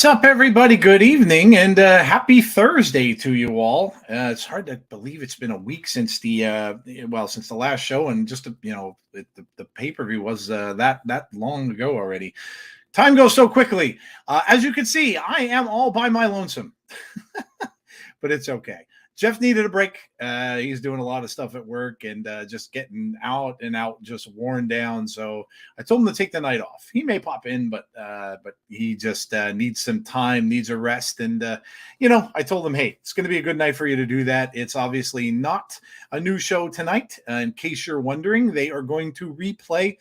What's up, everybody? Good evening and happy Thursday to you all. It's hard to believe it's been a week since since the last show, and just the pay-per-view was that long ago already. Time goes so quickly. As you can see, I am all by my lonesome, but it's okay. Jeff needed a break. He's doing a lot of stuff at work and just getting out and out, just worn down. So I told him to take the night off. He may pop in, but he just needs some time, needs a rest. And, I told him, hey, it's going to be a good night for you to do that. It's obviously not a new show tonight. In case you're wondering, they are going to replay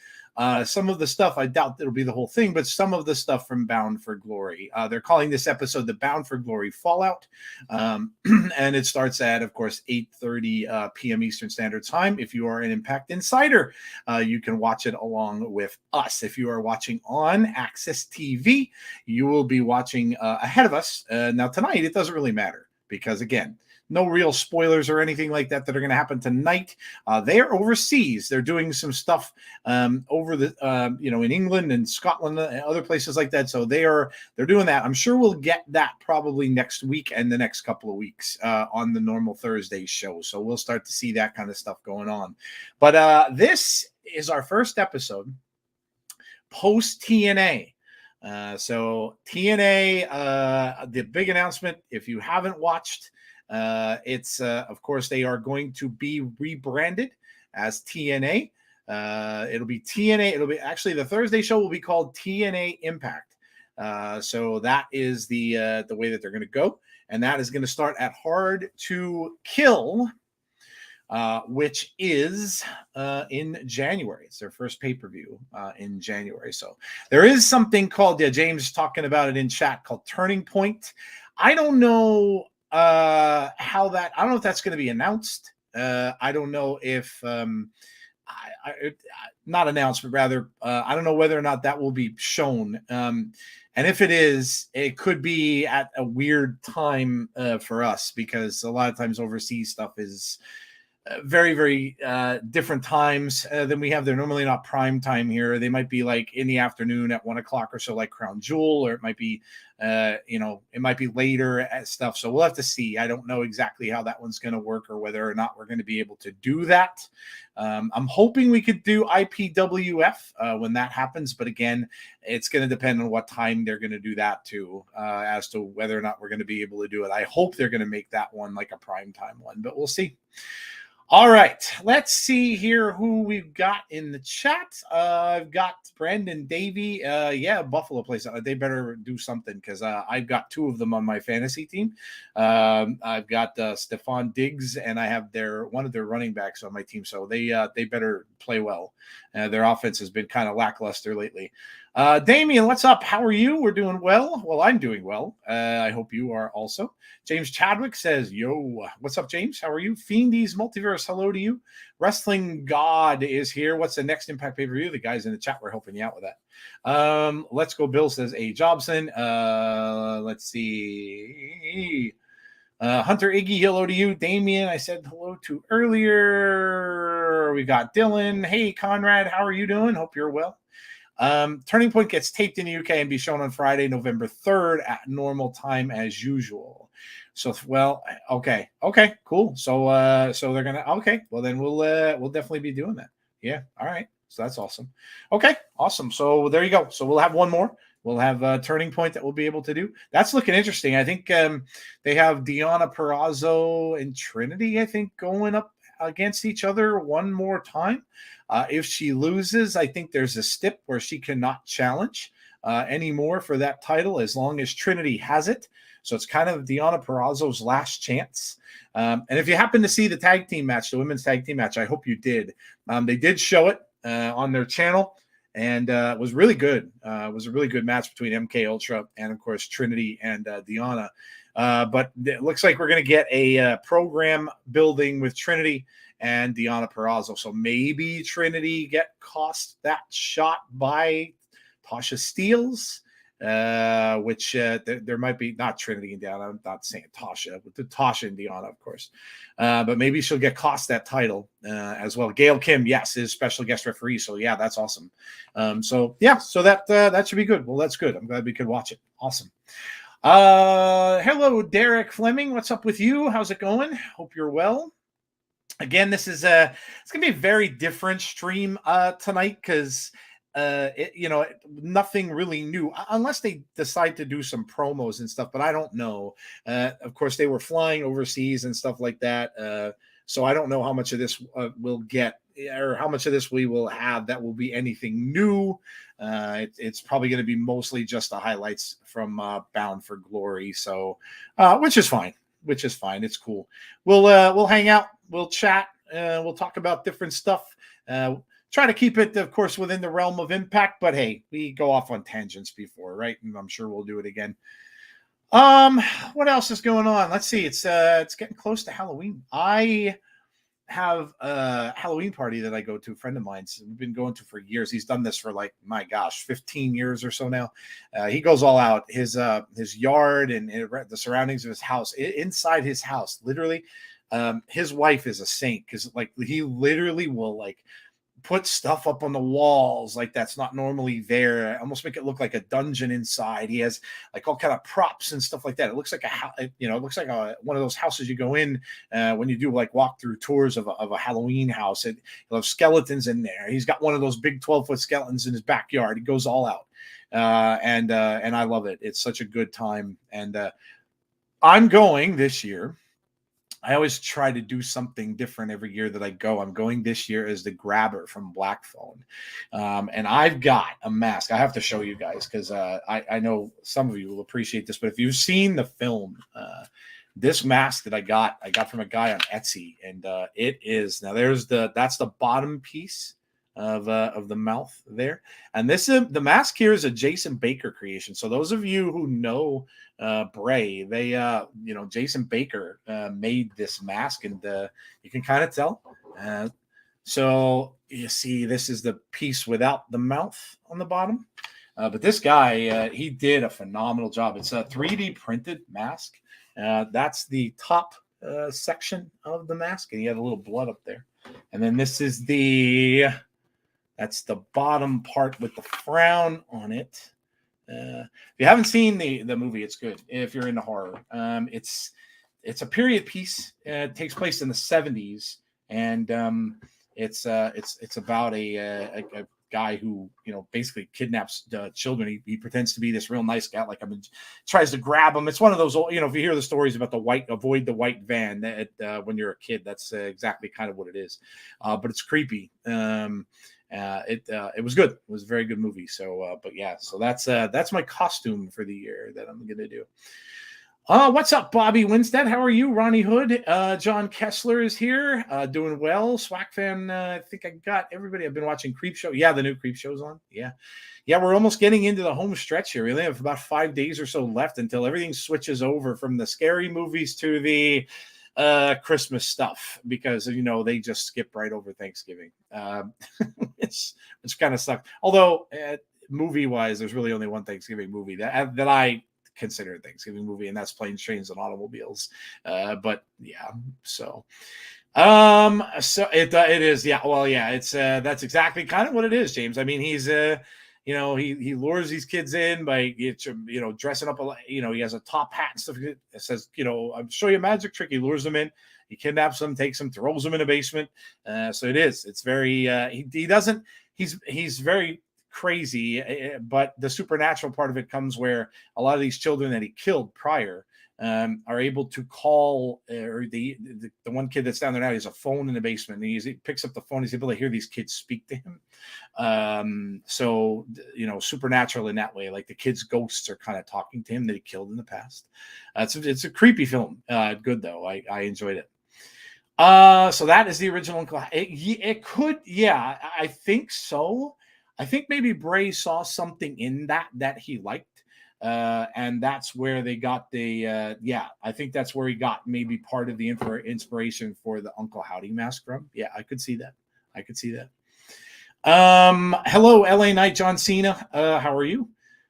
some of the stuff. I doubt it'll be the whole thing, but some of the stuff from Bound for Glory. They're calling this episode the Bound for Glory Fallout. And it starts at, of course, 8:30 p.m. Eastern Standard Time. If you are an Impact Insider, you can watch it along with us. If you are watching on Access TV, you will be watching ahead of us. Now, tonight, it doesn't really matter because, again, no real spoilers or anything like that are going to happen tonight. They are overseas. They're doing some stuff over in England and Scotland and other places like that. So they're doing that. I'm sure we'll get that probably next week and the next couple of weeks on the normal Thursday show. So we'll start to see that kind of stuff going on. But this is our first episode post TNA. So TNA, the big announcement, if you haven't watched, it's of course they are going to be rebranded as TNA. It'll be TNA. It'll be actually the Thursday show will be called TNA Impact. So that is the way that they're going to go, and that is going to start at Hard to Kill, which is in January. It's their first pay-per-view in January. So there is something called, James talking about it in chat, called Turning Point. I don't know I don't know if that's going to be announced. I don't know if not announced, but rather I don't know whether or not that will be shown. And if it is, it could be at a weird time for us, because a lot of times overseas stuff is very, very different times than we have. They're normally not prime time here. They might be like in the afternoon at 1 o'clock or so, like Crown Jewel, or it might be, it might be later at stuff. So we'll have to see. I don't know exactly how that one's going to work, or whether or not we're going to be able to do that. I'm hoping we could do IPWF when that happens. But again, it's going to depend on what time they're going to do that too, as to whether or not we're going to be able to do it. I hope they're going to make that one like a prime time one, but we'll see. All right, let's see here who we've got in the chat. I've got Brandon Davey. Buffalo plays. They better do something, because I've got 2 of them on my fantasy team. I've got Stephon Diggs, and I have one of their running backs on my team. So they better play well. Their offense has been kind of lackluster lately. Damien, what's up? How are you? We're doing well. Well, I'm doing well. I hope you are also. James Chadwick says, yo, what's up, James? How are you? Fiendies Multiverse, hello to you. Wrestling God is here. What's the next Impact pay-per-view? The guys in the chat were helping you out with that. Let's Go Bill says, A. Jobson. Let's see. Hunter Iggy, hello to you. Damien, I said hello to earlier. We got Dylan. Hey, Conrad, how are you doing? Hope you're well. Turning Point gets taped in the UK and be shown on Friday, November 3rd at normal time as usual. So, well, okay, cool. So they're gonna, okay, well then we'll definitely be doing that. Yeah, all right. So that's awesome. Okay, awesome. So there you go. So we'll have one more. We'll have a Turning Point that we'll be able to do. That's looking interesting. I think they have Deonna Purrazzo and Trinity, I think, going up against each other one more time. If she loses, I think there's a stip where she cannot challenge anymore for that title, as long as Trinity has it. So it's kind of Deonna Purrazzo's last chance. And if you happen to see the tag team match, the women's tag team match, I hope you did. They did show it on their channel, and it was really good. It was a really good match between MK Ultra and, of course, Trinity and Deonna. But it looks like we're going to get a program building with Trinity and Deonna Purrazzo. So maybe Trinity cost that shot by Tasha Steelz, which there might be, not Trinity and Deonna. I'm not saying Tasha, but Tasha and Deonna, of course. But maybe she'll get cost that title as well. Gail Kim, yes, is special guest referee. So yeah, that's awesome. So that should be good. Well, that's good. I'm glad we could watch it. Awesome. Hello, Derek Fleming. What's up with you? How's it going? Hope you're well. Again, this is it's gonna be a very different stream tonight, because nothing really new, unless they decide to do some promos and stuff, but I don't know. Of course, they were flying overseas and stuff like that, so I don't know how much of this we'll get, or how much of this we will have that will be anything new. It's probably going to be mostly just the highlights from Bound for Glory, so which is fine. It's cool. We'll hang out, we'll chat, we'll talk about different stuff. Try to keep it, of course, within the realm of Impact, but hey, we go off on tangents before, right? And I'm sure we'll do it again. What else is going on? Let's see. It's getting close to Halloween. I have a Halloween party that I go to, a friend of mine's. We've been going to for years. He's done this for, like, my gosh, 15 years or so now. He goes all out. His yard and the surroundings of his house, inside his house, literally. His wife is a saint, because, like, he literally will, like, put stuff up on the walls like that's not normally there. Almost make it look like a dungeon inside. He has like all kind of props and stuff like that. It looks like it looks like one of those houses you go in when you do like walkthrough tours of a Halloween house. He'll have skeletons in there. He's got one of those big 12-foot skeletons in his backyard. He goes all out, and I love it. It's such a good time, and I'm going this year I always try to do something different every year that I go. I'm going this year as the Grabber from Black Phone. And I've got a mask. I have to show you guys because I know some of you will appreciate this. But if you've seen the film, this mask that I got from a guy on Etsy, and it is now that's the bottom piece of the mouth there, and this is the mask here is a Jason Baker creation. So those of you who know Bray, they Jason Baker made this mask, and you can kind of tell. So you see, this is the piece without the mouth on the bottom. But this guy, he did a phenomenal job. It's a 3D printed mask. That's the top section of the mask, and he had a little blood up there. And then this is that's the bottom part with the frown on it. If you haven't seen the movie, it's good. If you're into horror, it's a period piece. It takes place in the 70s, and it's about a guy who basically kidnaps children. He pretends to be this real nice guy, like tries to grab them. It's one of those old, if you hear the stories about avoid the white van when you're a kid, that's exactly kind of what it is. But it's creepy. It was good. It was a very good movie. So, but yeah, so that's my costume for the year that I'm gonna do. What's up, Bobby Winstead? How are you? Ronnie Hood, John Kessler is here, doing well. Swack fan, I think I got everybody. I've been watching Creep Show. Yeah, the new Creep Show's on. Yeah, we're almost getting into the home stretch here. We only have about 5 days or so left until everything switches over from the scary movies to the Christmas stuff, because they just skip right over Thanksgiving. It's kind of sucks. Although movie wise, there's really only one Thanksgiving movie that I consider a Thanksgiving movie, and that's Planes, Trains, and Automobiles. But yeah, so it is. Yeah, well, yeah, it's that's exactly kind of what it is, James. I mean, he's he lures these kids in by dressing up he has a top hat and stuff that says I'll show you a magic trick. He lures them in, he kidnaps them, takes them, throws them in a basement. So it's very he doesn't he's very crazy, but the supernatural part of it comes where a lot of these children that he killed prior are able to call, or the one kid that's down there now, he has a phone in the basement, and he picks up the phone, he's able to hear these kids speak to him. So supernatural in that way, like the kids' ghosts are kind of talking to him that he killed in the past. It's a creepy film. Good though. I enjoyed it. So that is the original. It could, yeah, I think so. I think maybe Bray saw something in that he liked. And that's where they got the I think that's where he got maybe part of the inspiration for the Uncle Howdy mask from. Yeah, I could see that. Hello, LA Knight, John Cena. How are you?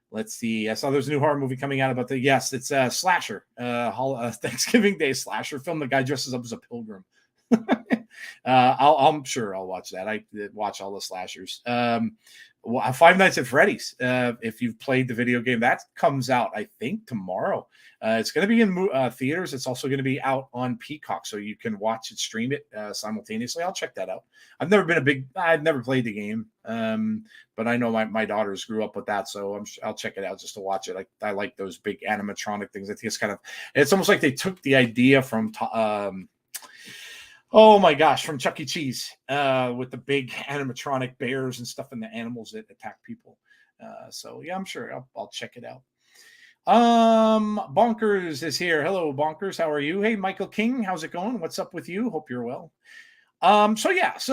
Let's see. I saw there's a new horror movie coming out about it's a slasher, Thanksgiving Day slasher film. The guy dresses up as a pilgrim. I'm sure I'll watch that. I watch all the slashers. Five Nights at Freddy's. If you've played the video game, that comes out, I think, tomorrow. It's going to be in theaters. It's also going to be out on Peacock, so you can watch it, stream it simultaneously. I'll check that out. I've never played the game, but I know my daughters grew up with that, so I'll check it out just to watch it. I like those big animatronic things. I think it's almost like they took the idea from oh my gosh, from Chuck E. Cheese, with the big animatronic bears and stuff and the animals that attack people. So yeah, I'm sure I'll check it out. Bonkers is here. Hello, Bonkers. How are you? Hey, Michael King, how's it going? What's up with you? Hope you're well. So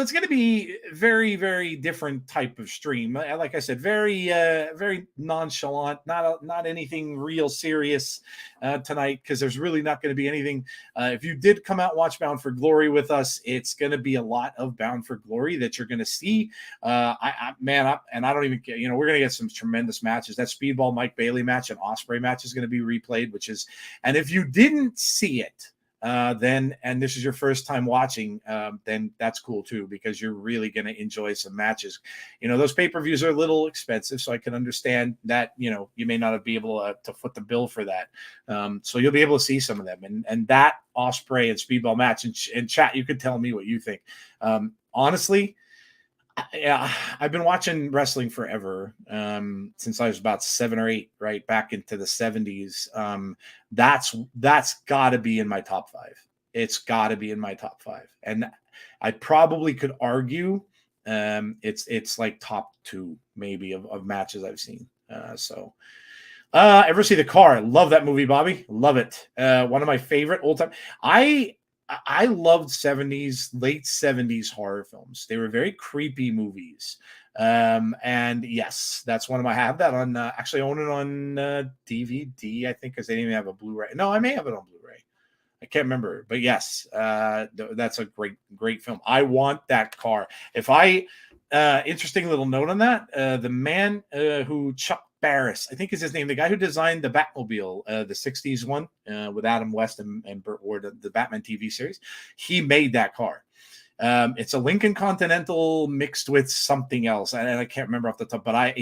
it's going to be very, very different type of stream. Like I said, very, very nonchalant, not anything real serious tonight, because there's really not going to be anything. If you did come out and watch Bound for Glory with us, it's going to be a lot of Bound for Glory that you're going to see. And I don't even get, we're going to get some tremendous matches. That Speedball Mike Bailey match and Osprey match is going to be replayed, and if you didn't see it, then, and this is your first time watching, then that's cool too, because you're really going to enjoy some matches. Those pay-per-views are a little expensive, so I can understand that, you may not be able to foot the bill for that. So you'll be able to see some of them, and that Osprey and Speedball match, and chat, you could tell me what you think. Honestly, yeah, I've been watching wrestling forever, since I was about 7 or 8, right back into the 70s. That's got to be in my top 5. it's got to be in my top 5. And I probably could argue it's like top 2 maybe of matches I've seen. Ever see The Car? Love that movie, Bobby. Love it. One of my favorite old time. I loved late 70s horror films. They were very creepy movies. And yes, that's one of my, I have that on, actually own it on DVD, I think, because they didn't even have a Blu-ray. No, I may have it on Blu-ray. I can't remember, but yes, that's a great film. I want that car. Interesting little note on that. The man who Chuck Barris, I think is his name, the guy who designed the Batmobile, the 60s one with Adam West and Burt Ward, the Batman TV series, he made that car. It's a Lincoln Continental mixed with something else, and I can't remember off the top. But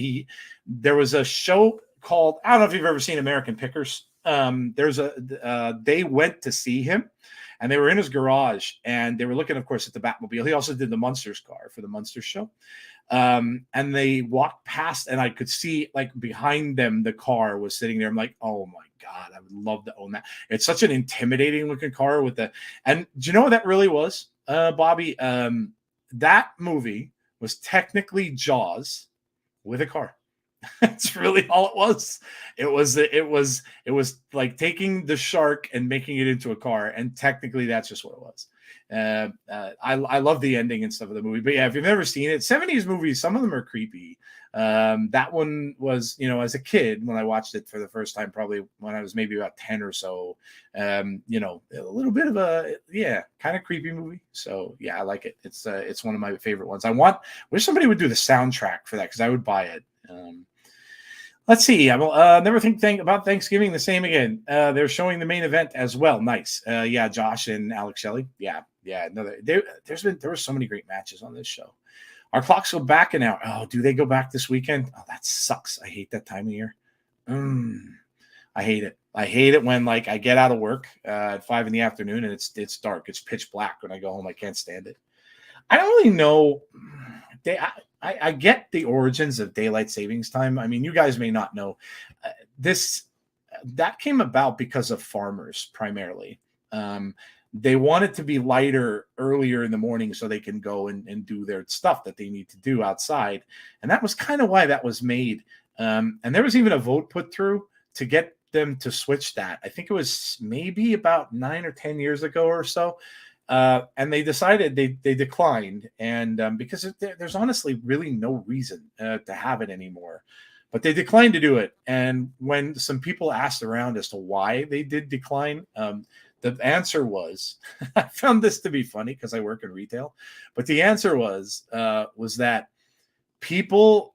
there was a show called, I don't know if you've ever seen American Pickers. They went to see him, and they were in his garage, and they were looking, of course, at the Batmobile. He also did the Munsters car for the Munsters show. And they walked past, and I could see, like, behind them, the car was sitting there. I'm like, oh my God, I would love to own that. It's such an intimidating looking car and do you know what that really was, Bobby? That movie was technically Jaws with a car. That's really all it was. It was like taking the shark and making it into a car, and technically that's just what it was. I love the ending and stuff of the movie, but yeah, if you've never seen it, 70s movies, some of them are creepy. That one was, as a kid when I watched it for the first time, probably when I was maybe about 10 or so, a little bit of a kind of creepy movie. So yeah, I like it. It's one of my favorite ones. Wish somebody would do the soundtrack for that, because I would buy it. Let's see. I will never think about Thanksgiving the same again. They're showing the main event as well. Nice. Yeah, Josh and Alex Shelley. Yeah. No, there were so many great matches on this show. Our clocks go back an hour. Oh, do they go back this weekend? Oh, that sucks. I hate that time of year. I hate it. I hate it when, like, I get out of work at 5 p.m. and it's dark. It's pitch black when I go home. I can't stand it. I don't really know. I get the origins of daylight savings time. I mean, you guys may not know that came about because of farmers primarily. They want it to be lighter earlier in the morning so they can go and do their stuff that they need to do outside. And that was kind of why that was made. And there was even a vote put through to get them to switch that. I think it was maybe about 9 or 10 years ago or so. And they decided they declined, and because there's honestly really no reason to have it anymore, but they declined to do it. And when some people asked around as to why they did decline, the answer was, I found this to be funny because I work in retail, but the answer was that people,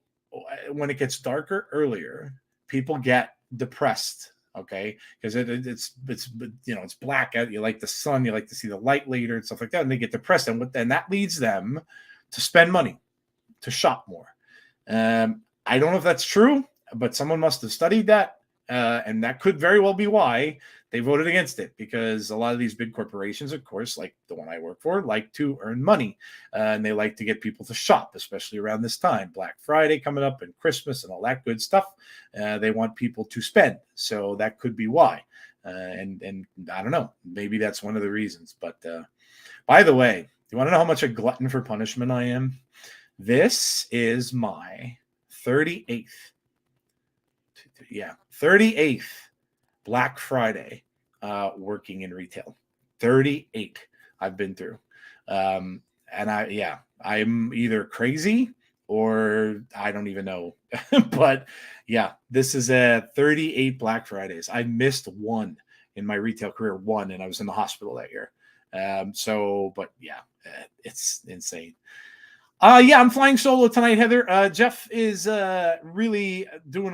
when it gets darker earlier, people get depressed. Okay, because it's black out. You like the sun, you like to see the light later and stuff like that, and they get depressed, and that leads them to spend money, to shop more. I don't know if that's true, but someone must have studied that, and that could very well be why they voted against it, because a lot of these big corporations, of course, like the one I work for, like to earn money, and they like to get people to shop, especially around this time, Black Friday coming up and Christmas and all that good stuff. They want people to spend, so that could be why. And I don't know, maybe that's one of the reasons. But by the way, you want to know how much a glutton for punishment I am? This is my 38th. Yeah, 38th Black Friday working in retail. 38 I've been through. And I'm either crazy or I don't even know. But yeah, this is a 38 Black Fridays. I missed one in my retail career, and I was in the hospital that year. But yeah, it's insane. I'm flying solo tonight, Heather. Jeff is really doing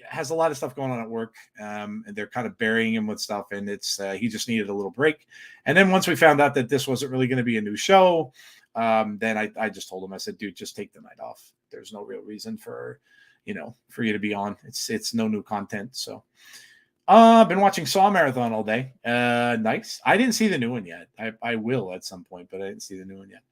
has a lot of stuff going on at work. And they're kind of burying him with stuff, and it's he just needed a little break. And then once we found out that this wasn't really going to be a new show, then I just told him, I said, dude, just take the night off. There's no real reason for you to be on. It's no new content. So I've been watching Saw Marathon all day. Nice. I didn't see the new one yet. I will at some point, but I didn't see the new one yet.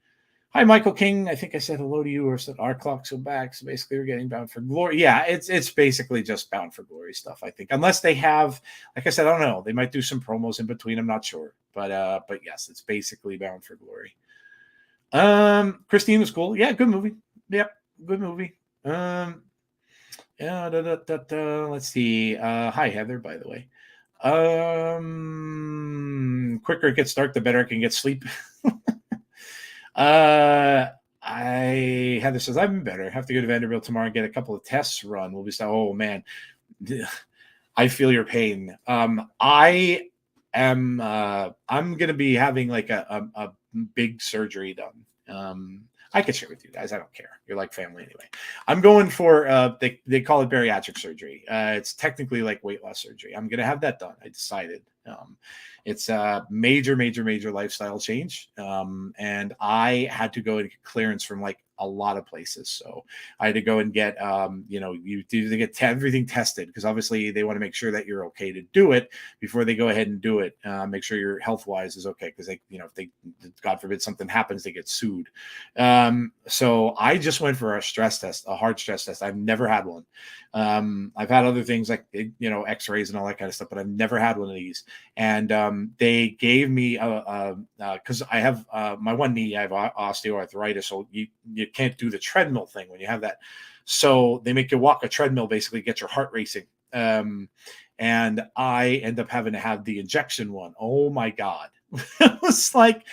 Hi, Michael King. I think I said hello to you or said our clocks go back. So basically, we're getting Bound for Glory. Yeah, it's basically just Bound for Glory stuff. I think, unless they have, like I said, I don't know. They might do some promos in between. I'm not sure, but yes, it's basically Bound for Glory. Christine was cool. Yeah, good movie. Yep, good movie. Yeah. Let's see. Hi, Heather. By the way. Quicker it gets dark, the better I can get sleep. uh, Heather says I've been better. Have to go to Vanderbilt tomorrow and get a couple of tests run. We'll be so. Oh man, I feel your pain. I am. I'm gonna be having like a big surgery done. I can share with you guys. I don't care. You're like family anyway. I'm going for they call it bariatric surgery. It's technically like weight loss surgery. I'm gonna have that done. I decided. It's a major lifestyle change. And I had to go and get clearance from like a lot of places. So I had to go and get, you do to get everything tested because obviously they want to make sure that you're okay to do it before they go ahead and do it. Make sure your health wise is okay because they, if they, God forbid, something happens, they get sued. So I just went for a stress test, a hard stress test. I've never had one. I've had other things like X-rays and all that kind of stuff, but I've never had one of these. And they gave me because I have my one knee, I have osteoarthritis, so you can't do the treadmill thing when you have that. So they make you walk a treadmill, basically get your heart racing. And I end up having to have the injection one. Oh my God. It was like,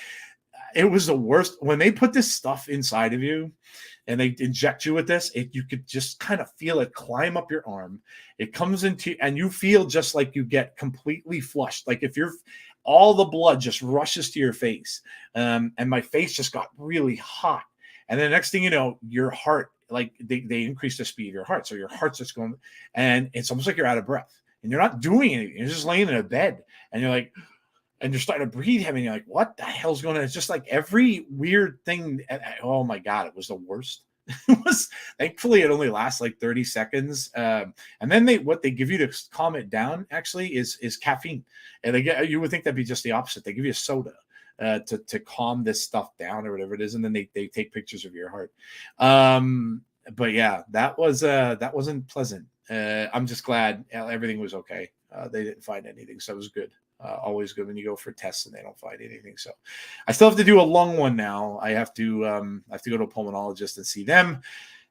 it was the worst when they put this stuff inside of you and they inject you with this. You could just kind of feel it climb up your arm. It comes into, and you feel just like you get completely flushed. Like if you're, all the blood just rushes to your face. And my face just got really hot. And then the next thing you know, your heart, like they increase the speed of your heart. So your heart's just going, and it's almost like you're out of breath and you're not doing anything. You're just laying in a bed and you're like, and you're starting to breathe heavy. And you're like, what the hell's going on? It's just like every weird thing. Oh my God, it was the worst. It was, thankfully, it only lasts like 30 seconds. And then what they give you to calm it down actually is caffeine. And you would think that'd be just the opposite. They give you a soda to calm this stuff down or whatever it is. And then they take pictures of your heart. But yeah, that wasn't pleasant. I'm just glad everything was okay. They didn't find anything, so it was good. Always good when you go for tests and they don't find anything. So I still have to do a lung one now. I have to go to a pulmonologist and see them.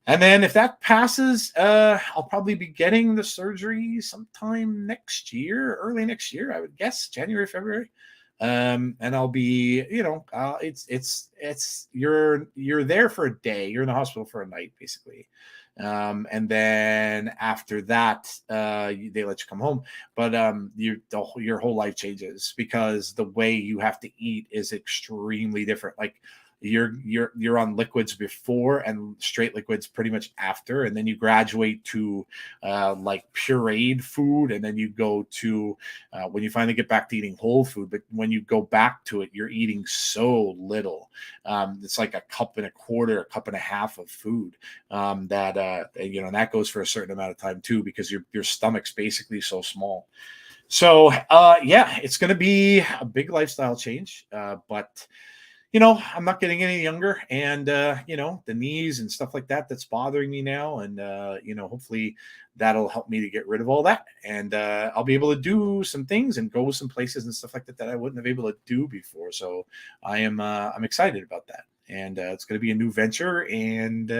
And then if that passes, I'll probably be getting the surgery sometime next year, early next year, I would guess, January, February. And I'll be, you're there for a day. You're in the hospital for a night, basically. And then after that, they let you come home. But your whole life changes because the way you have to eat is extremely different. Like you're on liquids before and straight liquids pretty much after, and then you graduate to like pureed food, and then you go to when you finally get back to eating whole food. But when you go back to it, you're eating so little. It's like a cup and a quarter, a cup and a half of food. And that goes for a certain amount of time too, because your stomach's basically so small. So yeah, it's going to be a big lifestyle change, but I'm not getting any younger, and the knees and stuff like that's bothering me now, and hopefully that'll help me to get rid of all that, and I'll be able to do some things and go some places and stuff like that I wouldn't have been able to do before. So I'm excited about that, and it's going to be a new venture, and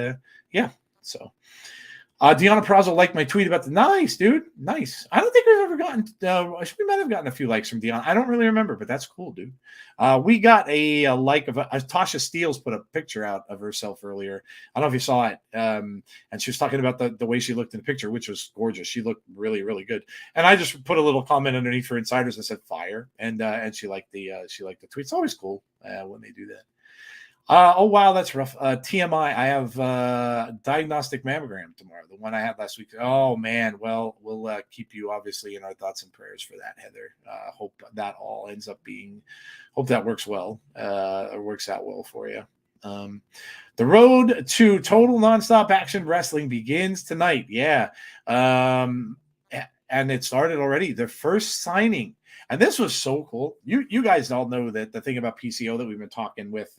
yeah, so. Deanna Prazo liked my tweet about the nice, dude. Nice. I don't think we've ever gotten, we might have gotten a few likes from Deanna. I don't really remember, but that's cool, dude. We got a like of Tasha Steele's put a picture out of herself earlier. I don't know if you saw it. And she was talking about the way she looked in the picture, which was gorgeous. She looked really, really good. And I just put a little comment underneath for insiders that said fire. And she liked the tweet. It's always cool when they do that. Oh, wow, that's rough. TMI, I have diagnostic mammogram tomorrow, the one I had last week. Oh, man. Well, we'll keep you, obviously, in our thoughts and prayers for that, Heather. Hope that all ends up hope that works well, or works out well for you. The road to total nonstop action wrestling begins tonight. Yeah. And it started already. The first signing. And this was so cool. You guys all know that the thing about PCO that we've been talking with,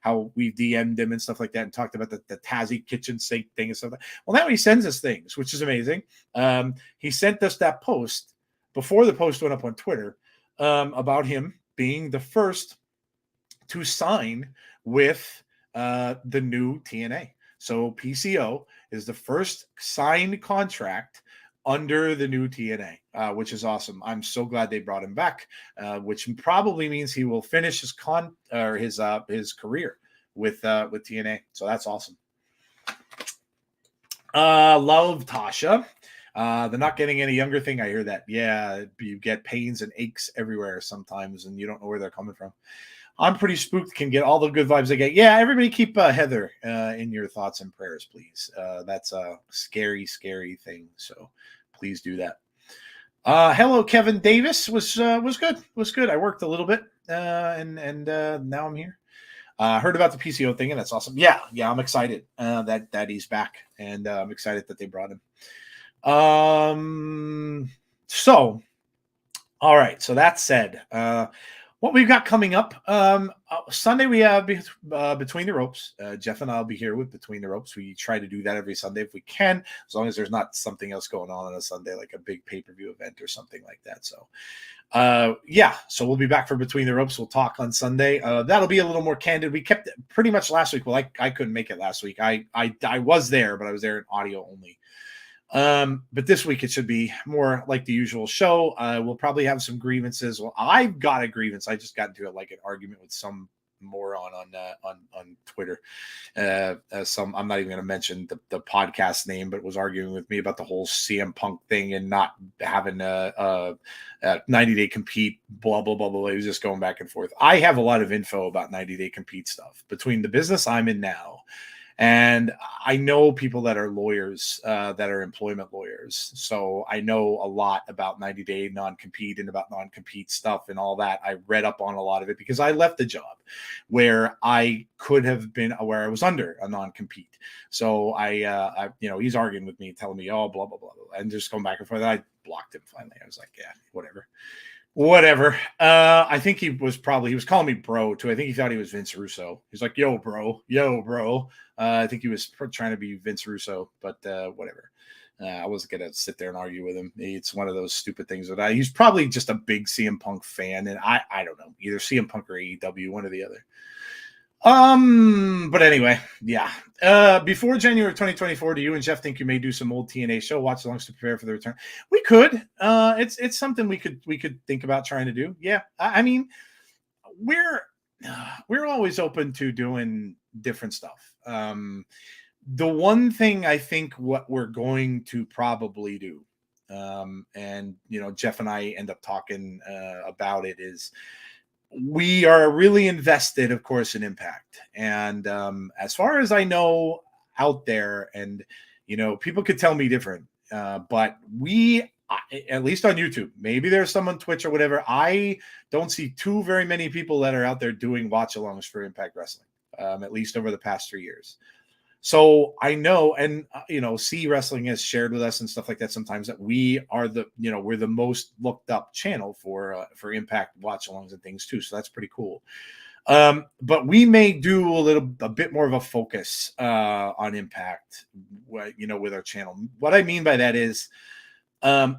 how we DM'd him and stuff like that, and talked about the Tassie kitchen sink thing and stuff like that. Well, now he sends us things, which is amazing. He sent us that post before the post went up on Twitter, about him being the first to sign with the new TNA. So PCO is the first signed contract under the new TNA, which is awesome. I'm so glad they brought him back, which probably means he will finish his career with TNA. So that's awesome. Love Tasha. The not getting any younger thing. I hear that. Yeah, you get pains and aches everywhere sometimes, and you don't know where they're coming from. I'm pretty spooked. Can get all the good vibes I get. Yeah, everybody keep Heather in your thoughts and prayers, please. That's a scary, scary thing. So please do that. Hello, Kevin Davis. Was good. Was good. I worked a little bit, and now I'm here. Heard about the PCO thing, and that's awesome. Yeah, I'm excited that he's back, and I'm excited that they brought him. So, all right. So that said, what we've got coming up, Sunday we have Between the Ropes. Jeff and I will be here with Between the Ropes. We try to do that every Sunday if we can, as long as there's not something else going on a Sunday, like a big pay-per-view event or something like that. So, so we'll be back for Between the Ropes. We'll talk on Sunday. That'll be a little more candid. We kept it pretty much last week. Well, I couldn't make it last week. I was there, but I was there in audio only. But this week it should be more like the usual show. We'll probably have some grievances. Well, I've got a grievance. I just got into like an argument with some moron on Twitter. I'm not even going to mention the podcast name, but was arguing with me about the whole CM Punk thing and not having a 90-day compete, blah, blah, blah, blah. He was just going back and forth. I have a lot of info about 90-day compete stuff between the business I'm in now. And I know people that are lawyers, that are employment lawyers. So I know a lot about 90-day non-compete and about non-compete stuff and all that. I read up on a lot of it because I left the job where I could have been, where I was under a non-compete. So I he's arguing with me, telling me, oh, blah, blah, blah, blah, and just going back and forth. I blocked him finally. I was like, yeah, whatever. I think he was calling me bro too. I think he thought he was Vince Russo. He's like, yo, bro. I think he was trying to be Vince Russo, but whatever. I wasn't going to sit there and argue with him. It's one of those stupid things he's probably just a big CM Punk fan. And I don't know, either CM Punk or AEW, one or the other. But anyway, yeah. Before January 2024, do you and Jeff think you may do some old TNA show watch-alongs to prepare for the return? We could. It's something we could think about trying to do. Yeah. I mean, we're always open to doing different stuff. The one thing I think what we're going to probably do, and Jeff and I end up talking about it, is we are really invested, of course, in Impact. And as far as I know out there, and people could tell me different, but we, at least on YouTube, maybe there's some on Twitch or whatever, I don't see too very many people that are out there doing watch-alongs for Impact Wrestling, at least over the past 3 years. So I know, and C Wrestling has shared with us and stuff like that sometimes, that we are we're the most looked up channel for Impact watch-alongs and things too. So that's pretty cool. But we may do a bit more of a focus on Impact, with our channel. What I mean by that is,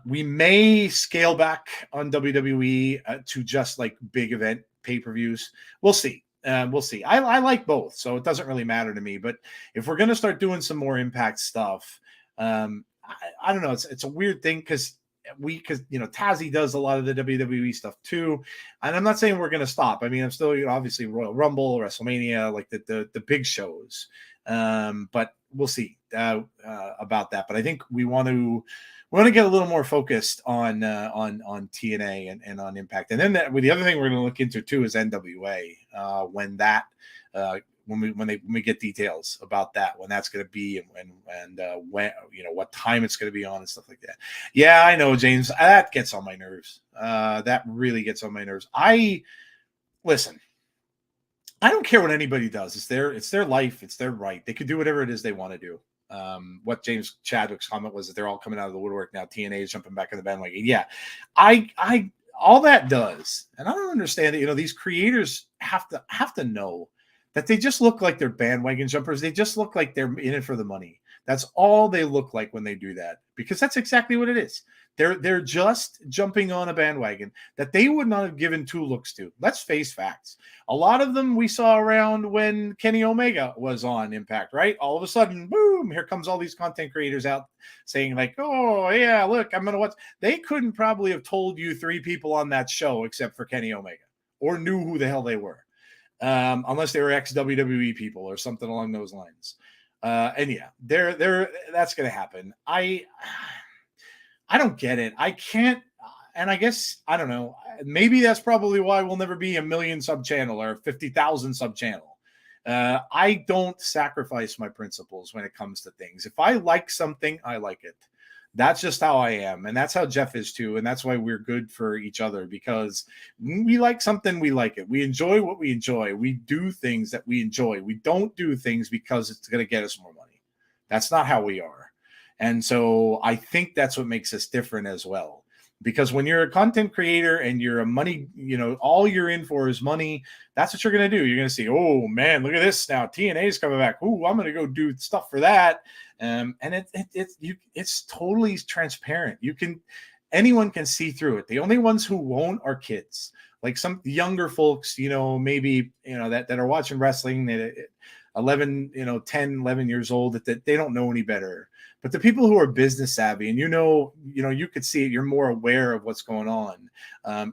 we may scale back on WWE to just like big event pay-per-views. We'll see. We'll see. I like both, so it doesn't really matter to me. But if we're going to start doing some more Impact stuff, I don't know. It's a weird thing because Tazzy does a lot of the WWE stuff too, and I'm not saying we're going to stop. I mean, I'm still obviously Royal Rumble, WrestleMania, like the big shows. But we'll see about that. But I think we want to get a little more focused on TNA and on Impact. And then the other thing we're going to look into too is NWA, when we get details about that, when that's going to be, and when what time it's going to be on and stuff like that. Yeah, I know, James, that gets on my nerves. That really gets on my nerves. Listen, I don't care what anybody does. It's their life. It's their right. They could do whatever it is they want to do. What James Chadwick's comment was that they're all coming out of the woodwork now. TNA is jumping back in the bandwagon. Yeah, I all that does, and I don't understand it. These creators have to know that they just look like they're bandwagon jumpers. They just look like they're in it for the money. That's all they look like when they do that, because that's exactly what it is. They're just jumping on a bandwagon that they would not have given two looks to. Let's face facts. A lot of them we saw around when Kenny Omega was on Impact, right? All of a sudden, boom, here comes all these content creators out saying like, oh, yeah, look, I'm going to watch. They couldn't probably have told you three people on that show except for Kenny Omega, or knew who the hell they were, unless they were ex-WWE people or something along those lines. And yeah, that's going to happen. I don't get it. I can't, and I guess, I don't know, maybe that's probably why we'll never be a million sub channel or 50,000 sub channel. I don't sacrifice my principles when it comes to things. If I like something, I like it. That's just how I am. And that's how Jeff is too. And that's why we're good for each other, because we like something, we like it. We enjoy what we enjoy. We do things that we enjoy. We don't do things because it's going to get us more money. That's not how we are. And so I think that's what makes us different as well. Because when you're a content creator and you're a money, all you're in for is money, that's what you're going to do. You're going to see, oh man, look at this now. TNA is coming back. Ooh, I'm going to go do stuff for that. And it's totally transparent. Anyone can see through it. The only ones who won't are kids, like some younger folks, maybe, that are watching wrestling at 11, 10, 11 years old, that they don't know any better. But the people who are business savvy, and you could see it, you're more aware of what's going on.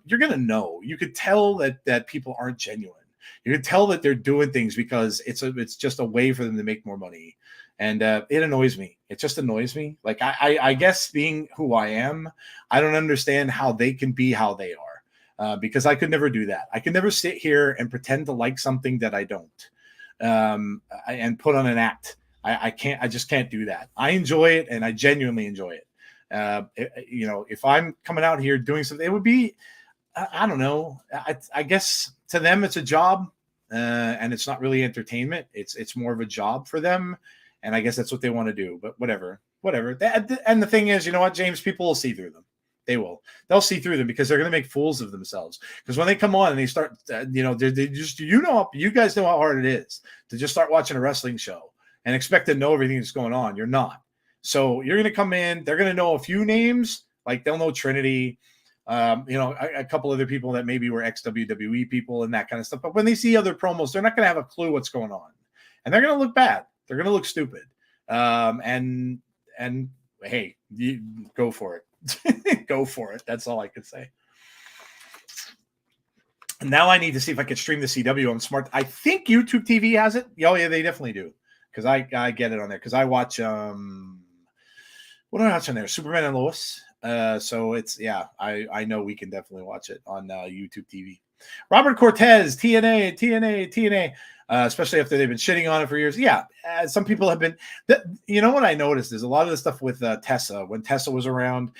You're going to know. You could tell that people aren't genuine. You can tell that they're doing things because it's just a way for them to make more money. And it annoys me. It just annoys me. Like, I guess being who I am, I don't understand how they can be how they are, because I could never do that. I could never sit here and pretend to like something that I don't, and put on an act. I can't. I just can't do that. I enjoy it, and I genuinely enjoy it. If I'm coming out here doing something, it would be, I don't know. I guess to them it's a job, and it's not really entertainment. It's more of a job for them, and I guess that's what they want to do. But whatever. And the thing is, you know what, James? People will see through them. They will. They'll see through them because they're going to make fools of themselves. Because when they come on and they start, they just, you guys know how hard it is to just start watching a wrestling show and expect to know everything that's going on. You're not. So you're going to come in. They're going to know a few names, like they'll know Trinity, a couple other people that maybe were ex-WWE people and that kind of stuff. But when they see other promos, they're not going to have a clue what's going on, and they're going to look bad. They're going to look stupid. And hey, you go for it. Go for it. That's all I could say. Now I need to see if I can stream the CW. I'm smart. I think YouTube TV has it. Oh yeah, they definitely do. Because I get it on there. Because I watch what do I watch on there? Superman and Lois. So it's, yeah, I know we can definitely watch it on YouTube TV. Robert Cortez, TNA. Especially after they've been shitting on it for years. Yeah, some people have been. You know what I noticed is a lot of the stuff with Tessa. When Tessa was around,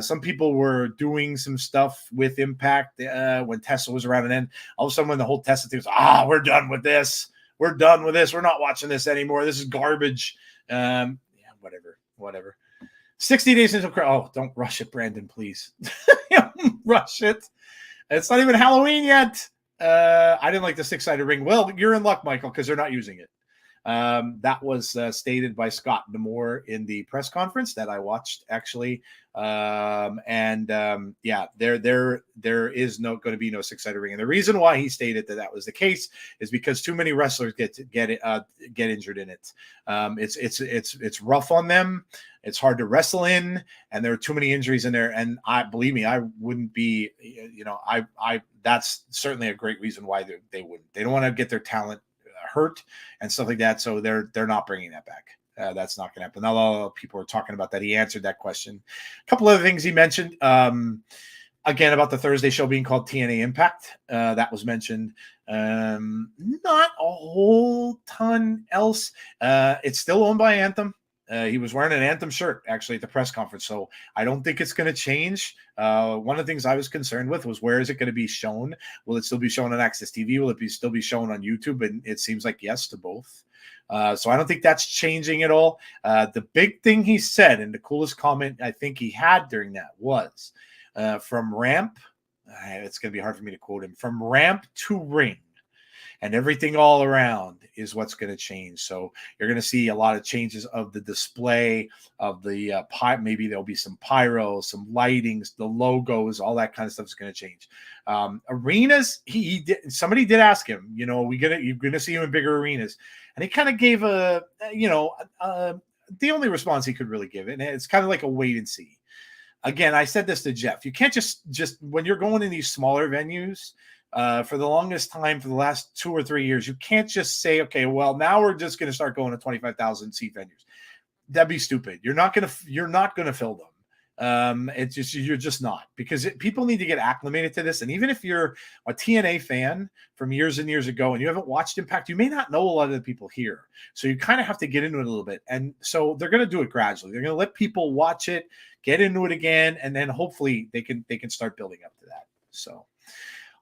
some people were doing some stuff with Impact when Tessa was around, and then all of a sudden, when the whole Tessa thing was, we're done with this. We're done with this. We're not watching this anymore. This is garbage. Yeah, whatever. 60 days until. Oh, don't rush it, Brandon, please. Rush it. It's not even Halloween yet. I didn't like the 6-sided ring. Well, you're in luck, Michael, because they're not using it. That was stated by Scott D'Amore in the press conference that I watched, actually. Yeah, there is going to be no 6-sided ring, and the reason why he stated that was the case is because too many wrestlers get injured in it. It's rough on them. It's hard to wrestle in, and there are too many injuries in there. And believe me, I wouldn't be. That's certainly a great reason why they wouldn't. They don't want to get their talent hurt and stuff like that, so they're not bringing that back. That's not going to happen. A lot of people are talking about that. He answered that question. A couple other things he mentioned. Again, about the Thursday show being called TNA Impact. That was mentioned. Not a whole ton else. It's still owned by Anthem. He was wearing an Anthem shirt, actually, at the press conference, so I don't think it's going to change. One of the things I was concerned with was, where is it going to be shown? Will it still be shown on Access TV? Will it still be shown on YouTube? And it seems like yes to both. So I don't think that's changing at all. The big thing he said, and the coolest comment I think he had during that was from Ramp it's going to be hard for me to quote him, from ramp to ring and everything all around is what's going to change. So you're going to see a lot of changes of the display of the maybe there'll be some pyro, some lightings, the logos, all that kind of stuff is going to change. Arenas, he did. Somebody did ask him, you know, you're gonna see him in bigger arenas, and he kind of gave the only response he could really give it, and it's kind of like a wait and see. Again, I said this to Jeff. You can't just when you're going in these smaller venues. For the longest time, for the last 2 or 3 years, you can't just say, okay, well, now we're just going to start going to 25,000 seat venues. That'd be stupid. You're not going to fill them. You're just not, because people need to get acclimated to this. And even if you're a TNA fan from years and years ago and you haven't watched Impact, you may not know a lot of the people here. So you kind of have to get into it a little bit. And so they're going to do it gradually. They're going to let people watch it, get into it again, and then hopefully they can start building up to that. So.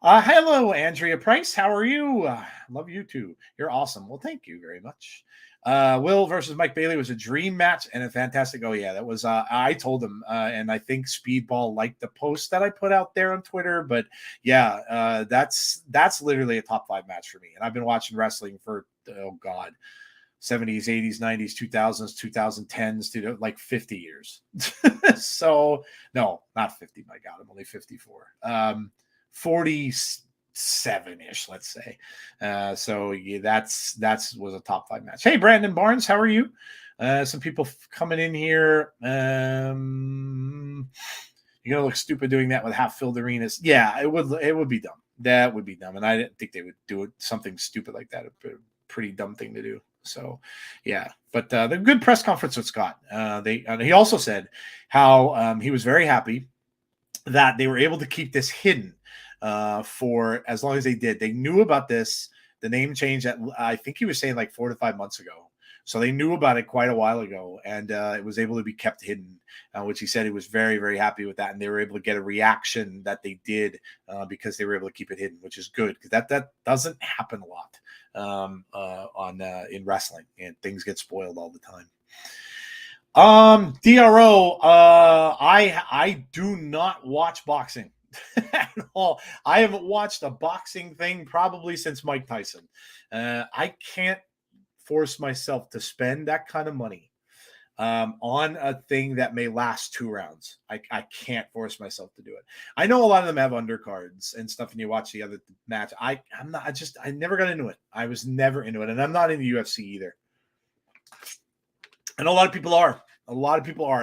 Hello, Andrea Price. How are you? Love you too. You're awesome. Well, thank you very much. Will versus Mike Bailey was a dream match and a fantastic. Oh yeah, that was. I told him, and I think Speedball liked the post that I put out there on Twitter. But yeah, that's literally a top 5 match for me. And I've been watching wrestling for 70s, 80s, 90s, 2000s, 2010s to like 50 years. So no, not 50. My God, I'm only 54. 47-ish, let's say. So yeah, that's was a top 5 match. Hey, Brandon Barnes, how are you? Some people coming in here. You're gonna look stupid doing that with half-filled arenas. Yeah, it would be dumb. That would be dumb, and I didn't think they would do something stupid like that. A pretty dumb thing to do. So, yeah, but the good press conference with Scott. He also said how he was very happy that they were able to keep this hidden for as long as they did. They knew about this, the name change that I think he was saying like 4 to 5 months ago. So they knew about it quite a while ago, and it was able to be kept hidden, which he said he was very, very happy with that. And they were able to get a reaction that they did because they were able to keep it hidden, which is good, because that doesn't happen a lot in wrestling, and things get spoiled all the time. DRO, I do not watch boxing at all. I haven't watched a boxing thing probably since Mike Tyson. I can't force myself to spend that kind of money on a thing that may last 2 rounds. I can't force myself to do it. I know a lot of them have undercards and stuff, and you watch the other match. I never got into it. I was never into it, and I'm not in the UFC either. And a lot of people are.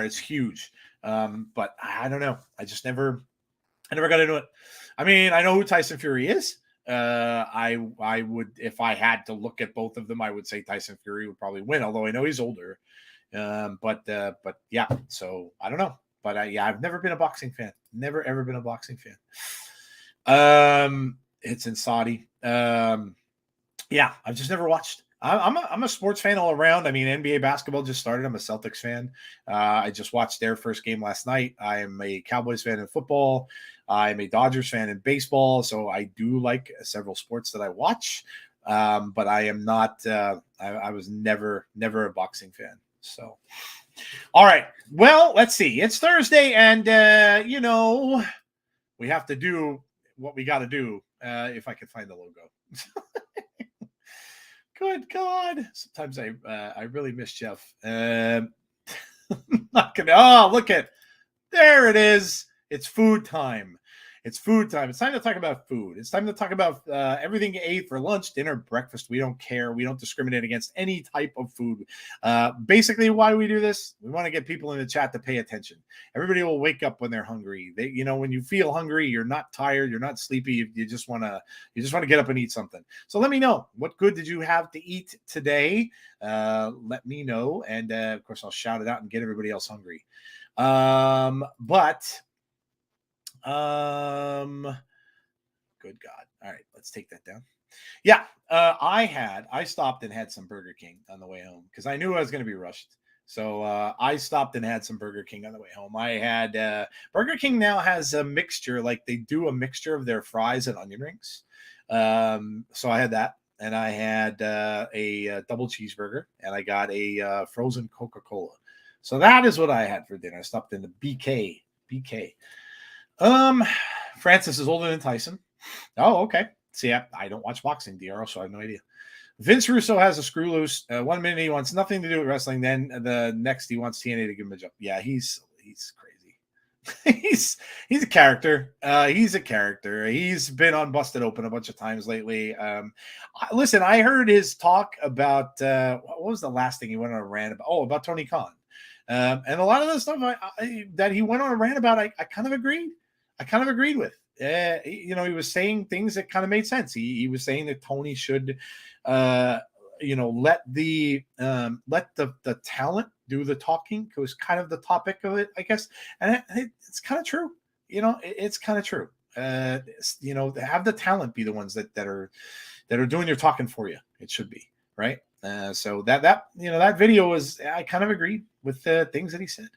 It's huge. But I don't know. I never got into it. I mean, I know who Tyson Fury is. I would, if I had to look at both of them, I would say Tyson Fury would probably win, although I know he's older. But yeah, so I don't know. But I've never been a boxing fan. Never, ever been a boxing fan. It's in Saudi. Yeah, I've just never watched. I'm a sports fan all around. I mean, NBA basketball just started. I'm a Celtics fan. I just watched their first game last night. I am a Cowboys fan in football. I'm a Dodgers fan in baseball. So I do like several sports that I watch. But I am not. I was never a boxing fan. So, all right. Well, let's see. It's Thursday, and we have to do what we got to do. If I can find the logo. Good God! Sometimes I really miss Jeff. Not gonna. Oh, look at there it is. It's food time. It's food time. It's time to talk about food. It's time to talk about everything you ate for lunch, dinner, breakfast. We don't care. We don't discriminate against any type of food. Basically, why do we do this? We want to get people in the chat to pay attention. Everybody will wake up when they're hungry. When you feel hungry, you're not tired, you're not sleepy. You just want to get up and eat something. So let me know, what good did you have to eat today? Let me know, and of course I'll shout it out and get everybody else hungry. Good God. All right, let's take that down. Yeah, I stopped and had some Burger King on the way home because I knew I was going to be rushed. So I stopped and had some Burger King on the way home. I had Burger King now has a mixture, like they do a mixture of their fries and onion rings. So I had that, and I had a double cheeseburger, and I got a frozen Coca-Cola. So that is what I had for dinner. I stopped in the BK. Francis is older than Tyson. Oh, okay. See, I don't watch boxing, DRO, so I have no idea. Vince Russo has a screw loose. 1 minute he wants nothing to do with wrestling. Then the next he wants TNA to give him a job. Yeah, he's crazy. he's a character. He's a character. He's been on Busted Open a bunch of times lately. Listen, I heard his talk about what was the last thing he went on a rant about? Oh, about Tony Khan. And a lot of the stuff that he went on a rant about, I kind of agreed. I kind of agreed with. He was saying things that kind of made sense. He was saying that Tony should, let the talent do the talking. It was kind of the topic of it, I guess, and it's kind of true. It's kind of true. Have the talent be the ones that are doing your talking for you. It should be right. So that video was, I kind of agreed with the things that he said.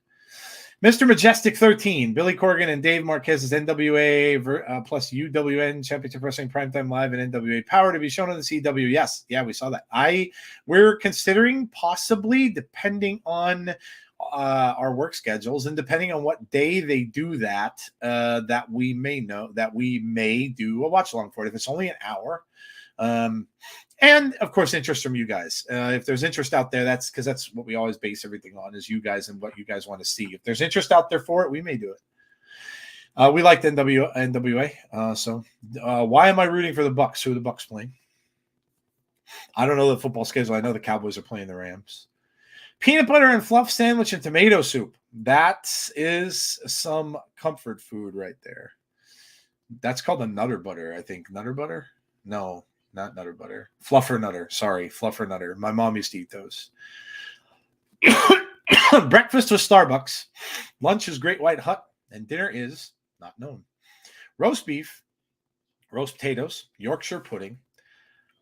Mr. Majestic 13, Billy Corgan and Dave Marquez's NWA plus UWN Championship Wrestling Primetime Live and NWA Power to be shown on the CW. Yes, yeah, we saw that. We're considering possibly, depending on our work schedules and depending on what day they do that, that we may do a watch along for it. If it's only an hour. And of course, interest from you guys. If there's interest out there, that's because that's what we always base everything on, is you guys and what you guys want to see. If there's interest out there for it, we may do it. We like the NWA. So why am I rooting for the Bucks? Who are the Bucks playing? I don't know the football schedule. I know the Cowboys are playing the Rams. Peanut butter and fluff sandwich and tomato soup. That is some comfort food right there. That's called a Nutter Butter, I think. Nutter Butter? No. Not Nutter Butter. Fluffer Nutter. Sorry, Fluffer Nutter. My mom used to eat those. Breakfast was Starbucks. Lunch is Great White Hut. And dinner is not known. Roast beef, roast potatoes, Yorkshire pudding,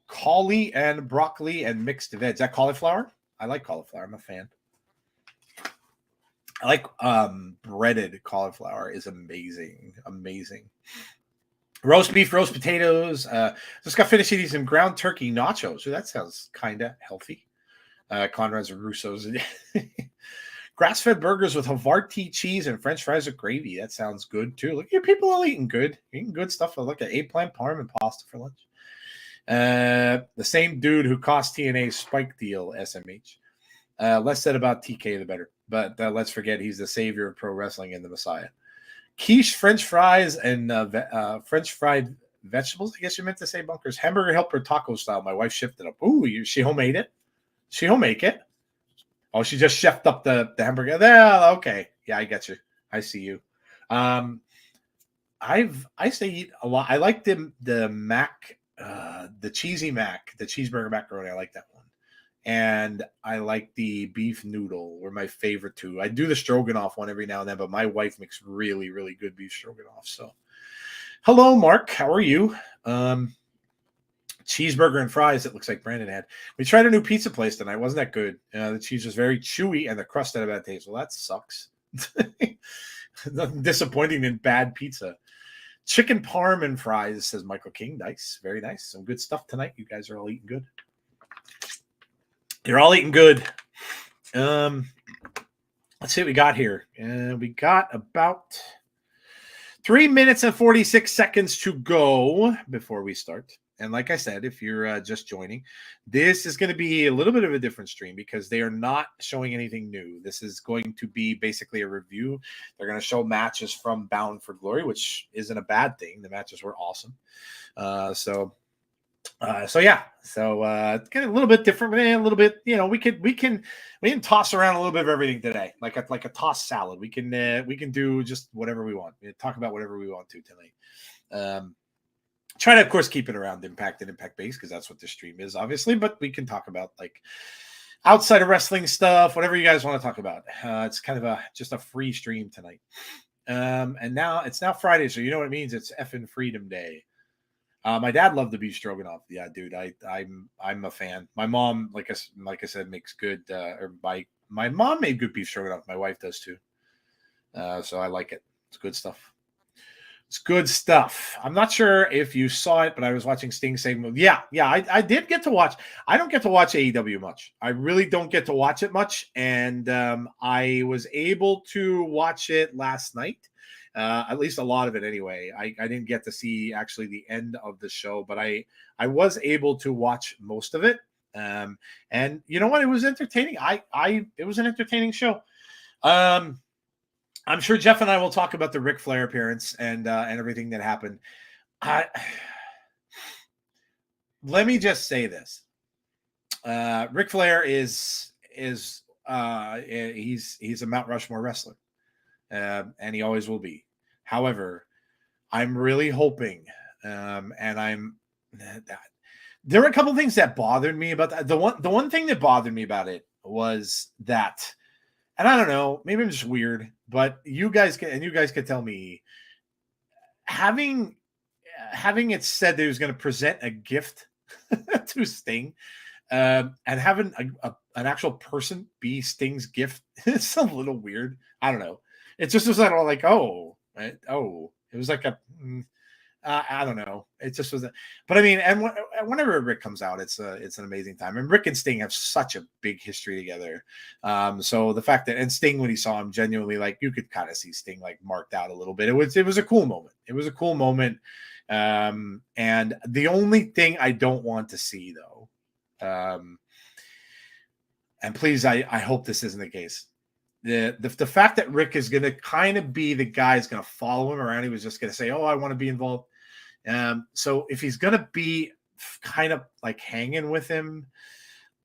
cauli and broccoli and mixed veg. Is that cauliflower? I like cauliflower. I'm a fan. I like breaded cauliflower. Is amazing. Amazing. Roast beef, roast potatoes. Just got finished eating some ground turkey nachos. So that sounds kind of healthy. Conrad's and Russo's. Grass-fed burgers with Havarti cheese and French fries with gravy. That sounds good too. Look, you people are eating good. Eating good stuff. I look at eggplant parm and pasta for lunch. The same dude who cost TNA Spike deal, SMH. Less said about TK, the better. But let's forget he's the savior of pro wrestling and the Messiah. Quiche, French fries, and French fried vegetables. I guess you meant to say bunkers. Hamburger helper taco style. My wife shifted up. Ooh, she homemade it? She homemade it? Oh, she just chefed up the hamburger. Yeah, okay. Yeah, I get you. I see you. I say eat a lot. I like the mac, the cheesy mac, the cheeseburger macaroni. I like that one. And I like the beef noodle. Were my favorite too. I do the stroganoff one every now and then, but my wife makes really, really good beef stroganoff. So, hello, Mark. How are you? Cheeseburger and fries. It looks like Brandon had. We tried a new pizza place tonight. Wasn't that good? The cheese was very chewy, and the crust had a bad taste. Well, that sucks. Nothing disappointing in bad pizza. Chicken parm and fries, says Michael King. Nice, very nice. Some good stuff tonight. You guys are all eating good. You're all eating good. Let's see what we got here. We got about 3 minutes and 46 seconds to go before we start. And like I said, if you're just joining, this is going to be a little bit of a different stream because they are not showing anything new. This is going to be basically a review. They're going to show matches from Bound for Glory, which isn't a bad thing. The matches were awesome. So yeah, it's kind of a little bit different, a little bit, we can toss around a little bit of everything today, like a tossed salad. We can do just whatever we want. We talk about whatever we want to tonight. Try to, of course, keep it around Impact and Impact Base because that's what the stream is, obviously. But we can talk about like outside of wrestling stuff, whatever you guys want to talk about. It's kind of just a free stream tonight. And now it's Friday, so you know what it means. It's effing Freedom Day. My dad loved the beef stroganoff. Yeah, dude, I'm a fan. My mom, like I said, makes good. My mom made good beef stroganoff. My wife does too. So I like it. It's good stuff. It's good stuff. I'm not sure if you saw it, but I was watching Sting saying, yeah, I did get to watch. I don't get to watch AEW much. I really don't get to watch it much. And I was able to watch it last night. at least a lot of it anyway. I didn't get to see actually the end of the show, but I was able to watch most of it. And you know what? It was entertaining. It was an entertaining show. I'm sure Jeff and I will talk about the Ric Flair appearance and everything that happened. Let me just say this: Ric Flair is he's a Mount Rushmore wrestler, and he always will be. However, I'm really hoping, and there were a couple of things that bothered me about that. The one thing that bothered me about it was that, and I don't know, maybe I'm just weird, but you guys could tell me, having it said that he was going to present a gift to Sting, and having an actual person be Sting's gift, it's a little weird. I don't know. It just was like, oh, right? Oh, it was like I don't know. It just was, but I mean, and whenever Rick comes out, it's an amazing time. And Rick and Sting have such a big history together. So the fact that, and Sting, when he saw him, genuinely, like, you could kind of see Sting like marked out a little bit. It was a cool moment. It was a cool moment. And the only thing I don't want to see, though, and please, I hope this isn't the case. The fact that Rick is going to kind of be the guy who's going to follow him around. He was just going to say, oh, I want to be involved. So if he's going to be kind of like hanging with him,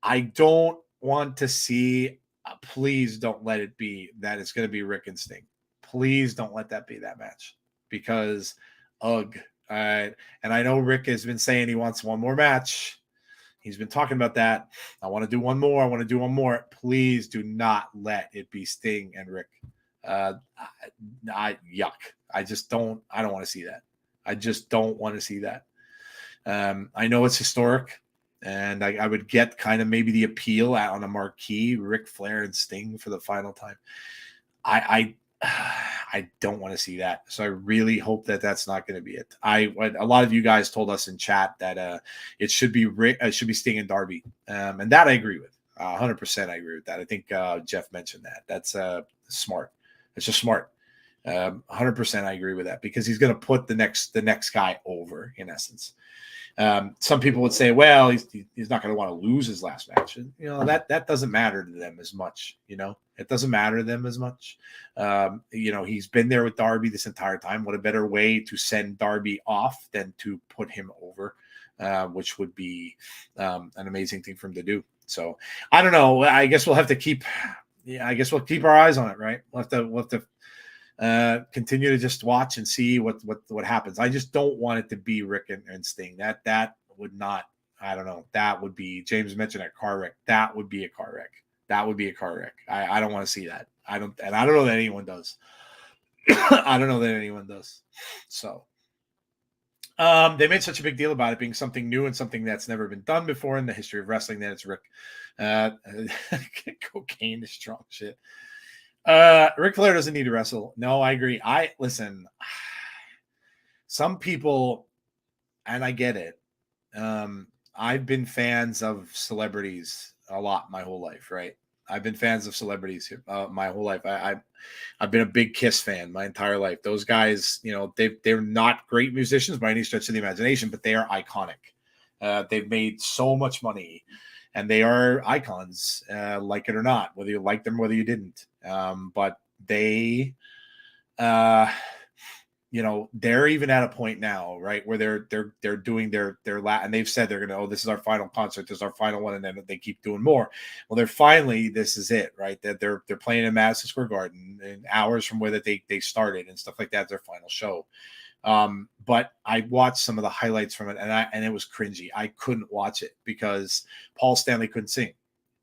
I don't want to see, please don't let it be that it's going to be Rick and Sting. Please don't let that be that match, because ugh. And I know Rick has been saying he wants one more match. He's been talking about that. I want to do one more. I want to do one more. Please do not let it be Sting and Rick. Yuck. I don't want to see that. I just don't want to see that. I know it's historic, and I would get kind of maybe the appeal on a marquee, Ric Flair and Sting for the final time. I don't want to see that. So I really hope that that's not going to be it. A lot of you guys told us in chat that it should be Sting and Darby. And that I agree with. 100% I agree with that. I think Jeff mentioned that. That's smart. It's just smart. 100% I agree with that, because he's going to put the next guy over, in essence. Some people would say, well, he's not going to want to lose his last match. And, that doesn't matter to them as much. It doesn't matter to them as much. He's been there with Darby this entire time. What a better way to send Darby off than to put him over, which would be an amazing thing for him to do. So I don't know. I guess we'll have to keep our eyes on it, right? We'll have to continue to just watch and see what happens. I just don't want it to be Rick and Sting. That would not, I don't know. That would be, James mentioned a car wreck. That would be a car wreck. That would be a car wreck. I don't want to see that. I don't know that anyone does. I don't know that anyone does. So they made such a big deal about it being something new and something that's never been done before in the history of wrestling that it's Rick. Cocaine is strong shit. Ric Flair doesn't need to wrestle. No, I agree. Listen, some people, and I get it. I've been fans of celebrities a lot my whole life, right? I've been fans of celebrities my whole life. I've been a big Kiss fan my entire life. Those guys, they're not great musicians by any stretch of the imagination, but they are iconic. They've made so much money, and they are icons, like it or not, whether you like them, whether you didn't. But they, they're even at a point now, right, where they're doing their and they've said they're gonna, this is our final concert, this is our final one, and then they keep doing more. Well, this is it, right? That they're playing in Madison Square Garden, and hours from where they started and stuff like that. Their final show. But I watched some of the highlights from it, and it was cringy. I couldn't watch it because Paul Stanley couldn't sing.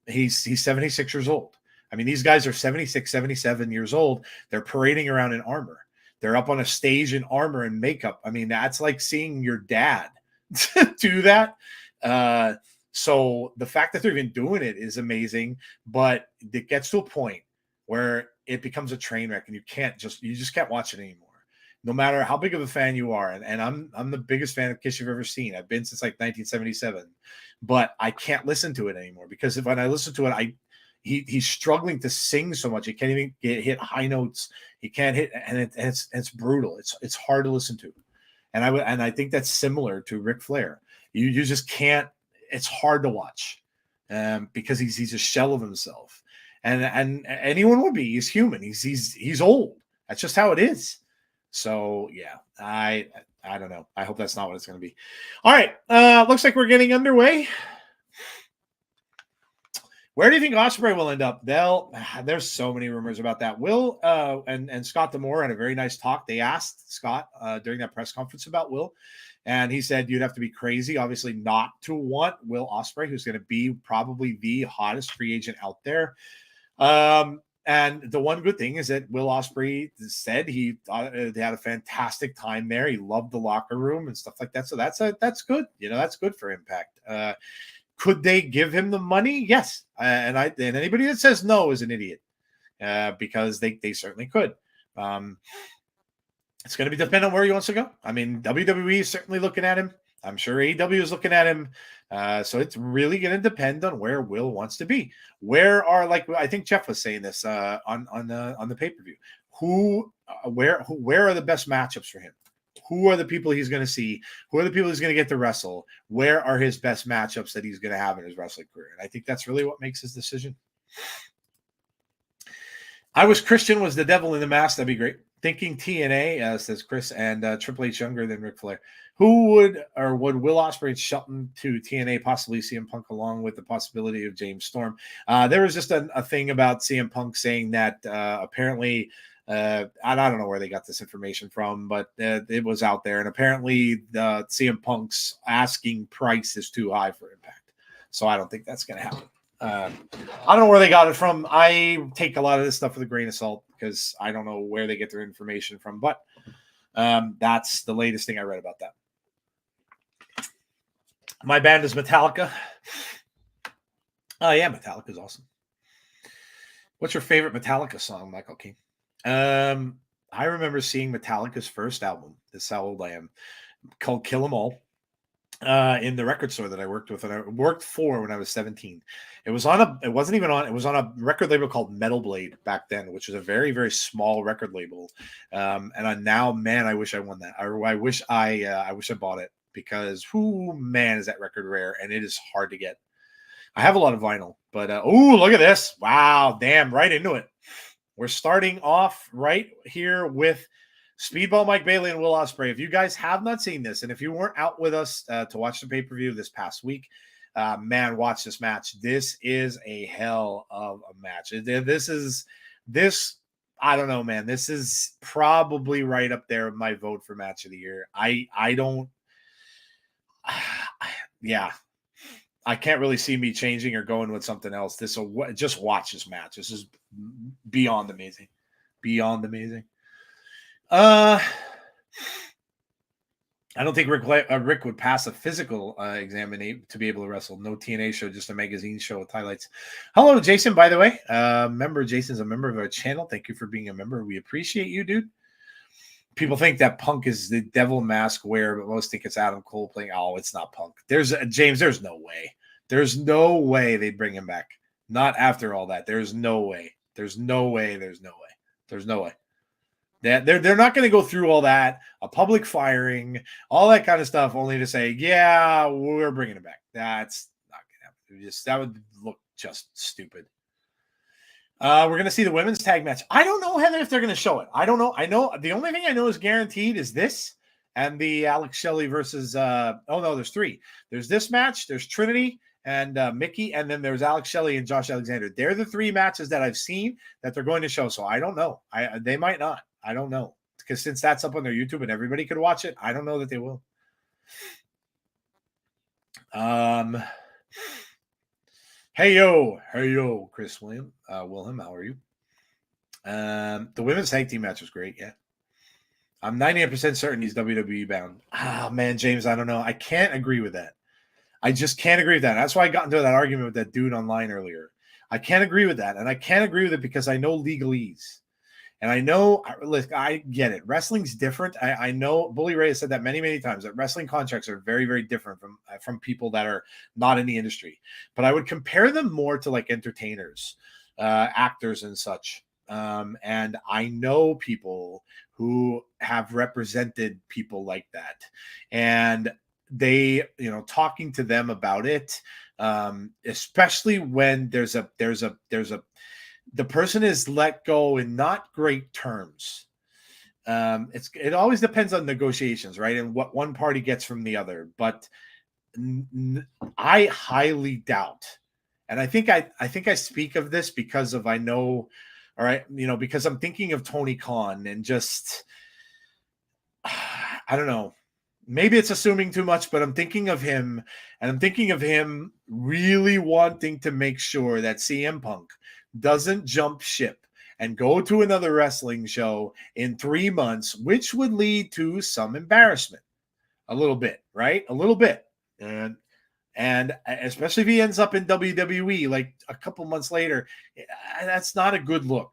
He's 76 years old. I mean, these guys are 76, 77 years old. They're parading around in armor. They're up on a stage in armor and makeup. I mean, that's like seeing your dad do that. So the fact that they're even doing it is amazing, but it gets to a point where it becomes a train wreck, and you just can't watch it anymore. No matter how big of a fan you are, and I'm the biggest fan of Kiss you've ever seen. I've been since like 1977, but I can't listen to it anymore, because when I listen to it, he's struggling to sing so much. He can't even hit high notes. He can't hit, and it's brutal. It's hard to listen to. And I think that's similar to Ric Flair. You just can't. It's hard to watch, because he's a shell of himself, and anyone would be. He's human. He's old. That's just how it is. So yeah, I don't know. I hope that's not what it's going to be. All right, looks like we're getting underway. Where do you think Ospreay will end up? There's so many rumors about that. Will and Scott D'Amore had a very nice talk. They asked Scott during that press conference about Will, and he said you'd have to be crazy, obviously, not to want Will Ospreay, who's going to be probably the hottest free agent out there. And the one good thing is that Will Ospreay said he had a fantastic time there. He loved the locker room and stuff like that. So that's good. That's good for Impact. Could they give him the money? Yes. And anybody that says no is an idiot, because they certainly could. It's going to be dependent on where he wants to go. I mean, WWE is certainly looking at him. I'm sure AEW is looking at him. So it's really going to depend on where Will wants to be. Where are, like, I think Jeff was saying this on the pay-per-view. Where are the best matchups for him? Who are the people he's going to see? Who are the people he's going to get to wrestle? Where are his best matchups that he's going to have in his wrestling career? And I think that's really what makes his decision. I wish Christian was the devil in the mask. That'd be great. Thinking TNA, says Chris, and Triple H younger than Ric Flair. Would Will Ospreay and Shelton to TNA possibly CM Punk along with the possibility of James Storm? There was just a thing about CM Punk saying that apparently, I don't know where they got this information from, but it was out there. And apparently the CM Punk's asking price is too high for Impact. So I don't think that's going to happen. I don't know where they got it from. I take a lot of this stuff with a grain of salt because I don't know where they get their information from, but that's the latest thing I read about that. My band is Metallica. Oh yeah, Metallica is awesome. What's your favorite Metallica song, Michael King? I remember seeing Metallica's first album. This is how old I am. Called Kill 'Em All. In the record store that I worked with, and I worked for when I was 17. It was on a record label called Metal Blade back then, which was a very, very small record label. And now, man, I wish I won that. I wish I bought it, because man, is that record rare, and it is hard to get. I have a lot of vinyl, but look at this. Wow, damn, right into it. We're starting off right here with Speedball Mike Bailey and Will Ospreay. If you guys have not seen this, and if you weren't out with us to watch the pay-per-view this past week, man, watch this match. This is a hell of a match. I don't know, man. This is probably right up there with my vote for match of the year. I can't really see me changing or going with something else. Just watch this match. This is beyond amazing. Beyond amazing. I don't think Rick would pass a physical examination to be able to wrestle. No TNA show, just a magazine show with highlights. Hello, Jason, by the way. Jason's a member of our channel. Thank you for being a member. We appreciate you, dude. People think that Punk is the devil mask wearer, but most think it's Adam Cole playing. Oh, it's not Punk. James, there's no way. There's no way they'd bring him back. Not after all that. There's no way. There's no way. There's no way. There's no way. They're not going to go through all that, a public firing, all that kind of stuff, only to say, yeah, we're bringing it back. That's not going to happen. That would look just stupid. We're going to see the women's tag match. I don't know, Heather, if they're going to show it. I don't know. I know the only thing I know is guaranteed is this and the Alex Shelley versus there's three. There's this match, there's Trinity and Mickey, and then there's Alex Shelley and Josh Alexander. They're the three matches that I've seen that they're going to show. So I don't know. They might not. I don't know, because since that's up on their YouTube and everybody could watch it, I don't know that they will. Hey yo, Chris William, Wilhelm, how are you? The women's tag team match was great. Yeah, I'm 98% certain he's WWE bound. Ah, man, James, I don't know. I can't agree with that. I just can't agree with that. That's why I got into that argument with that dude online earlier. I can't agree with that, and I can't agree with it because I know legalese. And I know, look, I get it. Wrestling's different. I know Bully Ray has said that many, many times that wrestling contracts are very, very different from people that are not in the industry. But I would compare them more to like entertainers, actors, and such. And I know people who have represented people like that, and they, talking to them about it, especially when the person is let go in not great terms. It always depends on negotiations, right? And what one party gets from the other. But I highly doubt, and I think I speak of this because of I know, all right, because I'm thinking of Tony Khan and just I don't know. Maybe it's assuming too much, but I'm thinking of him, and I'm thinking of him really wanting to make sure that CM Punk doesn't jump ship and go to another wrestling show in 3 months, which would lead to some embarrassment. A little bit, right? A little bit. And especially if he ends up in WWE like a couple months later, that's not a good look.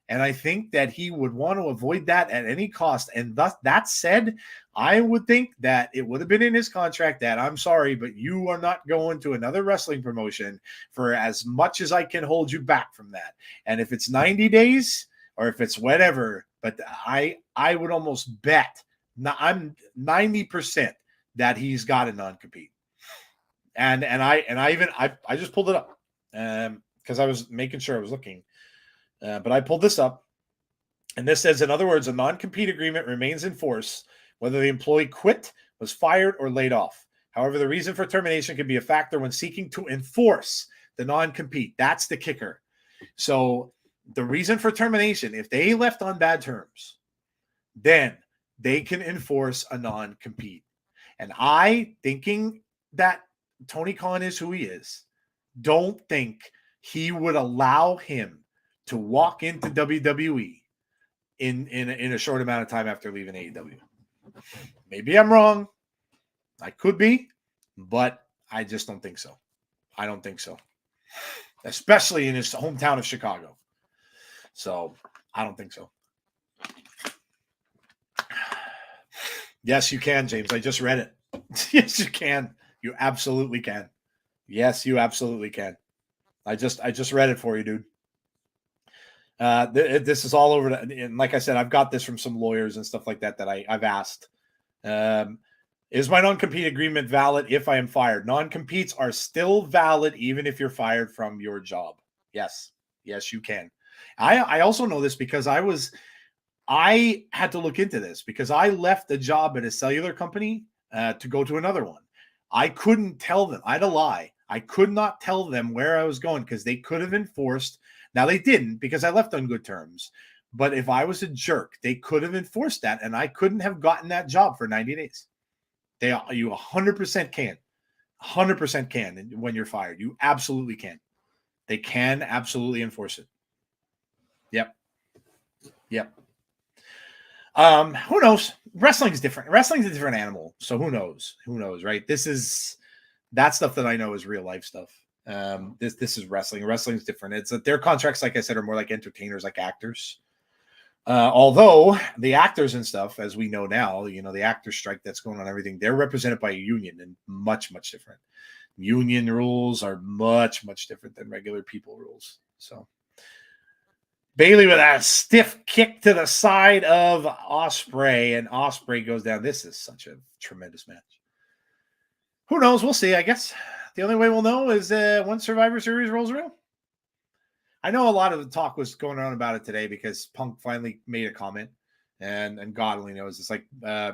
And I think that he would want to avoid that at any cost. And thus, that said, I would think that it would have been in his contract that I'm sorry, but you are not going to another wrestling promotion for as much as I can hold you back from that. And if it's 90 days or if it's whatever, but I would almost bet, I'm 90% that he's got a non-compete. And I just pulled it up because I was making sure I was looking. But I pulled this up, and this says, in other words, a non-compete agreement remains in force whether the employee quit, was fired, or laid off. However, the reason for termination can be a factor when seeking to enforce the non-compete. That's the kicker. So the reason for termination, if they left on bad terms, then they can enforce a non-compete. And thinking that Tony Khan is who he is, don't think he would allow him to walk into WWE in a short amount of time after leaving AEW. Maybe I'm wrong. I could be, but I just don't think so. I don't think so. Especially in his hometown of Chicago. So I don't think so. Yes, you can, James. I just read it. Yes, you can. You absolutely can. Yes, you absolutely can. I just read it for you, dude. This is all over. And like I said, I've got this from some lawyers and stuff like that I've asked. Is my non-compete agreement valid if I am fired? Non-competes are still valid even if you're fired from your job. Yes, you can. I also know this because I had to look into this because I left a job at a cellular company to go to another one. I couldn't tell them. I had to lie. I could not tell them where I was going because they could have enforced. Now, they didn't because I left on good terms. But if I was a jerk, they could have enforced that, and I couldn't have gotten that job for 90 days. You 100% can. 100% can when you're fired. You absolutely can. They can absolutely enforce it. Yep. Who knows? Wrestling's different. Wrestling's a different animal. So who knows? Who knows, right? That stuff that I know is real life stuff. This is wrestling. Wrestling's different. It's their contracts, like I said, are more like entertainers, like actors. Although the actors and stuff, as we know now, the actor strike that's going on, everything, they're represented by a union and much, much different. Union rules are much, much different than regular people rules. So Bailey with a stiff kick to the side of Ospreay, and Ospreay goes down. This is such a tremendous match. Who knows? We'll see, I guess. The only way we'll know is once Survivor Series rolls around. I know a lot of the talk was going on about it today because Punk finally made a comment, and God only knows. It's like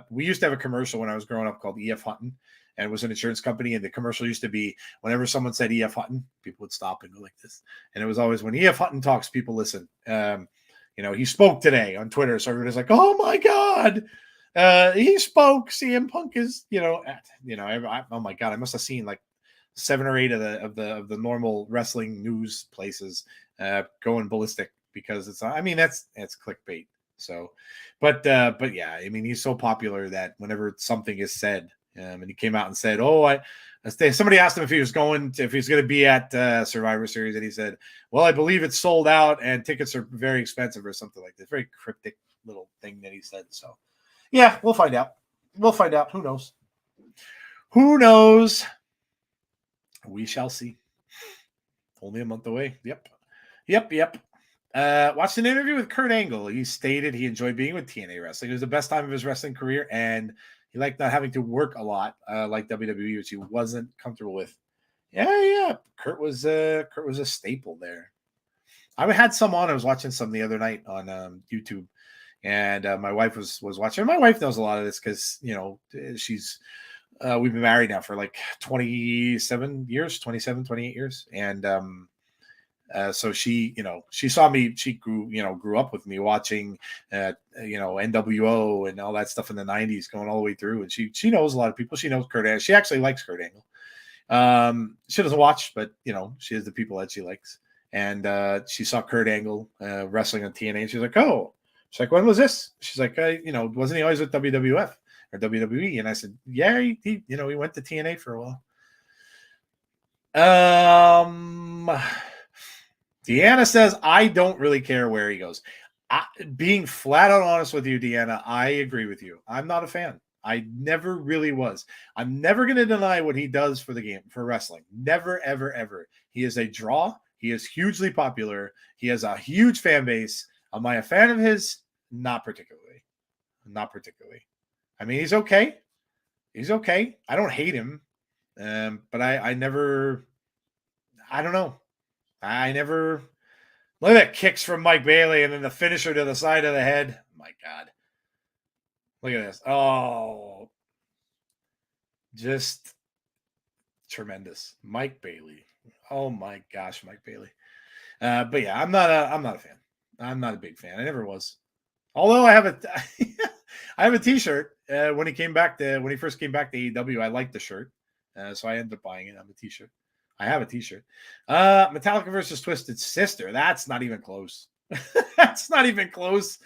we used to have a commercial when I was growing up called E.F. Hutton, and it was an insurance company, and the commercial used to be whenever someone said E.F. Hutton, people would stop and go like this. And it was always when E.F. Hutton talks, people listen. He spoke today on Twitter, so everybody's like, oh my God. He spoke. CM Punk is, oh my God, I must have seen like 7 or 8 of the normal wrestling news places going ballistic because it's clickbait. So, but yeah, I mean, he's so popular that whenever something is said, And he came out and said, somebody asked him if he was going to be at Survivor Series, and he said, well, I believe it's sold out and tickets are very expensive or something like this. Very cryptic little thing that he said. So yeah, we'll find out. Who knows? We shall see. Only a month away. Yep. Watched an interview with Kurt Angle. He stated he enjoyed being with TNA Wrestling. It was the best time of his wrestling career, and he liked not having to work a lot like WWE, which he wasn't comfortable with. Yeah. Kurt was a staple there. I had some on. I was watching some the other night on YouTube, and my wife was watching. My wife knows a lot of this because she's we've been married now for like 27 years, 27, 28 years, and so she saw me. She grew up with me watching, NWO and all that stuff in the '90s, going all the way through. And she knows a lot of people. She knows Kurt Angle. She actually likes Kurt Angle. She doesn't watch, but she has the people that she likes. And she saw Kurt Angle wrestling on TNA. And she's like, oh, she's like, when was this? She's like, wasn't he always with WWF or WWE? And I said, yeah, he went to TNA for a while. Deanna says, I don't really care where he goes. Being flat out honest with you, Deanna, I agree with you. I'm not a fan. I never really was. I'm never going to deny what he does for the game, for wrestling. Never, ever, ever. He is a draw. He is hugely popular. He has a huge fan base. Am I a fan of his? Not particularly. I mean, he's okay. I don't hate him. But I never, I don't know. I never look at that kicks from Mike Bailey and then the finisher to the side of the head. My God. Look at this. Oh, just tremendous. Mike Bailey. Oh my gosh, Mike Bailey. But yeah, I'm not a fan. I'm not a big fan. I never was. Although I have a t-shirt when he first came back to AEW. I liked the shirt. So I ended up buying it. I have a t-shirt. Metallica versus Twisted Sister. That's not even close. That's not even close.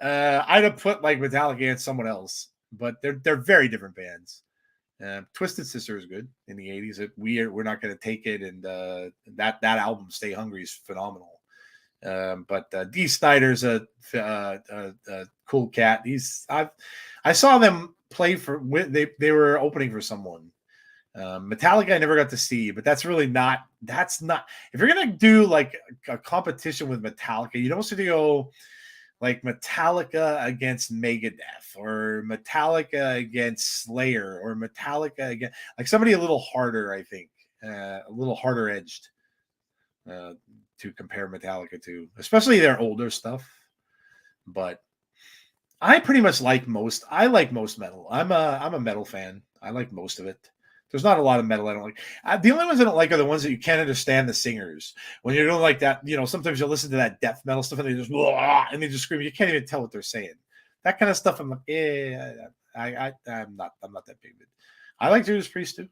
I'd have put like Metallica and someone else, but they're very different bands. Twisted Sister is good in the 80s. We're not going to take it, and that album Stay Hungry is phenomenal. But Dee Snider's a cool cat. I saw them play they were opening for someone. Metallica I never got to see, but that's not if you're gonna do like a competition with Metallica, you don't want to go like Metallica against Megadeth or Metallica against Slayer or Metallica against like somebody a little harder, I think, a little harder edged to compare Metallica to, especially their older stuff. But I pretty much like most metal. I'm a metal fan. I like most of it. There's not a lot of metal I don't like. The only ones I don't like are the ones that you can't understand the singers. When you're doing like that, sometimes you'll listen to that death metal stuff and they just scream. You can't even tell what they're saying. That kind of stuff. I'm like, I'm not that big. But I like Judas Priest too.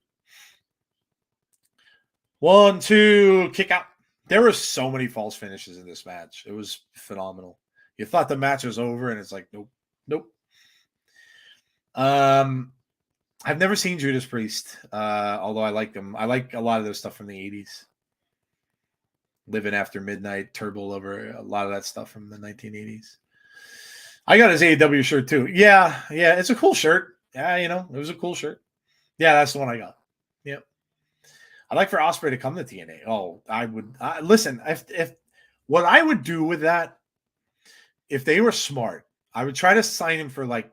1, 2, kick out. There were so many false finishes in this match. It was phenomenal. You thought the match was over, and it's like, nope. I've never seen Judas Priest, although I like them. I like a lot of their stuff from the 80s. Living After Midnight, Turbo Lover, a lot of that stuff from the 1980s. I got his AEW shirt too. Yeah, it's a cool shirt. Yeah, it was a cool shirt. Yeah, that's the one I got. Yep. I'd like for Ospreay to come to TNA. Oh, I would. Listen, if what I would do with that, if they were smart, I would try to sign him for like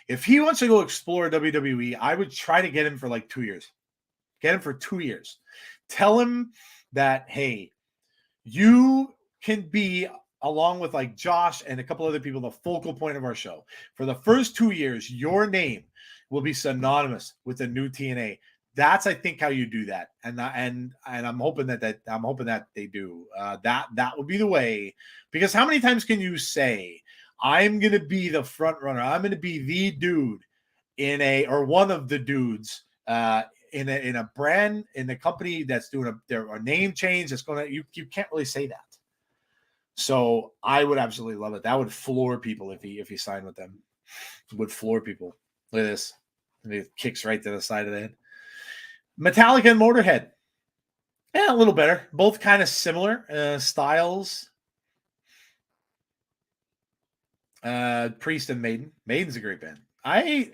if he wants to go explore WWE, I would try to get him for like 2 years. Get him for 2 years. Tell him that, hey, you can be, along with like Josh and a couple other people, the focal point of our show. For the first 2 years, your name will be synonymous with the new TNA. That's, I think, how you do that, and I'm hoping that they do. That would be the way, because how many times can you say, I'm going to be the front runner, I'm going to be the dude or one of the dudes in a brand, in a company that's doing a name change that's going to, you can't really say that. So I would absolutely love it. That would floor people if he signed with them. It would floor people. Look at this. It kicks right to the side of the head. Metallica and Motorhead. Yeah, a little better. Both kind of similar styles. Priest and Maiden. Maiden's a great band. I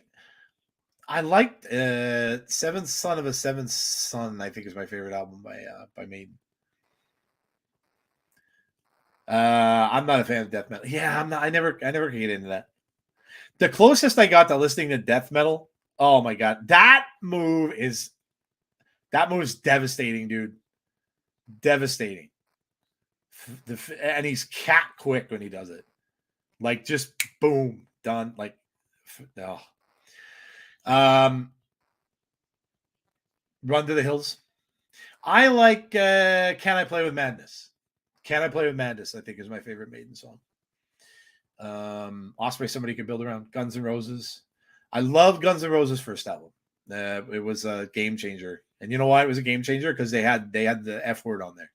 liked Seventh Son of a Seventh Son, I think is my favorite album by Maiden. I'm not a fan of death metal. Yeah, I'm not. I never could get into that. The closest I got to listening to death metal, oh my god, that move is devastating, dude. Devastating. And he's cat quick when he does it. Like just boom, done. Like no. Run to the Hills. I like Can I Play with Madness? Can I Play with Madness? I think is my favorite Maiden song. Osprey, Somebody Could Build Around. Guns N' Roses. I love Guns N' Roses' first album. It was a game changer, and you know why it was a game changer? Because they had the F word on there.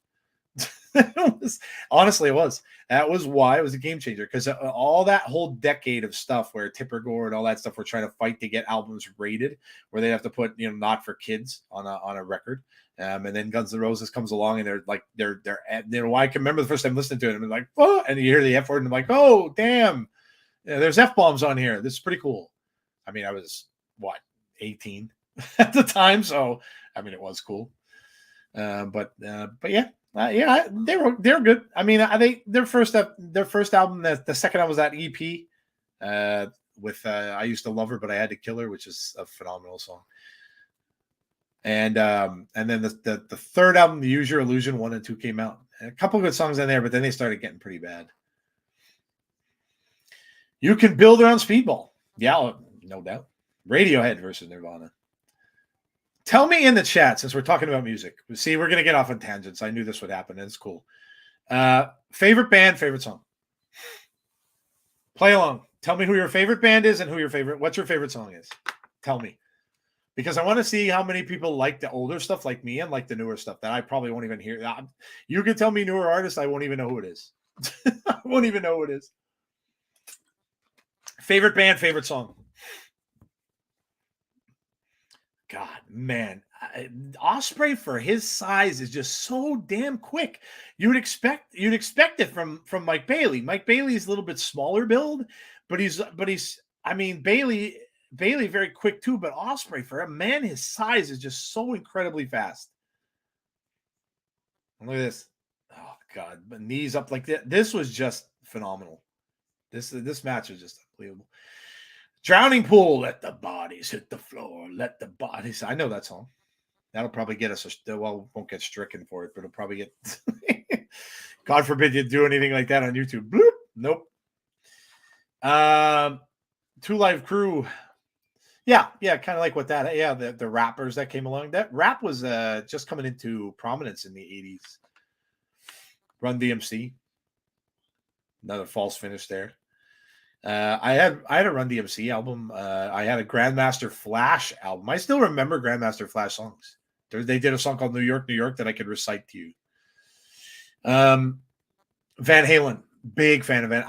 Honestly, it was. That was why it was a game changer. Because all that whole decade of stuff where Tipper Gore and all that stuff were trying to fight to get albums rated, where they have to put not for kids on a record. And then Guns N' Roses comes along and they're I can remember the first time listening to it and I'm like, oh, and you hear the F word and I'm like, oh damn, there's F bombs on here. This is pretty cool. I mean, I was 18 at the time, so I mean it was cool. But yeah. They're good. I mean, their first album, the second album was that EP with I Used to Love Her, But I Had to Kill Her, which is a phenomenal song. And then the third album, The Use Your Illusion 1 and 2 came out. And a couple good songs in there, but then they started getting pretty bad. You Can Build Around Speedball. Yeah, no doubt. Radiohead versus Nirvana. Tell me in the chat, since we're talking about music. See, we're going to get off on tangents. I knew this would happen, and it's cool. Favorite band, favorite song. Play along. Tell me who your favorite band is and what your favorite song is. Tell me. Because I want to see how many people like the older stuff like me and like the newer stuff that I probably won't even hear. You can tell me newer artists, I won't even know who it is. I won't even know who it is. Favorite band, favorite song. God, man. Osprey for his size is just so damn quick. You'd expect it from Mike Bailey. Mike Bailey's a little bit smaller build, but he's I mean Bailey very quick too, but Osprey for a man his size is just so incredibly fast. Look at this. Oh god, but knees up like that. This was just phenomenal. This match was just unbelievable. Drowning Pool, let the bodies hit the floor. Let the bodies. I know that song. That'll probably get us. Won't get stricken for it, but it'll probably get. God forbid you do anything like that on YouTube. Bloop. Nope. Two Live Crew. Yeah, kind of like what that. Yeah, the rappers that came along. That rap was just coming into prominence in the 80s. Run DMC. Another false finish there. I had a Run DMC album. I had a Grandmaster Flash album. I still remember Grandmaster Flash songs. They did a song called New York, New York that I could recite to you. Van Halen, big fan of Van.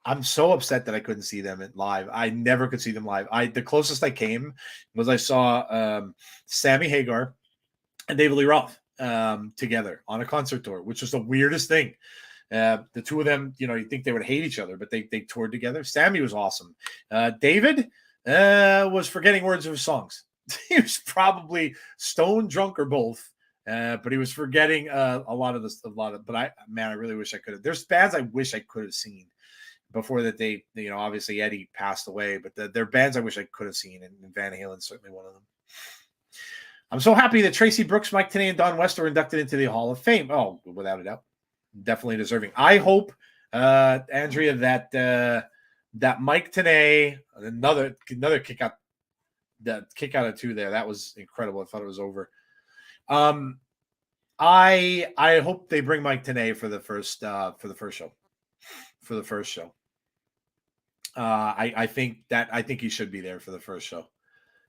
I'm so upset that I couldn't see them live. I never could see them live. The closest I came was I saw Sammy Hagar and David Lee Roth together on a concert tour, which was the weirdest thing. The two of them, you think they would hate each other, but they toured together. Sammy was awesome. David was forgetting words of his songs. He was probably stone drunk or both, but he was forgetting a lot of. But I really wish I could have. There's bands I wish I could have seen before that. They obviously Eddie passed away, but they're bands I wish I could have seen, and Van Halen's certainly one of them. I'm so happy that Tracy Brooks, Mike Tenay, and Don West were inducted into the Hall of Fame. Oh, without a doubt. Definitely deserving. I hope, Andrea, that Mike Tenay, another kick out, that kick out of two there. That was incredible. I thought it was over. I hope they bring Mike Tenay for the first show. I think he should be there for the first show.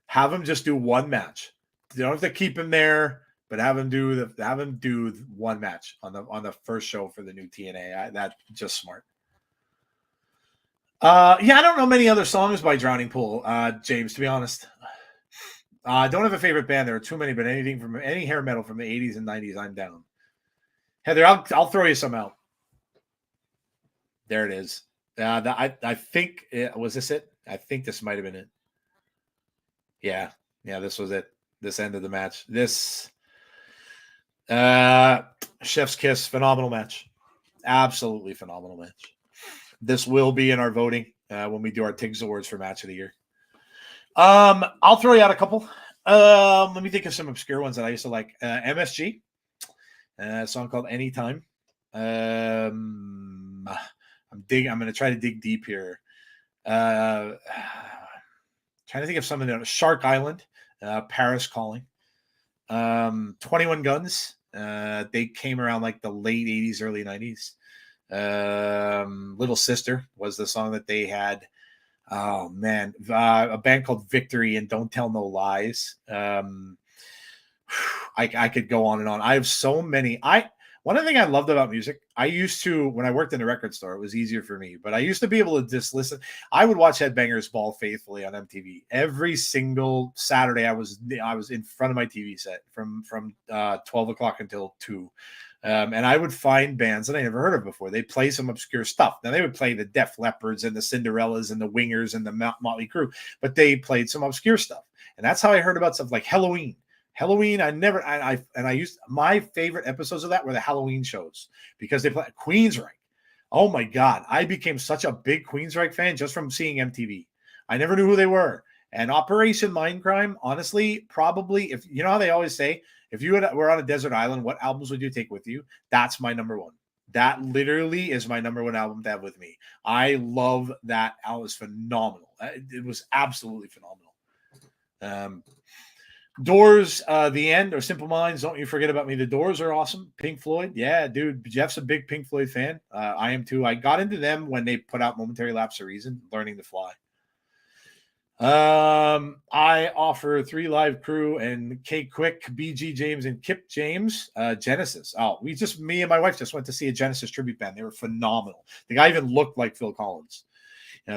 Have him just do one match. You don't have to keep him there. But have him do one match on the first show for the new TNA. That's just smart. Yeah, I don't know many other songs by Drowning Pool, James, to be honest. I don't have a favorite band. There are too many, but anything from any hair metal from the 80s and 90s, I'm down. Heather, I'll throw you some out. There it is. I think was this it? I think this might have been it. Yeah, yeah, this was it. This ended the match. This uh Chef's Kiss, phenomenal match. Absolutely phenomenal match. This will be in our voting when we do our Tigs Awards for Match of the Year. I'll throw you out a couple. Let me think of some obscure ones that I used to like. MSG, a song called Anytime. I'm going to try to dig deep here. Trying to think of something else. Shark Island, Paris Calling. 21 Guns. They came around like the late 80s, early 90s. Little Sister was the song that they had. Oh man, a band called Victory and Don't Tell No Lies. I could go on and on. I have so many. One of the things I loved about music, I used to, when I worked in the record store, it was easier for me, but I used to be able to just listen. I would watch Headbangers Ball faithfully on MTV every single Saturday. I was in front of my TV set from 12 o'clock until 2. And I would find bands that I never heard of before. They'd play some obscure stuff. Now they would play the Def Leppards and the Cinderellas and the Wingers and the Motley Crue, but they played some obscure stuff. And that's how I heard about stuff like Halloween. I used my favorite episodes of that were the Halloween shows because they play Queensryche. Oh my God. I became such a big Queensryche fan just from seeing MTV. I never knew who they were. And Operation Mindcrime, honestly, probably, if you know how they always say, if you were on a desert island, what albums would you take with you? That's my number one. That literally is my number one album to have with me. I love that album. It was phenomenal. It was absolutely phenomenal. Doors, The End, or Simple Minds, Don't You Forget About Me. The Doors are awesome. Pink Floyd, yeah, dude. Jeff's a big Pink Floyd fan. I am too. I got into them when they put out Momentary Lapse of Reason, Learning to Fly. I offer 3 Live Crew and K Quick, BG James, and Kip James. Genesis. Oh, me and my wife just went to see a Genesis tribute band. They were phenomenal. The guy even looked like Phil Collins.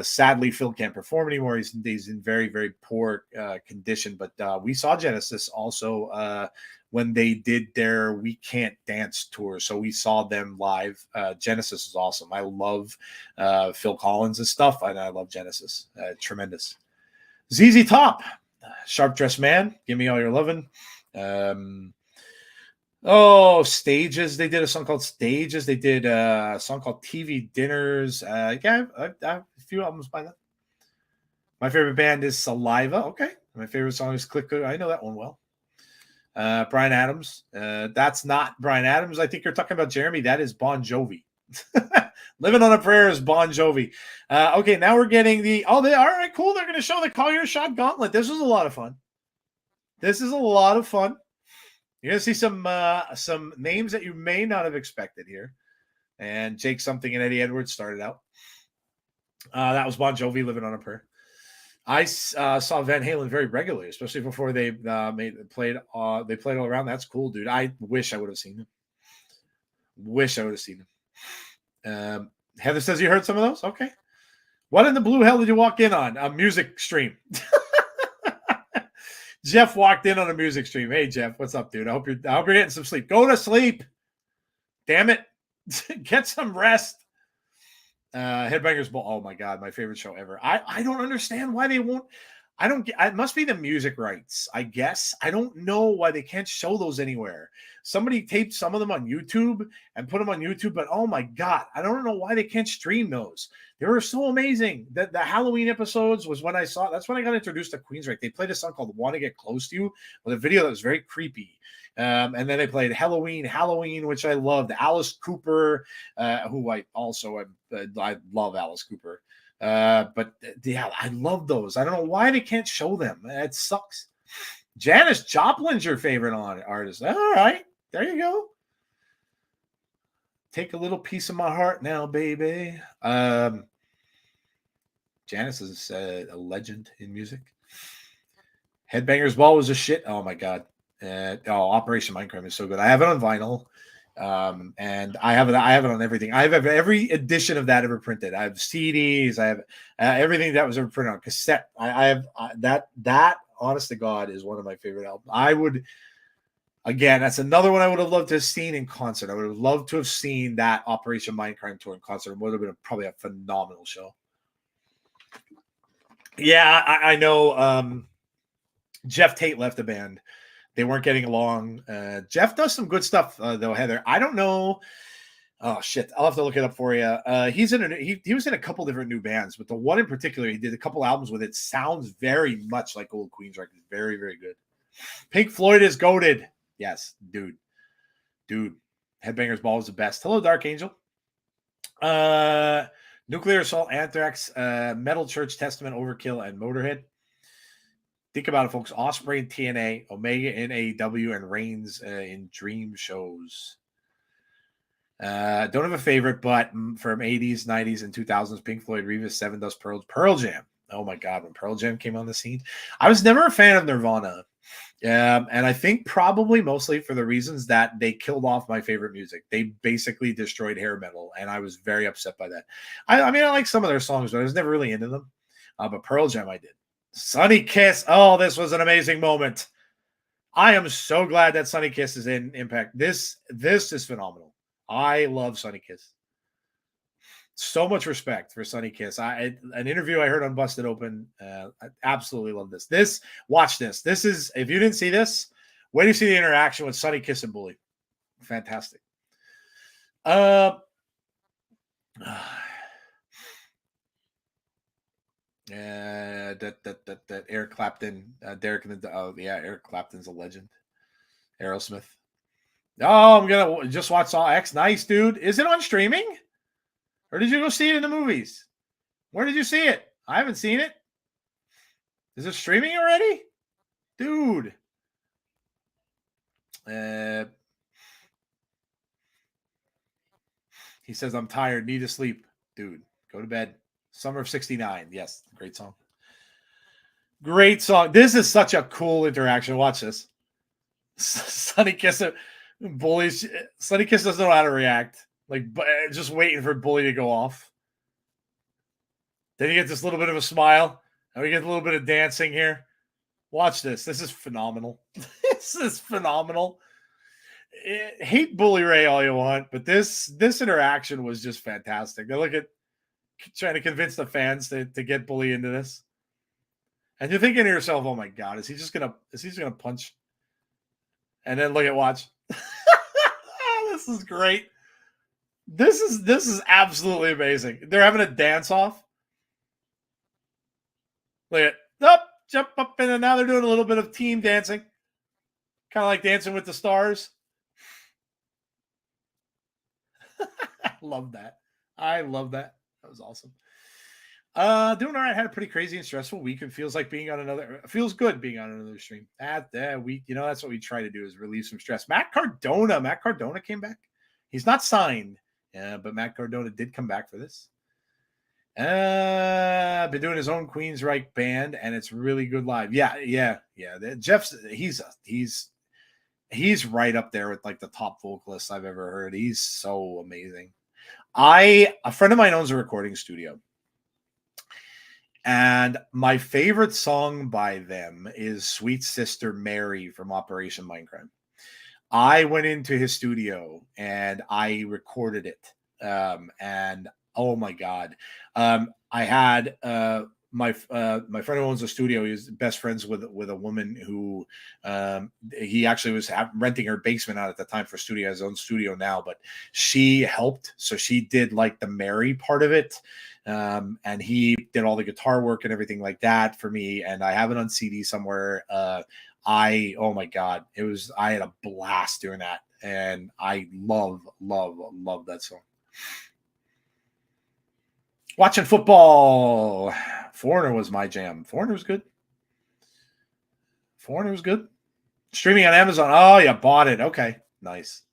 Sadly, Phil can't perform anymore. He's in very, very poor condition. But we saw Genesis also when they did their We Can't Dance tour. So we saw them live. Genesis is awesome. I love Phil Collins and stuff, and I love Genesis. Tremendous. ZZ Top, Sharp Dressed Man, Give Me All Your Lovin'. Stages. They did a song called Stages. They did a song called TV Dinners. Yeah, I have a few albums by them. My favorite band is Saliva. Okay. My favorite song is Click. I know that one well. Bryan Adams. That's not Bryan Adams. I think you're talking about Jeremy. That is Bon Jovi. Living on a Prayer is Bon Jovi. Okay, now we're getting all right, cool. They're going to show the Call Your Shot Gauntlet. This was a lot of fun. You're going to see some names that you may not have expected here. And Jake Something and Eddie Edwards started out. That was Bon Jovi, Living on a Prayer. I saw Van Halen very regularly, especially before they played all around. That's cool, dude. I wish I would have seen them. Heather says you heard some of those. Okay. What in the blue hell did you walk in on? A music stream. Jeff walked in on a music stream. Hey Jeff, what's up, dude? I hope you're getting some sleep. Go to sleep. Damn it. Get some rest. Headbangers Ball. Oh my God, my favorite show ever. I don't understand why they won't. It must be the music rights, I guess. I don't know why they can't show those anywhere. Somebody taped some of them on YouTube and put them on YouTube, but oh my God, I don't know why they can't stream those. They were so amazing. The Halloween episodes was when that's when I got introduced to Queensryche. They played a song called Want to Get Close to You with a video that was very creepy. And then they played Halloween, which I loved. Alice Cooper, who I love Alice Cooper. But yeah, I love those. I don't know why they can't show them. It sucks. Janis Joplin's your favorite artist. All right, there you go. Take a little piece of my heart now, baby. Janis is a legend in music. Headbangers Ball was a shit. Oh my God. Operation Mindcrime is so good. I have it on vinyl. And I have it on everything. I have every edition of that ever printed. I have CDs. I have everything that was ever printed on cassette. I have that. Honest to God, is one of my favorite albums. I would. Again, that's another one I would have loved to have seen in concert. I would have loved to have seen that Operation Mindcrime tour in concert. It would have been probably a phenomenal show. Yeah, I know. Jeff Tate left the band. They weren't getting along. Jeff does some good stuff, though, Heather. I don't know. Oh shit! I'll have to look it up for you. He's in he was in a couple different new bands, but the one in particular, he did a couple albums with. It sounds very much like old Queens records. Very, very good. Pink Floyd is goated. Yes, dude. Headbangers Ball is the best. Hello, Dark Angel. Nuclear Assault, Anthrax, Metal Church, Testament, Overkill, and Motorhead. Think about it, folks. Osprey in TNA, Omega in AEW, and Reigns in Dream shows. Don't have a favorite, but from 80s, 90s, and 2000s, Pink Floyd, Revis, Seven Dust Pearl Jam. Oh my God, when Pearl Jam came on the scene. I was never a fan of Nirvana. And I think probably mostly for the reasons that they killed off my favorite music. They basically destroyed hair metal, and I was very upset by that. I mean, I like some of their songs, but I was never really into them. But Pearl Jam, I did. Sunny Kiss. Oh, this was an amazing moment. I am so glad that Sunny Kiss is in Impact. This is phenomenal. I love Sunny Kiss. So much respect for Sunny Kiss. An interview I heard on Busted Open. I absolutely love this. Watch this. This is, if you didn't see this, wait to see the interaction with Sunny Kiss and Bully. Fantastic. That Eric Clapton, Derek and the Eric Clapton's a legend. Aerosmith. Oh, I'm gonna just watch Saw X. Nice, dude. Is it on streaming? Or did you go see it in the movies? Where did you see it? I haven't seen it. Is it streaming already? Dude. He says, I'm tired, need to sleep. Dude, go to bed. Summer of 69. Yes, great song. Great song. This is such a cool interaction. Watch this. Sunny Kiss bullies. Sunny Kiss doesn't know how to react. Like, just waiting for Bully to go off. Then you get this little bit of a smile. And we get a little bit of dancing here. Watch this. This is phenomenal. This is phenomenal. Hate Bully Ray all you want, but this interaction was just fantastic. They look at trying to convince the fans to get Bully into this. And you're thinking to yourself, oh my God, is he just gonna punch? And then watch. This is great. This is absolutely amazing. They're having a dance off. Look at jump up, and now they're doing a little bit of team dancing. Kind of like Dancing with the Stars. I love that. That was awesome. Doing all right. Had a pretty crazy and stressful week. It feels like feels good being on another stream. That week, that's what we try to do, is relieve some stress. Matt Cardona came back. He's not signed, but Matt Cardona did come back for this. Been doing his own Queensryche band, and it's really good live. Yeah. Jeff's he's right up there with like the top vocalists I've ever heard. He's so amazing. A friend of mine owns a recording studio, and my favorite song by them is Sweet Sister Mary from Operation Mindcrime. I went into his studio and I recorded it. And oh my God. I had my friend who owns a studio. He's best friends with a woman who he actually was renting her basement out at the time for studio. His own studio now, but she helped. So she did like the Mary part of it. And he did all the guitar work and everything like that for me. And I have it on CD somewhere. Oh my God, I had a blast doing that. And I love that song. Watching football. Foreigner was my jam. Foreigner was good. Streaming on Amazon. Oh, you bought it. Okay. Nice.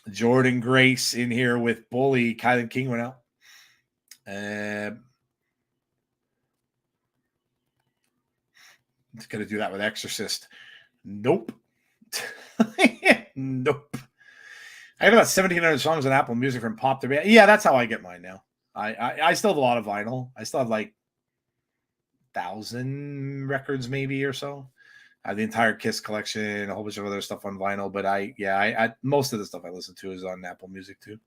Jordan Grace in here with Bully. Kylan King went out. It's going to do that with Exorcist. Nope. Nope. I have about 1,700 songs on Apple Music from pop to band. Yeah, that's how I get mine now. I still have a lot of vinyl. I still have like 1,000 records maybe or so. I have the entire Kiss collection, a whole bunch of other stuff on vinyl. But I most of the stuff I listen to is on Apple Music too.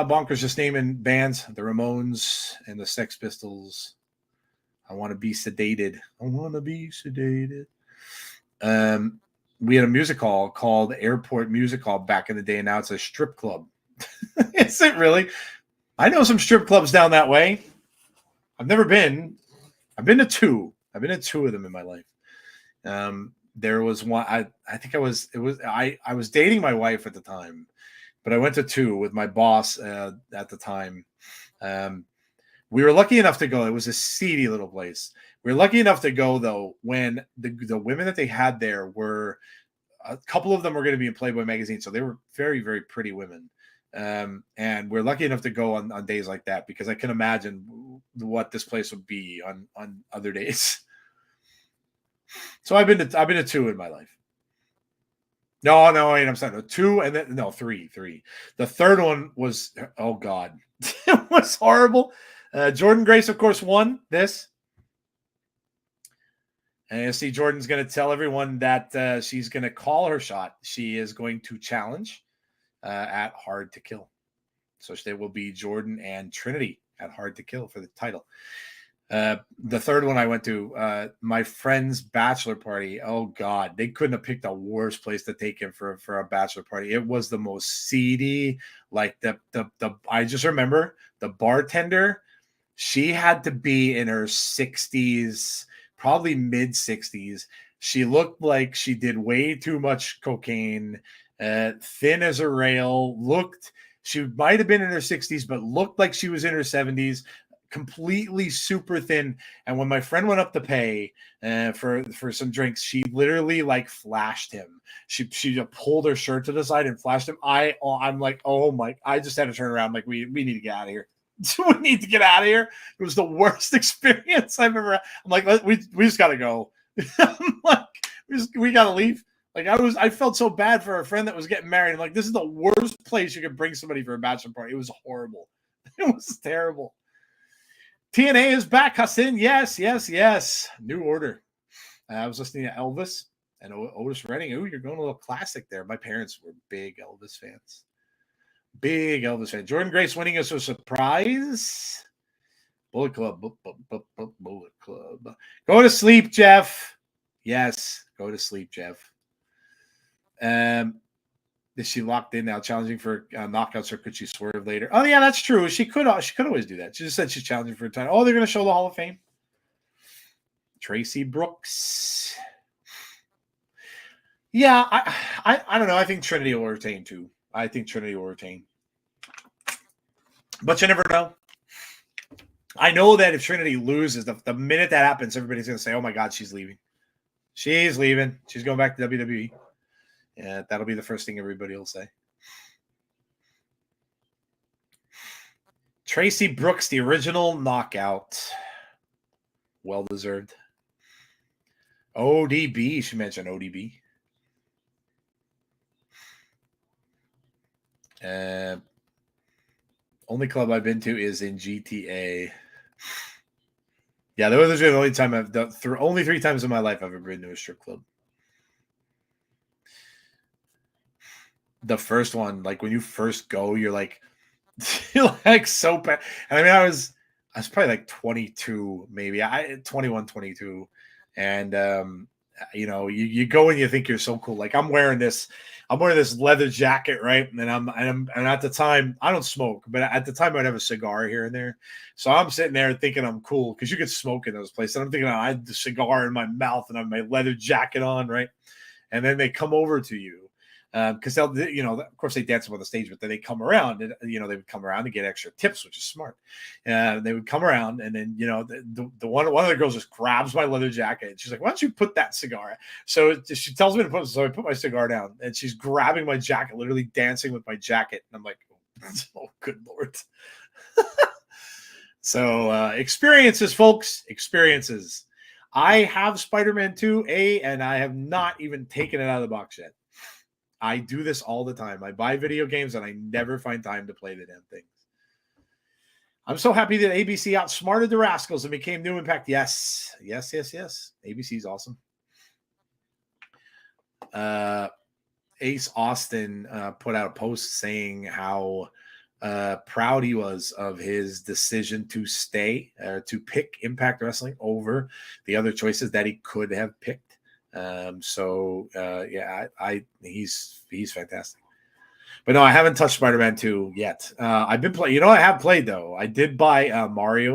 Bonkers just naming bands: the Ramones and the Sex Pistols. I want to be sedated. I want to be sedated. We had a music hall called Airport Music Hall back in the day, and now it's a strip club. Is it really? I know some strip clubs down that way. I've never been. I've been to two. I've been to two of them in my life. There was one. I think I was dating my wife at the time, but I went to two with my boss at the time. We were lucky enough to go. It was a seedy little place. We were lucky enough to go though when the women that they had there were a couple of them were going to be in Playboy magazine, so they were very, very pretty women. And we're lucky enough to go on days like that because I can imagine what this place would be on other days. So I've been to two in my life. No, wait, I'm sorry. Two and then no, three. The third one was, oh God, it was horrible. Jordan Grace, of course, won this. And you see, Jordan's going to tell everyone that she's going to call her shot. She is going to challenge at Hard to Kill. So they will be Jordan and Trinity at Hard to Kill for the title. The third one I went to, my friend's bachelor party. Oh God, they couldn't have picked a worse place to take him for a bachelor party. It was the most seedy. Like the I just remember the bartender. She had to be in her 60s, probably mid 60s. She looked like she did way too much cocaine, thin as a rail. She might have been in her 60s, but looked like she was in her 70s. Completely super thin. And when my friend went up to pay for some drinks, she literally like flashed him. She just pulled her shirt to the side and flashed him. I'm like, oh my! I just had to turn around. I'm like, we need to get out of here. We need to get out of here. It was the worst experience I've ever had. I'm like, we just got to go. I'm like, we got to leave. Like I felt so bad for a friend that was getting married. I'm like, this is the worst place you could bring somebody for a bachelor party. It was horrible. It was terrible. TNA is back, Hassan. Yes. New Order. I was listening to Elvis and Otis Redding. Ooh, you're going a little classic there. My parents were big Elvis fans. Jordan Grace winning us a surprise. Bullet Club. Bullet Club. Go to sleep, Jeff. Yes, go to sleep, Jeff. Is she locked in now, challenging for knockouts, or could she swerve later? Oh, yeah, that's true. She could always do that. She just said she's challenging for a title. Oh, they're going to show the Hall of Fame. Tracy Brooks. Yeah, I don't know. I think Trinity will retain too. But you never know. I know that if Trinity loses, the minute that happens, everybody's going to say, oh my God, she's leaving. She's leaving. She's going back to WWE. Yeah, that'll be the first thing everybody will say. Tracy Brooks, the original knockout. Well-deserved. ODB. She mentioned ODB. Only club I've been to is in GTA. Yeah, that was the only time I've done. Only 3 times in my life I've ever been to a strip club. The first one, like when you first go, you're like so bad. And I mean, I was probably like 22, maybe 21, 22. And, you go and you think you're so cool. Like I'm wearing this leather jacket, right? And at the time I don't smoke, but at the time I'd have a cigar here and there. So I'm sitting there thinking I'm cool because you could smoke in those places. And I'm thinking I had the cigar in my mouth and I have my leather jacket on, right? And then they come over to you. Because they'll, of course they dance on the stage, but then they come around and, they would come around and get extra tips, which is smart. They would come around and then, the one of the girls just grabs my leather jacket. And she's like, why don't you put that cigar? So she tells me to put it. So I put my cigar down and she's grabbing my jacket, literally dancing with my jacket. And I'm like, oh, good Lord. So experiences, folks, experiences. I have Spider-Man 2, and I have not even taken it out of the box yet. I do this all the time. I buy video games and I never find time to play the damn things. I'm so happy that ABC outsmarted the Rascals and became New Impact. Yes. ABC's awesome. Ace Austin put out a post saying how proud he was of his decision to stay, to pick Impact Wrestling over the other choices that he could have picked. He's fantastic. But no, I haven't touched Spider-Man 2 yet. I've been playing. I have played though. I did buy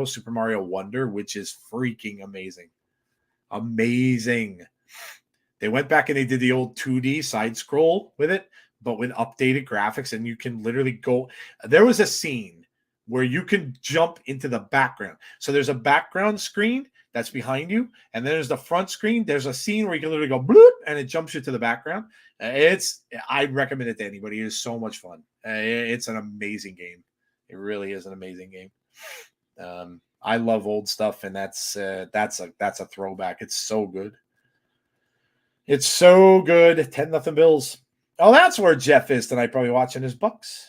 Super Mario Wonder, which is freaking amazing. Amazing. They went back and they did the old 2D side scroll with it, but with updated graphics, and you can literally go. There was a scene where you can jump into the background. So there's a background screen that's behind you, and then there's the front screen. There's a scene where you can literally go bloop, and it jumps you to the background. I recommend it to anybody. It is so much fun. It's an amazing game. It really is an amazing game. I love old stuff, and that's a throwback. It's so good. It's so good. 10-0 Bills. Oh, that's where Jeff is tonight, probably watching his Bucks.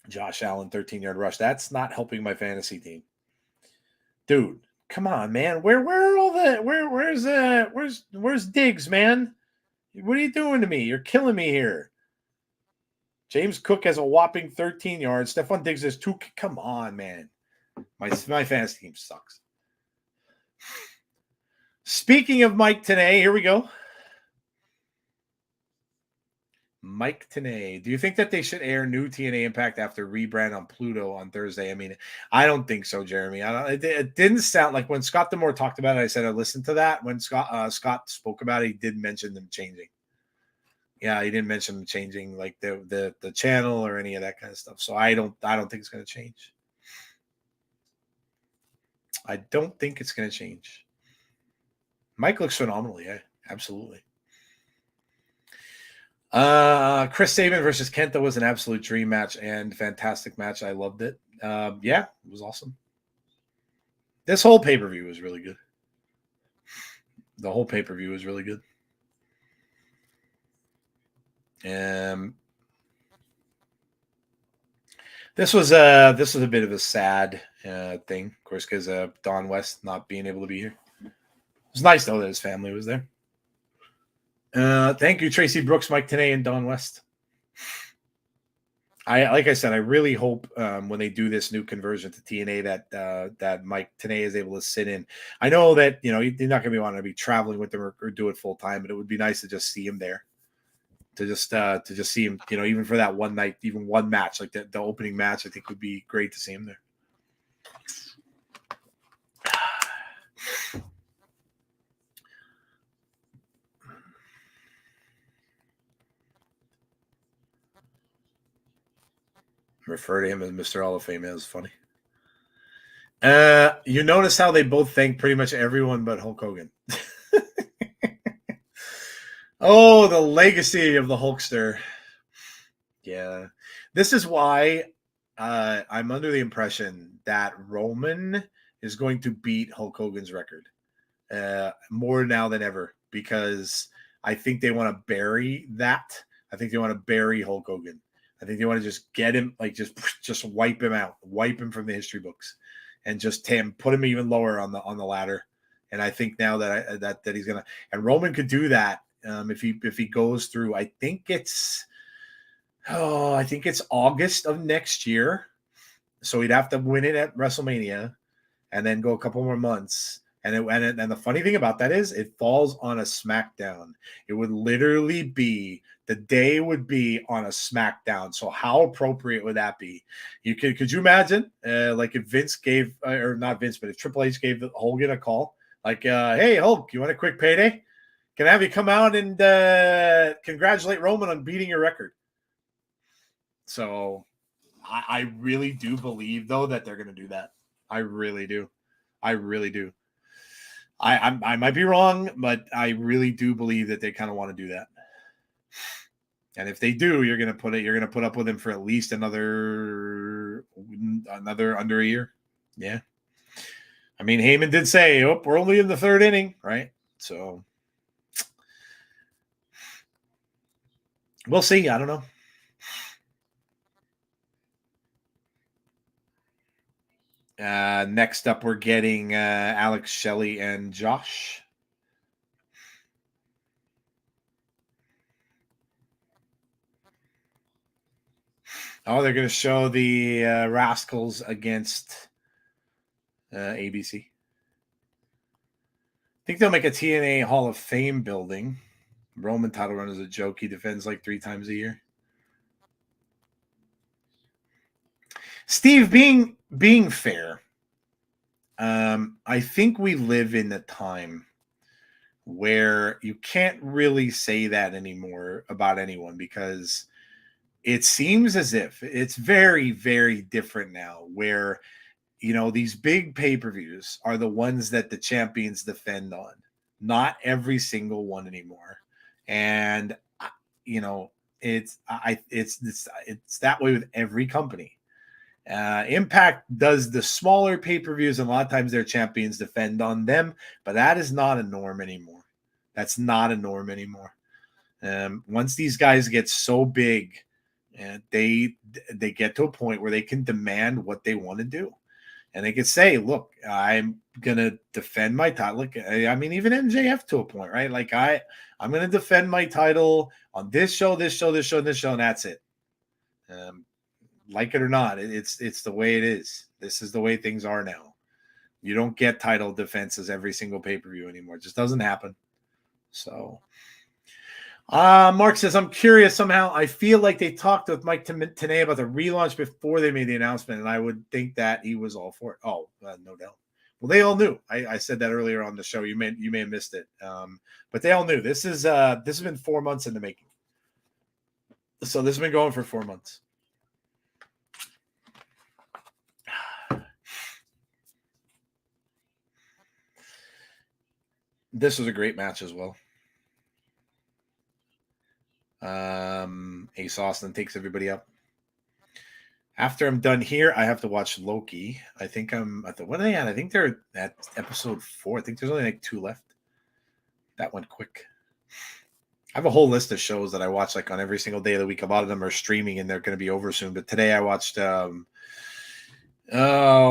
Josh Allen, 13-yard rush. That's not helping my fantasy team. Dude, come on, man. Where are all the where's Diggs, man? What are you doing to me? You're killing me here. James Cook has a whopping 13 yards. Stephon Diggs has 2. Come on, man. My fantasy team sucks. Speaking of Mike Tenay, here we go. Mike Tenay. Do you think that they should air new TNA Impact after rebrand on Pluto on Thursday? I mean, I don't think so, Jeremy. It didn't sound like when Scott D'Amore talked about it, I said I listened to that. When Scott spoke about it, he did mention them changing. Yeah, he didn't mention them changing like the channel or any of that kind of stuff. So I don't think it's going to change. I don't think it's going to change. Mike looks phenomenal. Yeah, absolutely. Chris Sabin versus Kenta was an absolute dream match and fantastic match. I loved it. Yeah, it was awesome. This whole pay-per-view was really good. The whole pay-per-view was really good. This was a bit of a sad thing, of course, because Don West not being able to be here. It was nice though that his family was there. Thank you, Tracy Brooks, Mike Tenay, and Don West. Like I said, I really hope when they do this new conversion to TNA that Mike Tenay is able to sit in. I know that you're not going to be wanting to be traveling with them or do it full time, but it would be nice to just see him there, to just see him. Even for that one night, even one match like the opening match, I think would be great to see him there. Refer to him as Mr. Hall of Fame. That was funny. You notice how they both thank pretty much everyone but Hulk Hogan. Oh, the legacy of the Hulkster. Yeah. This is why I'm under the impression that Roman is going to beat Hulk Hogan's record more now than ever, because I think they want to bury that. I think they want to bury Hulk Hogan. I think they want to just get him, like just wipe him out, wipe him from the history books, and just put him even lower on the ladder. And I think now that he's gonna, and Roman could do that if he goes through. I think it's August of next year, so he'd have to win it at WrestleMania, and then go a couple more months. And the funny thing about that is it falls on a SmackDown. It would literally be the day would be on a SmackDown. So how appropriate would that be? Could you imagine like if Vince gave or not Vince, but if Triple H gave Hogan a call like, hey Hulk, you want a quick payday? Can I have you come out and congratulate Roman on beating your record? So I really do believe though that they're going to do that. I really do. I might be wrong, but I really do believe that they kind of want to do that. And if they do, you're going to put up with him for at least another under a year. Yeah. I mean, Heyman did say, "Oh, we're only in the third inning," right? So we'll see. I don't know. Next up, we're getting Alex Shelley and Josh. Oh, they're going to show the Rascals against ABC. I think they'll make a TNA Hall of Fame building. Roman title run is a joke. He defends like 3 times a year. Steve, being fair, I think we live in a time where you can't really say that anymore about anyone, because it seems as if it's very, very different now, where these big pay-per-views are the ones that the champions defend on, not every single one anymore. And it's that way with every company. Impact does the smaller pay-per-views, and a lot of times their champions defend on them, but that is not a norm anymore. That's not a norm anymore. Once these guys get so big, and they get to a point where they can demand what they want to do, and they can say, "Look, I'm gonna defend my title." Look, I mean, even MJF to a point, right? Like I'm gonna defend my title on this show, this show, this show, this show, and that's it. Like it or not, it's the way it is. This is the way things are now. You don't get title defenses every single pay-per-view anymore. It just doesn't happen. So Mark says, I'm curious somehow. I feel like they talked with Mike Tenay about the relaunch before they made the announcement, and I would think that he was all for it. Oh, no doubt. Well, they all knew. I said that earlier on the show. You may have missed it, but they all knew. This has been 4 months in the making. So this has been going for 4 months. This was a great match as well. Ace Austin takes everybody up. After I'm done here, I have to watch Loki. I think I'm at what are they at? I think they're at episode 4. I think there's only like 2 left. That went quick. I have a whole list of shows that I watch like on every single day of the week. A lot of them are streaming and they're going to be over soon. But today I watched, oh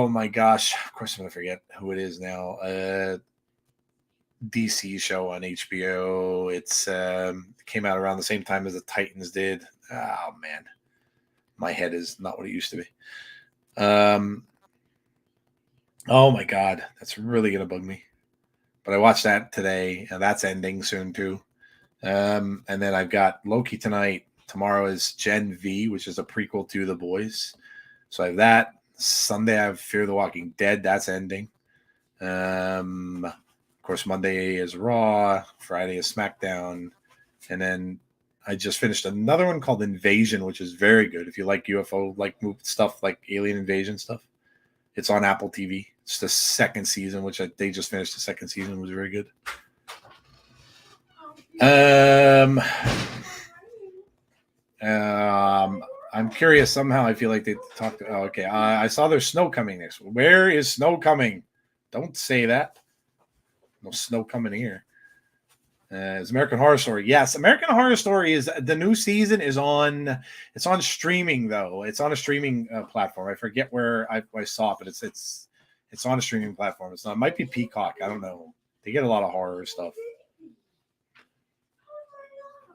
my gosh, of course I'm going to forget who it is now. DC show on HBO. It's came out around the same time as the Titans did. Oh man, my head is not what it used to be. Oh my god, that's really gonna bug me. But I watched that today, and that's ending soon too. And then I've got Loki tonight. Tomorrow is Gen V, which is a prequel to The Boys. So I have that. Sunday I have Fear the Walking Dead. That's ending. Of course, Monday is Raw. Friday is SmackDown. And then I just finished another one called Invasion, which is very good. If you like UFO, like stuff like alien invasion stuff, it's on Apple TV. It's the second season, which they just finished the second season. It was very good. I'm curious. Somehow I feel like they talked. Oh, okay. I saw there's snow coming next. Where is snow coming? Don't say that. No snow coming here. It's American Horror Story. Yes, American Horror Story is the new season is on. It's on streaming though. It's on a streaming platform. I forget where I saw it, but it's on a streaming platform. It's not. It might be Peacock. I don't know. They get a lot of horror stuff.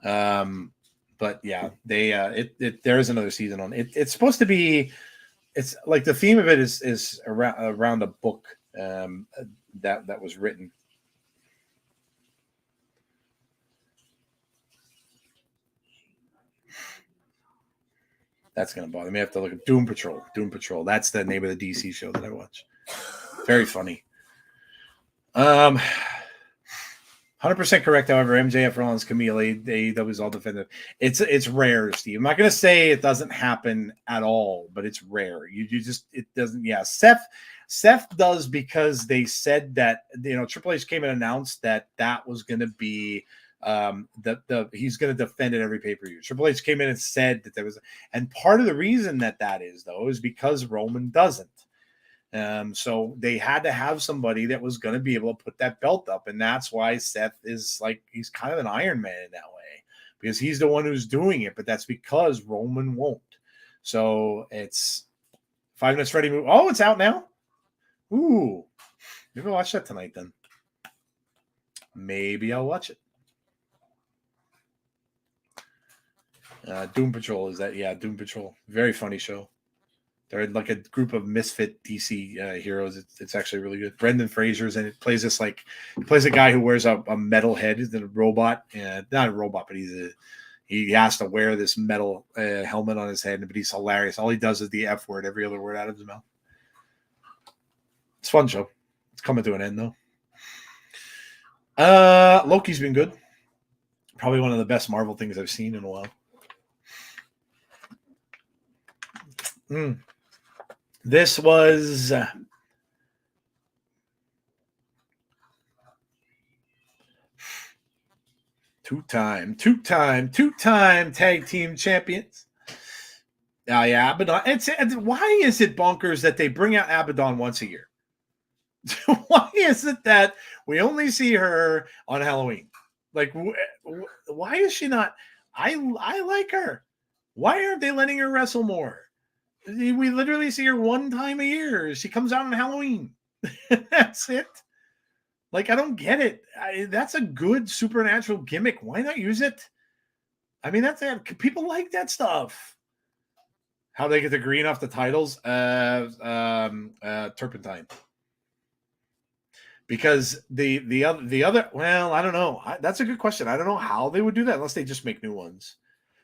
But yeah, they there is another season on it. It's supposed to be. It's like the theme of it is around a book that was written. That's going to bother me. I have to look at Doom Patrol. Doom Patrol. That's the name of the DC show that I watch. Very funny. 100% correct. However, MJF, Rollins, Camille, AEW is all defended. It's rare, Steve. I'm not going to say it doesn't happen at all, but it's rare. You just it doesn't. Yeah, Seth does because they said that Triple H came and announced that was going to be. He's going to defend it every pay-per-view. Triple H came in and said that there was, and part of the reason that is though is because Roman doesn't. So they had to have somebody that was going to be able to put that belt up. And that's why Seth is like, he's kind of an Iron Man in that way, because he's the one who's doing it. But that's because Roman won't. So it's 5 Minutes Ready. Oh, it's out now. Ooh, maybe I'll watch that tonight then. Maybe I'll watch it. Doom Patrol is that? Yeah, Doom Patrol. Very funny show. They're like a group of misfit DC heroes. It's actually really good. Brendan Fraser's and it plays this he plays a guy who wears a metal head, a robot. Not a robot, but he has to wear this metal helmet on his head. But he's hilarious. All he does is the F word, every other word out of his mouth. It's a fun show. It's coming to an end though. Loki's been good. Probably one of the best Marvel things I've seen in a while. This was two-time tag team champions. Yeah, Abaddon. Why is it bonkers that they bring out Abaddon once a year? Why is it that we only see her on Halloween? Like, why is she not? I like her. Why aren't they letting her wrestle more? We literally see her one time a year. She comes out on Halloween. That's it. Like, I don't get it. That's a good supernatural gimmick. Why not use it? I mean, people like that stuff. How they get the green off the titles? Turpentine. Because the other, well, I don't know. That's a good question. I don't know how they would do that unless they just make new ones.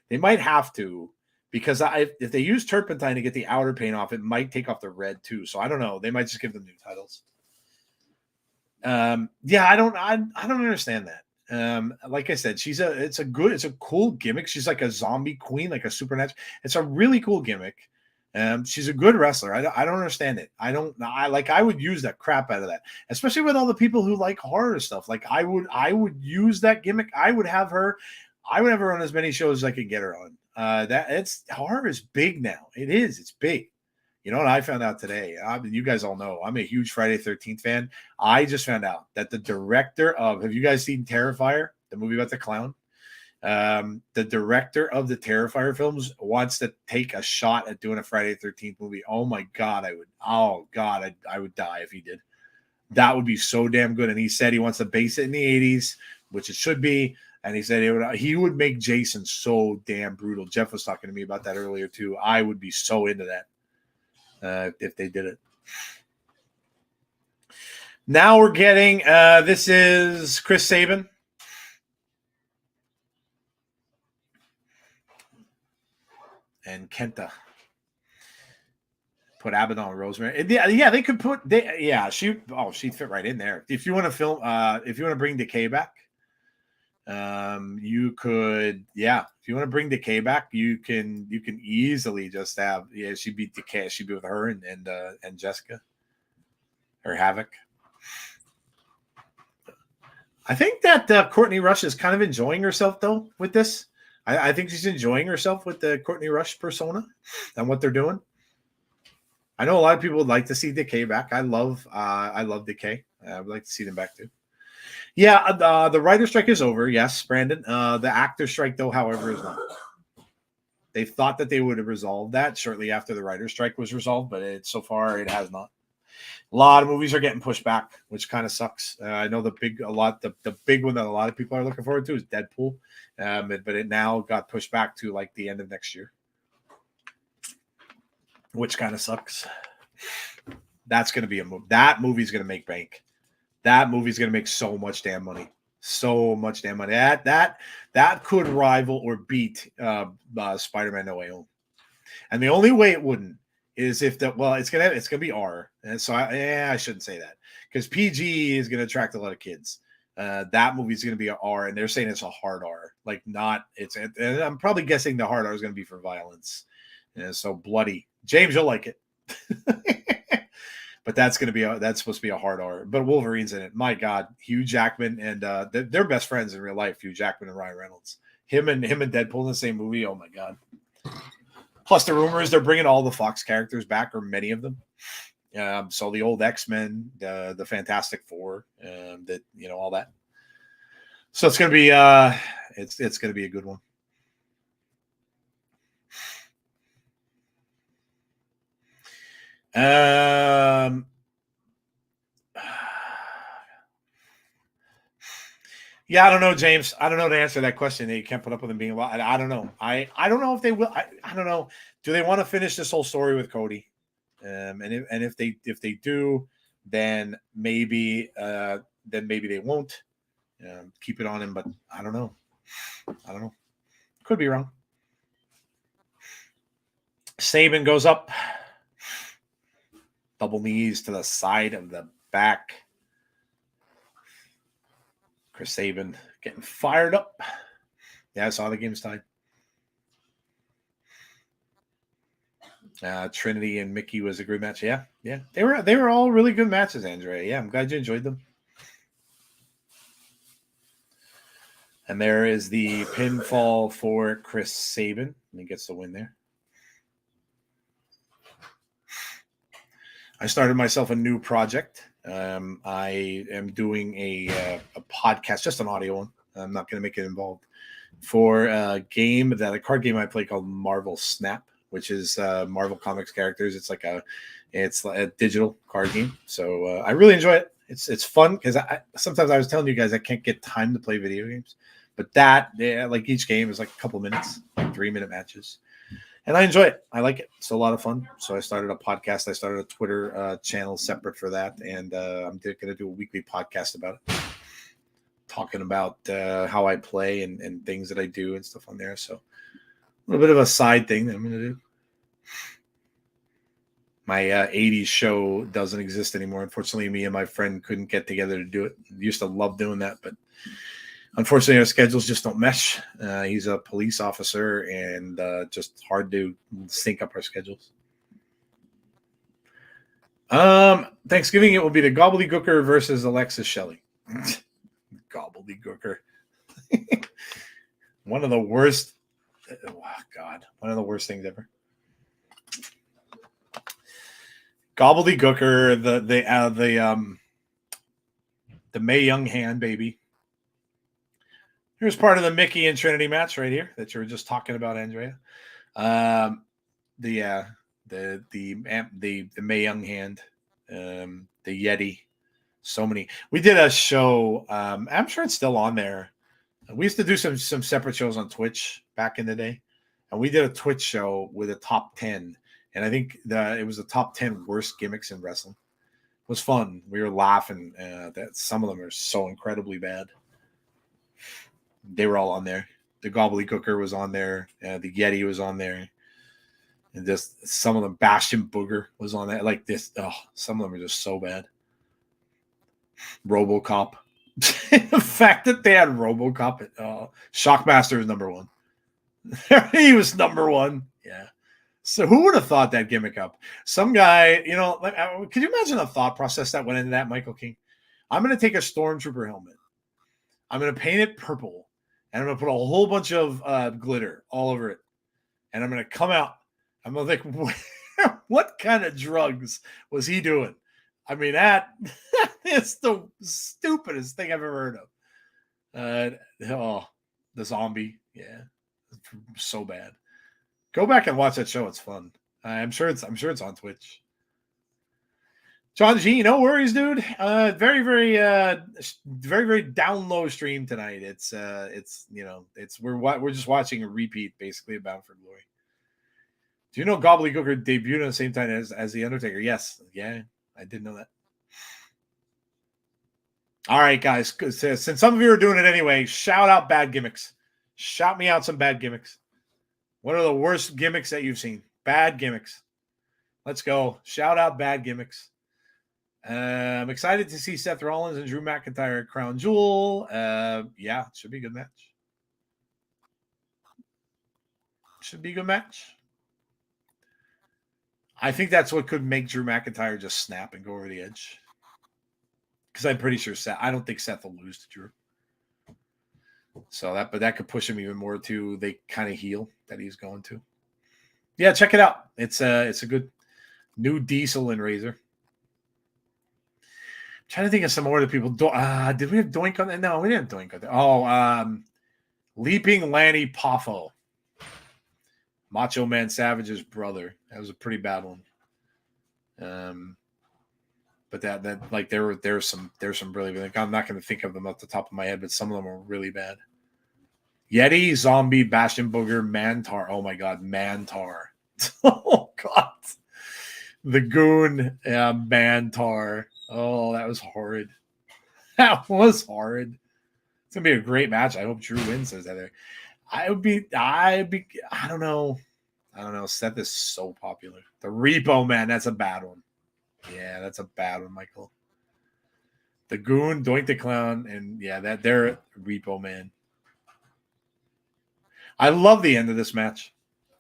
They might have to. Because if they use turpentine to get the outer paint off, it might take off the red too. So I don't know. They might just give them new titles. Yeah, I don't understand that. Like I said, it's a cool gimmick. She's like a zombie queen, like a supernatural. It's a really cool gimmick. She's a good wrestler. I don't understand it. I would use that crap out of that, especially with all the people who like horror stuff. Like I would use that gimmick. I would have her on as many shows as I could get her on. Horror is big now. It's big. You know what I found out today? You guys all know I'm a huge Friday the 13th fan. I just found out that the director of, have you guys seen Terrifier, the movie about the clown? The director of the Terrifier films wants to take a shot at doing a Friday the 13th movie. Oh my God, I would die if he did. That would be so damn good. And he said he wants to base it in the 80s, which it should be. And he said he would make Jason so damn brutal. Jeff was talking to me about that earlier too. I would be so into that if they did it. Now we're getting, this is Chris Sabin. And Kenta. Put Abaddon and Rosemary. Yeah, they could put, she'd fit right in there. If you want to film, if you want to bring Decay back, you could, if you want to bring Decay back, you can easily just have, she'd be Decay. She'd be with her and Jessica or Havoc. I think that Courtney Rush is kind of enjoying herself though with this. I think she's enjoying herself with the Courtney Rush persona and what they're doing. I know a lot of people would like to see Decay back. I love Decay. I would like to see them back too. Yeah, the writer strike is over. Yes, Brandon. The actor strike, though, however, is not. They thought that they would have resolved that shortly after the writer strike was resolved, but so far it has not. A lot of movies are getting pushed back, which kind of sucks. I know the big one that a lot of people are looking forward to is Deadpool, but it now got pushed back to like the end of next year, which kind of sucks. That's going to be that movie's going to make bank. That movie's going to make so much damn money. So much damn money. That could rival or beat Spider-Man No Way Home. And the only way it wouldn't is if it's gonna be R. And so I shouldn't say that because PG is going to attract a lot of kids. That movie's going to be a R, and they're saying it's a hard R. Like and I'm probably guessing the hard R is going to be for violence. So bloody. James, you'll like it. But that's supposed to be a hard R. But Wolverine's in it. My God, Hugh Jackman and they're best friends in real life. Hugh Jackman and Ryan Reynolds. Him and Deadpool in the same movie. Oh my God. Plus, the rumor is they're bringing all the Fox characters back, or many of them. So the old X-Men, the Fantastic Four, that all that. So it's gonna be it's gonna be a good one. Yeah, I don't know, James. I don't know to answer that question. You can't put up with them being. I don't know. I don't know if they will. I don't know. Do they want to finish this whole story with Cody? And if they do, then maybe they won't keep it on him. But I don't know. I don't know. Could be wrong. Saban goes up, double knees to the side of the back. Chris Saban getting fired up. Yeah, I saw the game's tied. Trinity and Mickey was a great match. Yeah. They were all really good matches, Andrea. Yeah, I'm glad you enjoyed them. And there is the pinfall for Chris Saban. He gets the win there. I started myself a new project. I am doing a podcast, just an audio one. I'm not going to make it involved, for a card game I play called Marvel Snap, which is Marvel Comics characters. It's like a digital card game. So I really enjoy it. It's fun because sometimes I was telling you guys I can't get time to play video games, but like each game is like a couple minutes, like 3-minute matches. And I enjoy it. I like it. It's a lot of fun. So I started a podcast. I started a Twitter channel separate for that. And I'm going to do a weekly podcast about it, talking about how I play and things that I do and stuff on there. So a little bit of a side thing that I'm going to do. My 80s show doesn't exist anymore. Unfortunately, me and my friend couldn't get together to do it. I used to love doing that, but unfortunately, our schedules just don't mesh. He's a police officer, and just hard to sync up our schedules. Thanksgiving, it will be the Gobbledygooker versus Alexis Shelley. Gobbledygooker. One of the worst. Oh, God, one of the worst things ever. Gobbledygooker, the Mae Young hand, baby. Here's part of the Mickey and Trinity match right here that you were just talking about, Andrea. The Mae Young hand, the Yeti. So many. We did a show. I'm sure it's still on there. We used to do some separate shows on Twitch back in the day, and we did a Twitch show with a top 10. And I think it was the top 10 worst gimmicks in wrestling. It was fun. We were laughing that some of them are so incredibly bad. They were all on there. The Gobbledygooker was on there. The Yeti was on there. And just some of them, Bastion Booger was on that. Like this, some of them are just so bad. RoboCop. The fact that they had RoboCop, Shockmaster is number one. He was number one. Yeah. So who would have thought that gimmick up? Some guy, could you imagine the thought process that went into that, Michael King? I'm going to take a Stormtrooper helmet. I'm going to paint it purple. And I'm going to put a whole bunch of glitter all over it. And I'm going to come out. I'm going to think, what kind of drugs was he doing? I mean, that is the stupidest thing I've ever heard of. The zombie. Yeah. So bad. Go back and watch that show. It's fun. I'm sure it's on Twitch. John G, no worries, dude. Very, very, very, very down low stream tonight. We're just watching a repeat, basically, of Bound for Glory. Do you know Gobbledygooker debuted at the same time as the Undertaker? Yes, yeah, I did know that. All right, guys. Since some of you are doing it anyway, shout out bad gimmicks. Shout me out some bad gimmicks. What are the worst gimmicks that you've seen? Bad gimmicks. Let's go. Shout out bad gimmicks. I'm excited to see Seth Rollins and Drew McIntyre at Crown Jewel. Yeah, it should be a good match. Should be a good match. I think that's what could make Drew McIntyre just snap and go over the edge. Because I'm pretty sure I don't think Seth will lose to Drew. So that could push him even more to the kind of heel that he's going to. Yeah, check it out. It's a good new Diesel and Razor. Trying to think of some more that people do. Did we have Doink on that? No, we didn't have Doink on that. Oh, Leaping Lanny Poffo. Macho Man Savage's brother. That was a pretty bad one. But that like there's some really, like, I'm not going to think of them off the top of my head, but some of them are really bad. Yeti, Zombie, Bastion Booger, Mantar. Oh my God, Mantar. Oh God. The Goon, Mantar. Oh, that was horrid. That was horrid. It's gonna be a great match. I hope Drew wins. Says that. I don't know. Seth is so popular. The Repo Man, that's a bad one. Yeah, that's a bad one, Michael. The Goon, Doink the Clown, and yeah, that they're Repo Man. I love the end of this match.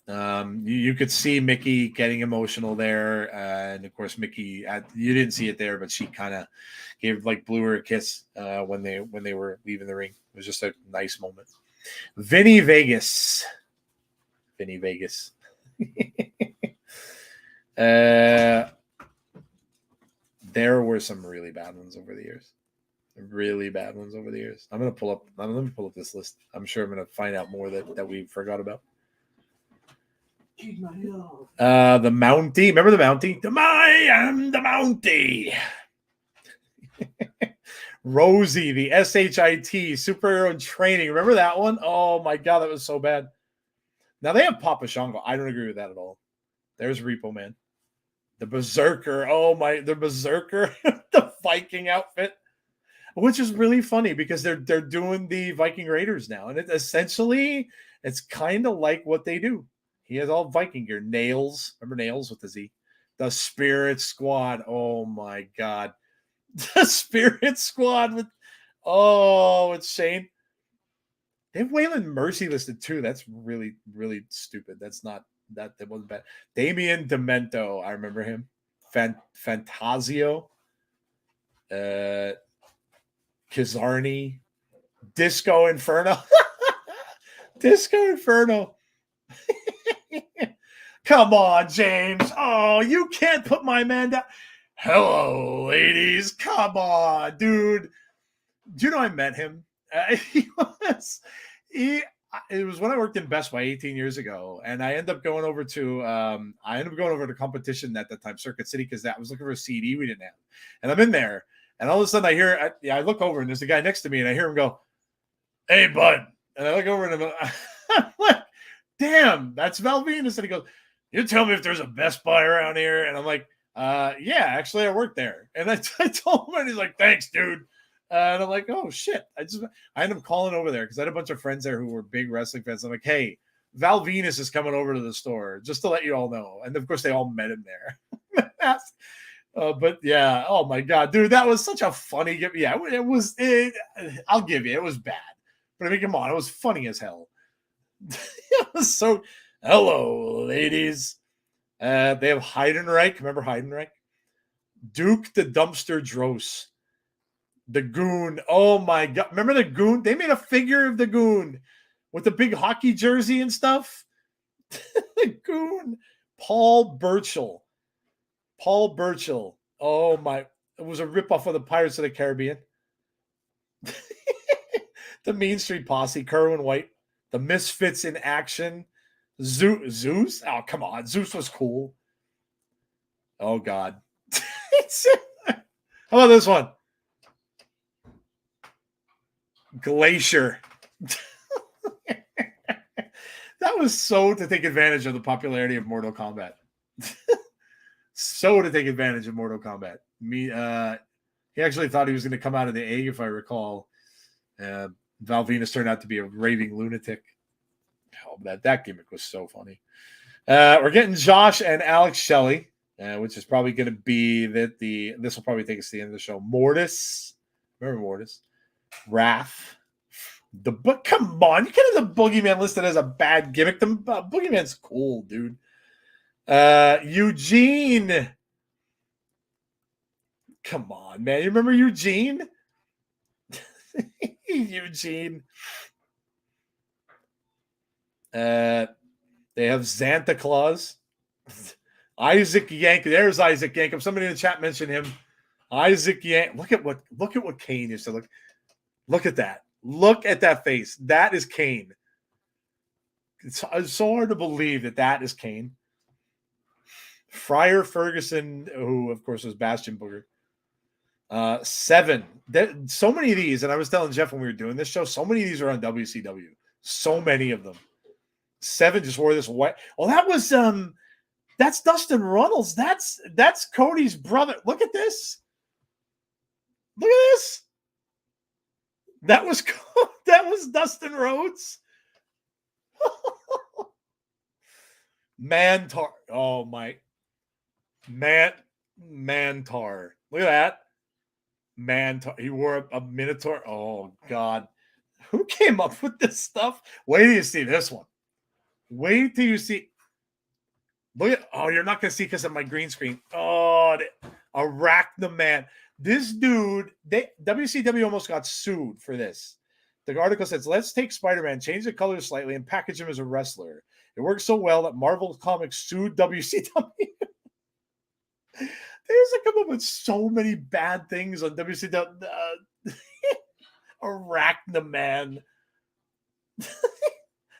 You could see Mickey getting emotional there, and of course Mickey. You didn't see it there, but she kind of blew her a kiss when they were leaving the ring. It was just a nice moment. Vinny Vegas. There were some really bad ones over the years. I'm gonna pull up. Let me pull up this list. I'm sure I'm gonna find out more that we forgot about. The Mountie. Remember the Mountie? I am the Mountie. Rosie, the SHIT, superhero in training. Remember that one? Oh my God, that was so bad. Now they have Papa Shango. I don't agree with that at all. There's Repo Man. The Berserker. The Berserker, the Viking outfit, which is really funny because they're doing the Viking Raiders now, and it's kind of like what they do. He has all Viking gear. Nails. Remember Nails with the Z? The Spirit Squad. Oh my God. The Spirit Squad with it's Shane. They have Waylon Mercy listed too. That's really, really stupid. That's not that wasn't bad. Damien Demento. I remember him. Fantasio. Kizarni. Disco Inferno. Disco Inferno. Come on, James. Oh, you can't put my man down. Hello, ladies. Come on, dude. Do you know I met him? It was when I worked in Best Buy 18 years ago, and I ended up going over to the competition at the time, Circuit City, because I was looking for a CD we didn't have. And I'm in there, and all of a sudden I look over, and there's a guy next to me, and I hear him go, "Hey, bud." And I look over, and I'm like, "Damn, that's Val Venus." And he goes, "You tell me if there's a Best Buy around here." And I'm like, yeah, actually I work there. And I told him, and he's like, "Thanks, dude." And I'm like, "Oh shit." I ended up calling over there because I had a bunch of friends there who were big wrestling fans. I'm like, "Hey, Val Venus is coming over to the store just to let you all know." And of course they all met him there. But yeah, oh my God, dude, that was such a funny gift. Yeah, I'll give you, it was bad. But I mean, come on, it was funny as hell. It was so, hello, ladies. They have Heidenreich. Remember Heidenreich? Duke the Dumpster Dross. The Goon. Oh my God. Remember the Goon? They made a figure of the Goon with the big hockey jersey and stuff. The Goon. Paul Burchill. Oh my. It was a ripoff of the Pirates of the Caribbean. The Mean Street Posse. Kerwin White. The Misfits in Action. Zeus? Oh, come on. Zeus was cool. Oh, God. How about this one? Glacier. That was so to take advantage of the popularity of Mortal Kombat. So to take advantage of Mortal Kombat. He actually thought he was going to come out of the egg, if I recall. Val Venus turned out to be a raving lunatic. Oh, that gimmick was so funny. We're getting Josh and Alex Shelley, which is probably going to be this will probably take us to the end of the show. Mortis. Remember Mortis? Wrath. Come on, you can't have the Boogeyman listed as a bad gimmick. The Boogeyman's cool, dude. Eugene. Come on, man. You remember Eugene? Eugene. They have Santa Claus. Isaac Yankum. There's Isaac Yankum. Somebody in the chat mentioned him. Isaac Yang. Look at what Kane used to look. Look at that. Look at that face. That is Kane. It's so hard to believe that is Kane. Friar Ferguson, who of course was Bastion Booger. 7. So many of these, and I was telling Jeff when we were doing this show, so many of these are on WCW. So many of them. 7 just wore this white. Oh, that's Dustin Runnels. That's Cody's brother. Look at this. Look at this. That was Dustin Rhodes. Mantar. Oh my. Mantar. Look at that. Mantar. He wore a Minotaur. Oh God. Who came up with this stuff? Wait till you see this one. Wait till you see. Look at. Oh, you're not gonna see because of my green screen. Oh, Arachnaman. This dude, WCW almost got sued for this. The article says, let's take Spider-Man, change the colors slightly, and package him as a wrestler. It worked so well that Marvel Comics sued WCW. They used to come up with so many bad things on WCW. Arachnaman. They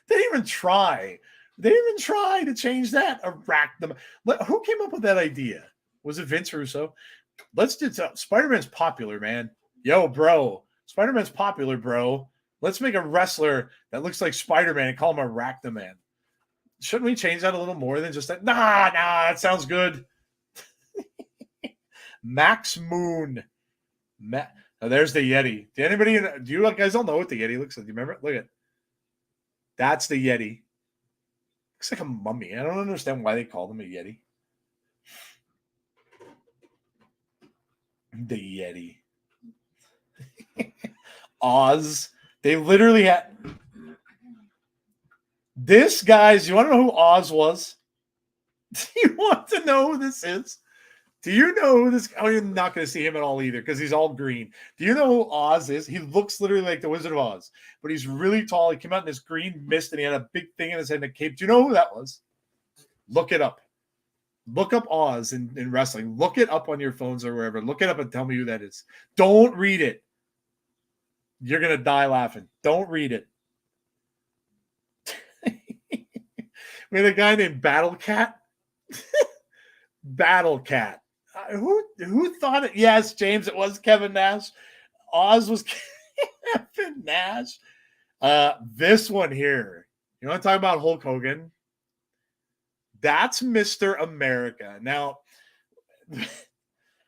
didn't even try. They didn't even try to change that. Arachnaman. Who came up with that idea? Was it Vince Russo? Let's do Spider-Man's popular, man. Yo, bro. Spider-Man's popular, bro. Let's make a wrestler that looks like Spider-Man and call him Arachnaman. Shouldn't we change that a little more than just that? Nah, that sounds good. Max Moon. There's the Yeti. Do you guys all know what the Yeti looks like? Do you remember it? Look at it. That's the Yeti. Looks like a mummy. I don't understand why they call him a Yeti. The Yeti. Oz. They literally had this, guys. You want to know who Oz was? Do you want to know who this is? Do you know who this? Oh, you're not going to see him at all either because he's all green. Do you know who Oz is? He looks literally like the Wizard of Oz, but he's really tall. He came out in this green mist and he had a big thing in his head and a cape. Do you know who that was? Look it up. Look up Oz in wrestling. Look it up on your phones or wherever. Look it up and tell me who that is. Don't read it. You're going to die laughing. Don't read it. We had a guy named Battle Cat. Battle Cat. Who thought it? Yes, James, it was Kevin Nash. Oz was Kevin Nash. This one here. You want to talk about Hulk Hogan? That's Mr. America. Now,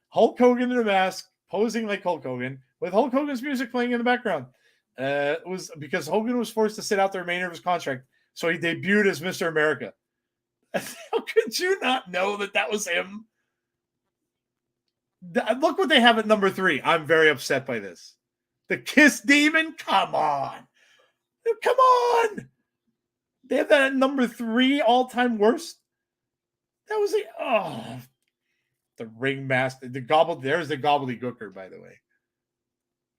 Hulk Hogan in a mask, posing like Hulk Hogan, with Hulk Hogan's music playing in the background. It was because Hogan was forced to sit out the remainder of his contract, so he debuted as Mr. America. How could you not know that was him? Look what they have at number 3. I'm very upset by this. The Kiss Demon? Come on. Come on. They have that at number 3 all-time worst. That was the ringmaster. There's the gobbledygooker, by the way.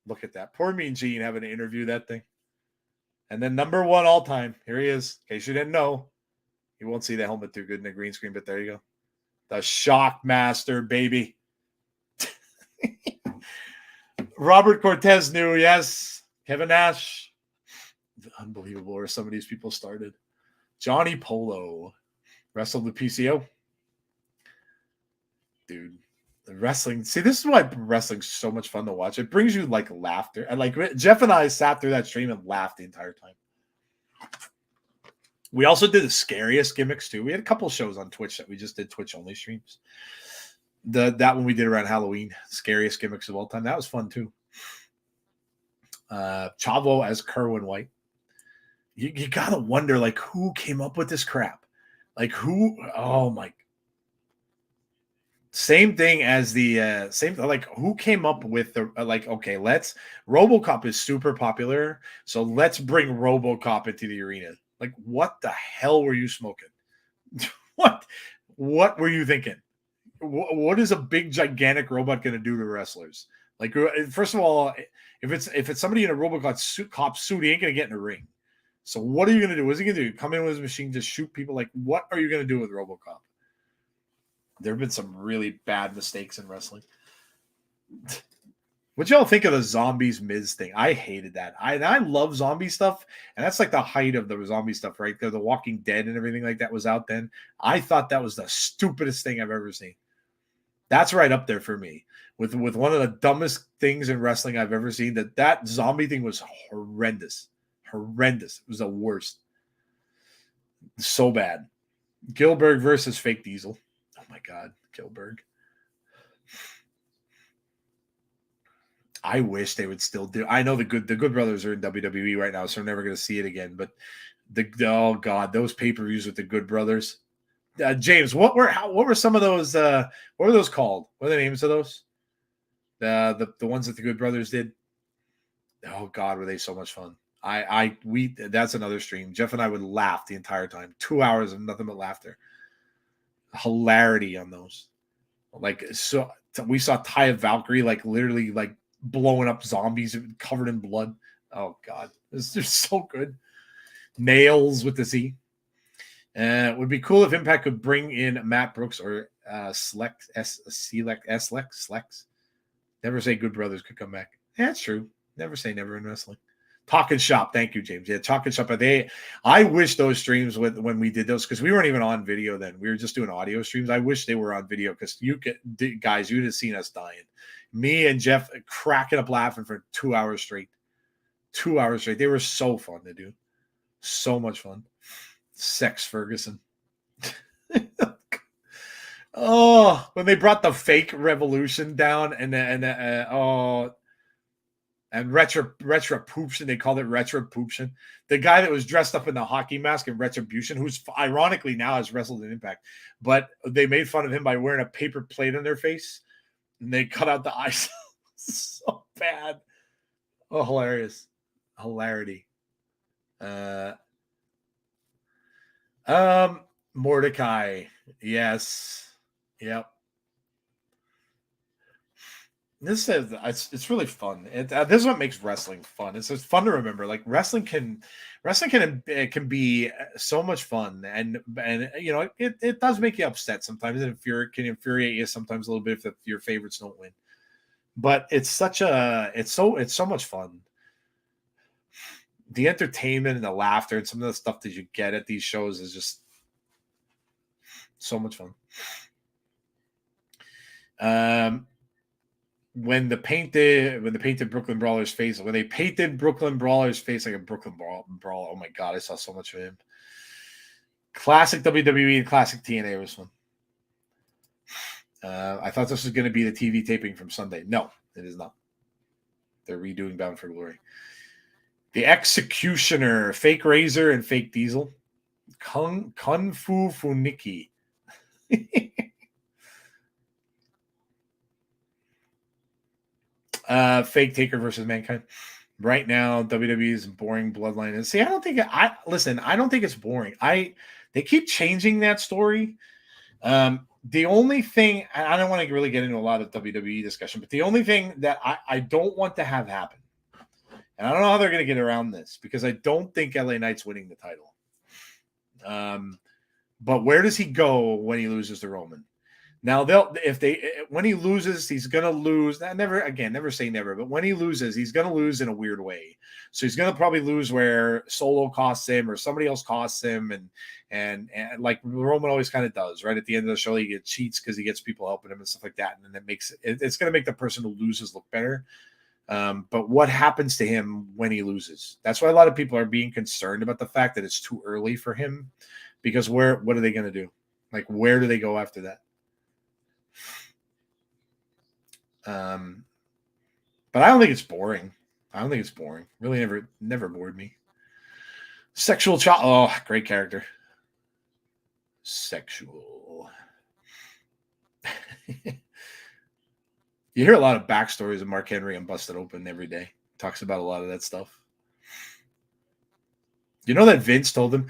Look at that. Poor Mean Gene having to interview that thing. And then number 1 all-time. Here he is. In case you didn't know. You won't see the helmet too good in the green screen, but there you go. The Shockmaster, baby. Robert Cortez knew, yes. Kevin Nash. Unbelievable where some of these people started. Johnny Polo wrestled the PCO. Dude, the wrestling. See, this is why wrestling's so much fun to watch. It brings you like laughter. And like Jeff and I sat through that stream and laughed the entire time. We also did the scariest gimmicks too. We had a couple shows on Twitch that we just did Twitch only streams. That one we did around Halloween, scariest gimmicks of all time. That was fun too. Chavo as Kerwin White. You gotta wonder like who came up with this crap. Like who? Oh my! Same thing as the same. Like who came up with the like? Okay, RoboCop is super popular, so let's bring RoboCop into the arena. Like what the hell were you smoking? What were you thinking? What is a big gigantic robot going to do to wrestlers? Like first of all, if it's somebody in a RoboCop suit, he ain't going to get in a ring. So what are you going to do? What's he going to do? Come in with his machine, just shoot people? Like what are you going to do with RoboCop? There have been some really bad mistakes in wrestling. What y'all think of the zombies Miz thing? I hated that. I love zombie stuff, and that's like the height of the zombie stuff, right? The Walking Dead and everything like that was out then. I thought that was the stupidest thing I've ever seen. That's right up there for me with one of the dumbest things in wrestling I've ever seen. That zombie thing was horrendous, horrendous. It was the worst, so bad. Gilbert versus Fake Diesel. Oh my God, Gilbert. I wish they would still do. I know the Good Brothers are in WWE right now, so I'm never going to see it again. But oh God, those pay-per-views with the Good Brothers. James, what were some of those? What were those called? What are the names of those? The ones that the Good Brothers did. Oh God, were they so much fun? That's another stream. Jeff and I would laugh the entire time. 2 hours of nothing but laughter. Hilarity on those. Like, so we saw Taya Valkyrie like literally like blowing up zombies covered in blood. Oh God, this is so good. Nails with the Z. It would be cool if Impact could bring in Matt Brooks or Slex. Never say Good Brothers could come back. Yeah, that's true. Never say never in wrestling. Talking Shop. Thank you, James. Yeah, Talking Shop. I wish those streams when we did those, because we weren't even on video then. We were just doing audio streams. I wish they were on video, because guys, you'd have seen us dying. Me and Jeff cracking up laughing for 2 hours straight. 2 hours straight. They were so fun to do. So much fun. Sex Ferguson. Oh, when they brought the fake revolution down and Retribution, they called it Retribution. The guy that was dressed up in the hockey mask in Retribution, who's ironically now has wrestled in Impact, but they made fun of him by wearing a paper plate on their face, and they cut out the eyes. So bad. Oh, hilarious. Hilarity. Mordecai. Yes. Yep. This is it's really fun. This is what makes wrestling fun. It's fun to remember. Like wrestling can be so much fun, and you know it does make you upset sometimes, and can infuriate you sometimes a little bit if your favorites don't win. But it's so much fun. The entertainment and the laughter and some of the stuff that you get at these shows is just so much fun. When they painted Brooklyn Brawler's face like a Brooklyn Brawler. Oh my God, I saw so much of him. Classic WWE and classic TNA was fun. I thought this was going to be the TV taping from Sunday. No, it is not. They're redoing Bound for Glory. The Executioner, Fake Razor, and Fake Diesel. Kung Fu Funiki. Fake Taker versus Mankind. Right now, WWE's boring bloodline. See, I don't think it's boring. They keep changing that story. The only thing, I don't want to really get into a lot of WWE discussion, but the only thing that I don't want to have happen, and I don't know how they're going to get around this, because I don't think LA Knight's winning the title. But where does he go when he loses to Roman? Now when he loses, he's gonna lose. Never say never, but when he loses, he's gonna lose in a weird way. So he's gonna probably lose where Solo costs him or somebody else costs him, and like Roman always kind of does, right? At the end of the show, he gets cheats because he gets people helping him and stuff like that, and then it's gonna make the person who loses look better. But what happens to him when he loses? That's why a lot of people are being concerned about the fact that it's too early for him, because what are they gonna do? Like, where do they go after that? But I don't think it's boring. Really never bored me. Sexual child. Oh, great character. Sexual. You hear a lot of backstories of Mark Henry on Busted Open every day. Talks about a lot of that stuff. You know that Vince told him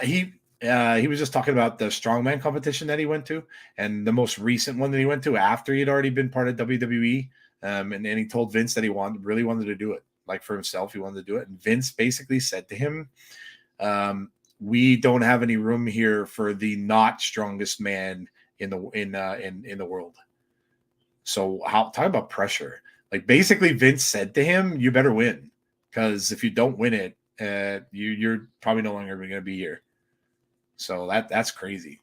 he was just talking about the strongman competition that he went to, and the most recent one that he went to after he'd already been part of WWE. And he told Vince that he really wanted to do it, like for himself. He wanted to do it, and Vince basically said to him, "We don't have any room here for the not strongest man in the world. So talk about pressure. Like basically Vince said to him, you better win, because if you don't win it, you're probably no longer going to be here. So that's crazy.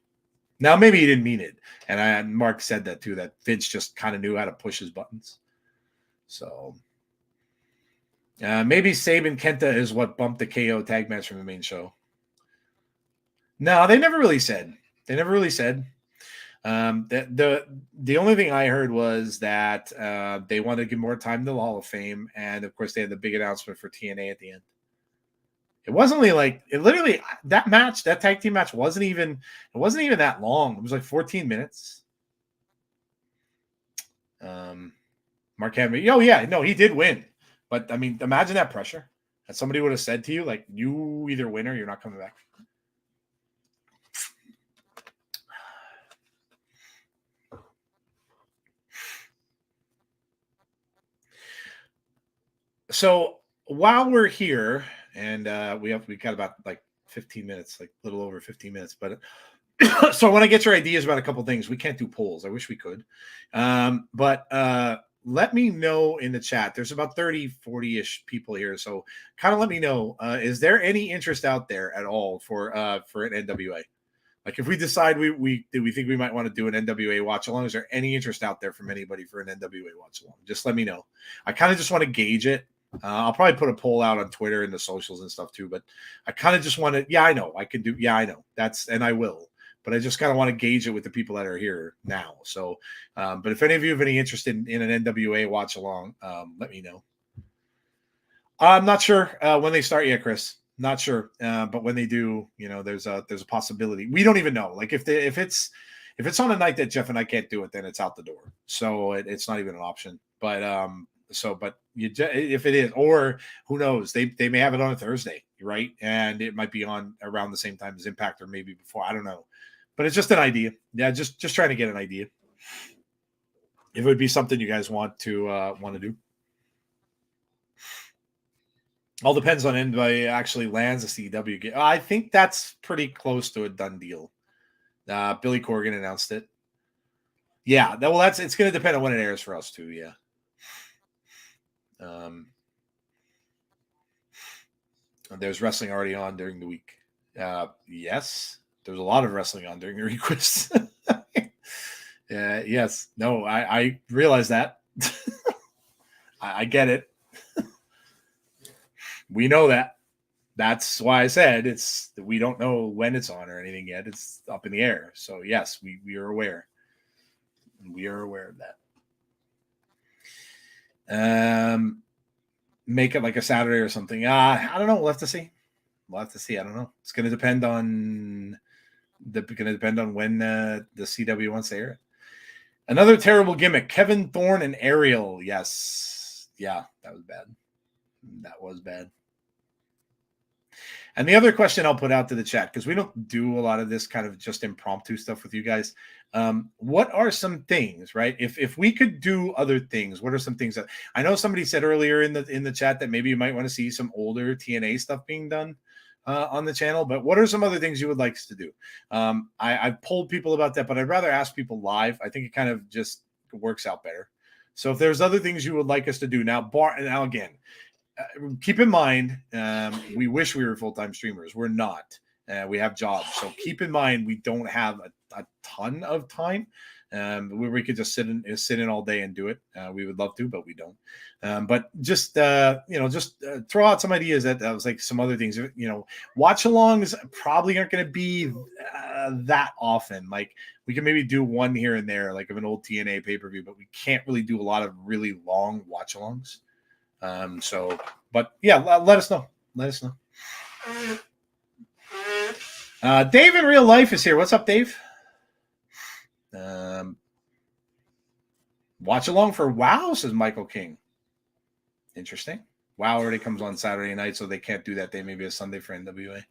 Now maybe he didn't mean it, and Mark said that too, that Vince just kind of knew how to push his buttons. So maybe Saban Kenta is what bumped the KO tag match from the main show. No, they never really said. The only thing I heard was that they wanted to give more time to the Hall of Fame, and of course they had the big announcement for TNA at the end. It wasn't literally that match, that tag team match wasn't even that long. It was like 14 minutes. Mark Henry, he did win, but I mean, imagine that pressure that somebody would have said to you, like, you either win or you're not coming back. So while we're here, and we got about like 15 minutes, like a little over 15 minutes, but so I want to get your ideas about a couple things. We can't do polls. I wish we could. But let me know in the chat. There's about 30, 40-ish people here. So kind of let me know, is there any interest out there at all for an NWA? Like if we decide we think we might want to do an NWA watch along, is there any interest out there from anybody for an NWA watch along? Just let me know. I kind of just want to gauge it. I'll probably put a poll out on Twitter and the socials and stuff too, but I kind of just want to, I know I can do. Yeah, I know and I will, but I just kind of want to gauge it with the people that are here now. So, but if any of you have any interest in an NWA watch along, let me know. I'm not sure when they start yet, Chris. Not sure, but when they do, there's a possibility. We don't even know. Like if it's on a night that Jeff and I can't do it, then it's out the door. So it's not even an option. But if it is, or who knows, they may have it on a Thursday, right? And it might be on around the same time as Impact, or maybe before. I don't know, but it's just an idea. Yeah, just trying to get an idea. If it would be something you guys want to do. All depends on anybody actually lands a CW game. I think that's pretty close to a done deal. Billy Corgan announced it. Yeah, it's going to depend on when it airs for us too. Yeah. There's wrestling already on during the week. Yes, there's a lot of wrestling on during the week. Yes. No, I realize that. I get it. We know that. That's why I said we don't know when it's on or anything yet. It's up in the air. So yes, we are aware. We are aware of that. Make it like a Saturday or something. I don't know. We'll have to see. I don't know. It's going to depend on when the CW wants to air it. Another terrible gimmick: Kevin Thorne and Ariel. Yes, yeah, that was bad. That was bad. And the other question I'll put out to the chat, because we don't do a lot of this kind of just impromptu stuff with you guys. What are some things, right? If we could do other things, what are some things that I know somebody said earlier in the chat that maybe you might want to see some older TNA stuff being done on the channel, but what are some other things you would like us to do? I've polled people about that, but I'd rather ask people live. I think it kind of just works out better. So if there's other things you would like us to do now again, keep in mind, we wish we were full-time streamers. We're not. We have jobs. So keep in mind, we don't have a ton of time where we could just sit in all day and do it. We would love to, but we don't. But just throw out some ideas that was like some other things. Watch-alongs probably aren't going to be that often. Like we can maybe do one here and there, like of an old TNA pay-per-view, but we can't really do a lot of really long watch-alongs. But yeah, let us know. Dave in real life is here. What's up, Dave? Watch along for WoW, says Michael King. Interesting. WoW already comes on Saturday night, so they can't do that day. Maybe a Sunday for NWA.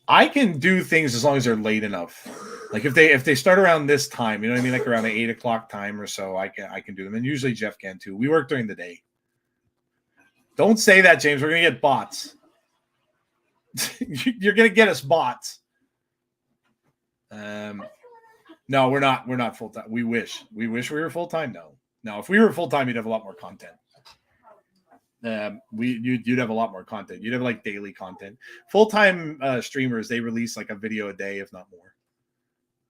I can do things as long as they're late enough. Like if they start around this time, you know what I mean? Like around the 8 o'clock time or so, I can do them. And usually Jeff can too. We work during the day. Don't say that, James. We're going to get bots. You're going to get us bots. No, No, we're not. We're not full time. We wish. We wish we were full time. No, no. If we were full time, you'd have a lot more content. You'd have a lot more content. You'd have like daily content. Full time streamers, they release like a video a day, if not more.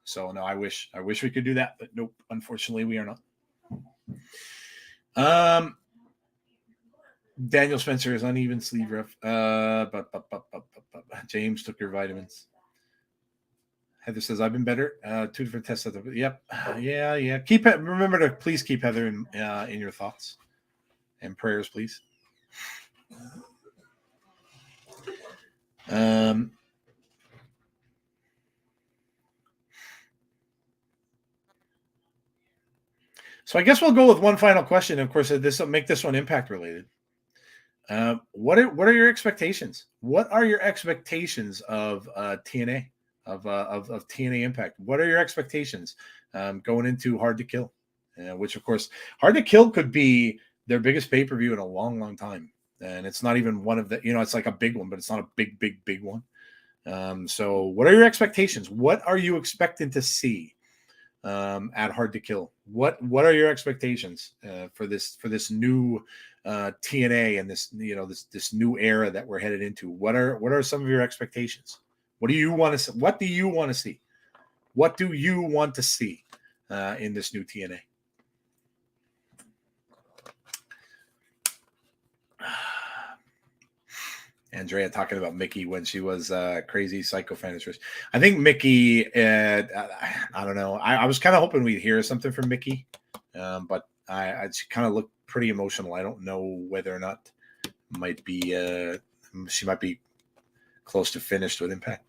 So no, I wish we could do that, but nope. Unfortunately, we are not. Daniel Spencer is uneven sleeve ref. James took your vitamins. Heather says I've been better. 2 different tests. Yep. Yeah. Remember to please keep Heather in your thoughts and prayers, please. So I guess we'll go with one final question. Of course, this will make this one impact related. What are your expectations? What are your expectations of TNA of TNA Impact? What are your expectations going into Hard to Kill? Which of course, Hard to Kill could be their biggest pay-per-view in a long, long time, and it's not even one of the. It's like a big one, but it's not a big one. So, what are your expectations? What are you expecting to see at Hard to Kill? What are your expectations for this new TNA and this new era that we're headed into? What are some of your expectations? What do you want to see? What do you want to see? What do you want to see in this new TNA? Andrea talking about Mickey when she was crazy psycho fantasist. I think Mickey, I don't know. I was kind of hoping we'd hear something from Mickey, but she kind of looked pretty emotional. I don't know whether or not she might be close to finished with Impact.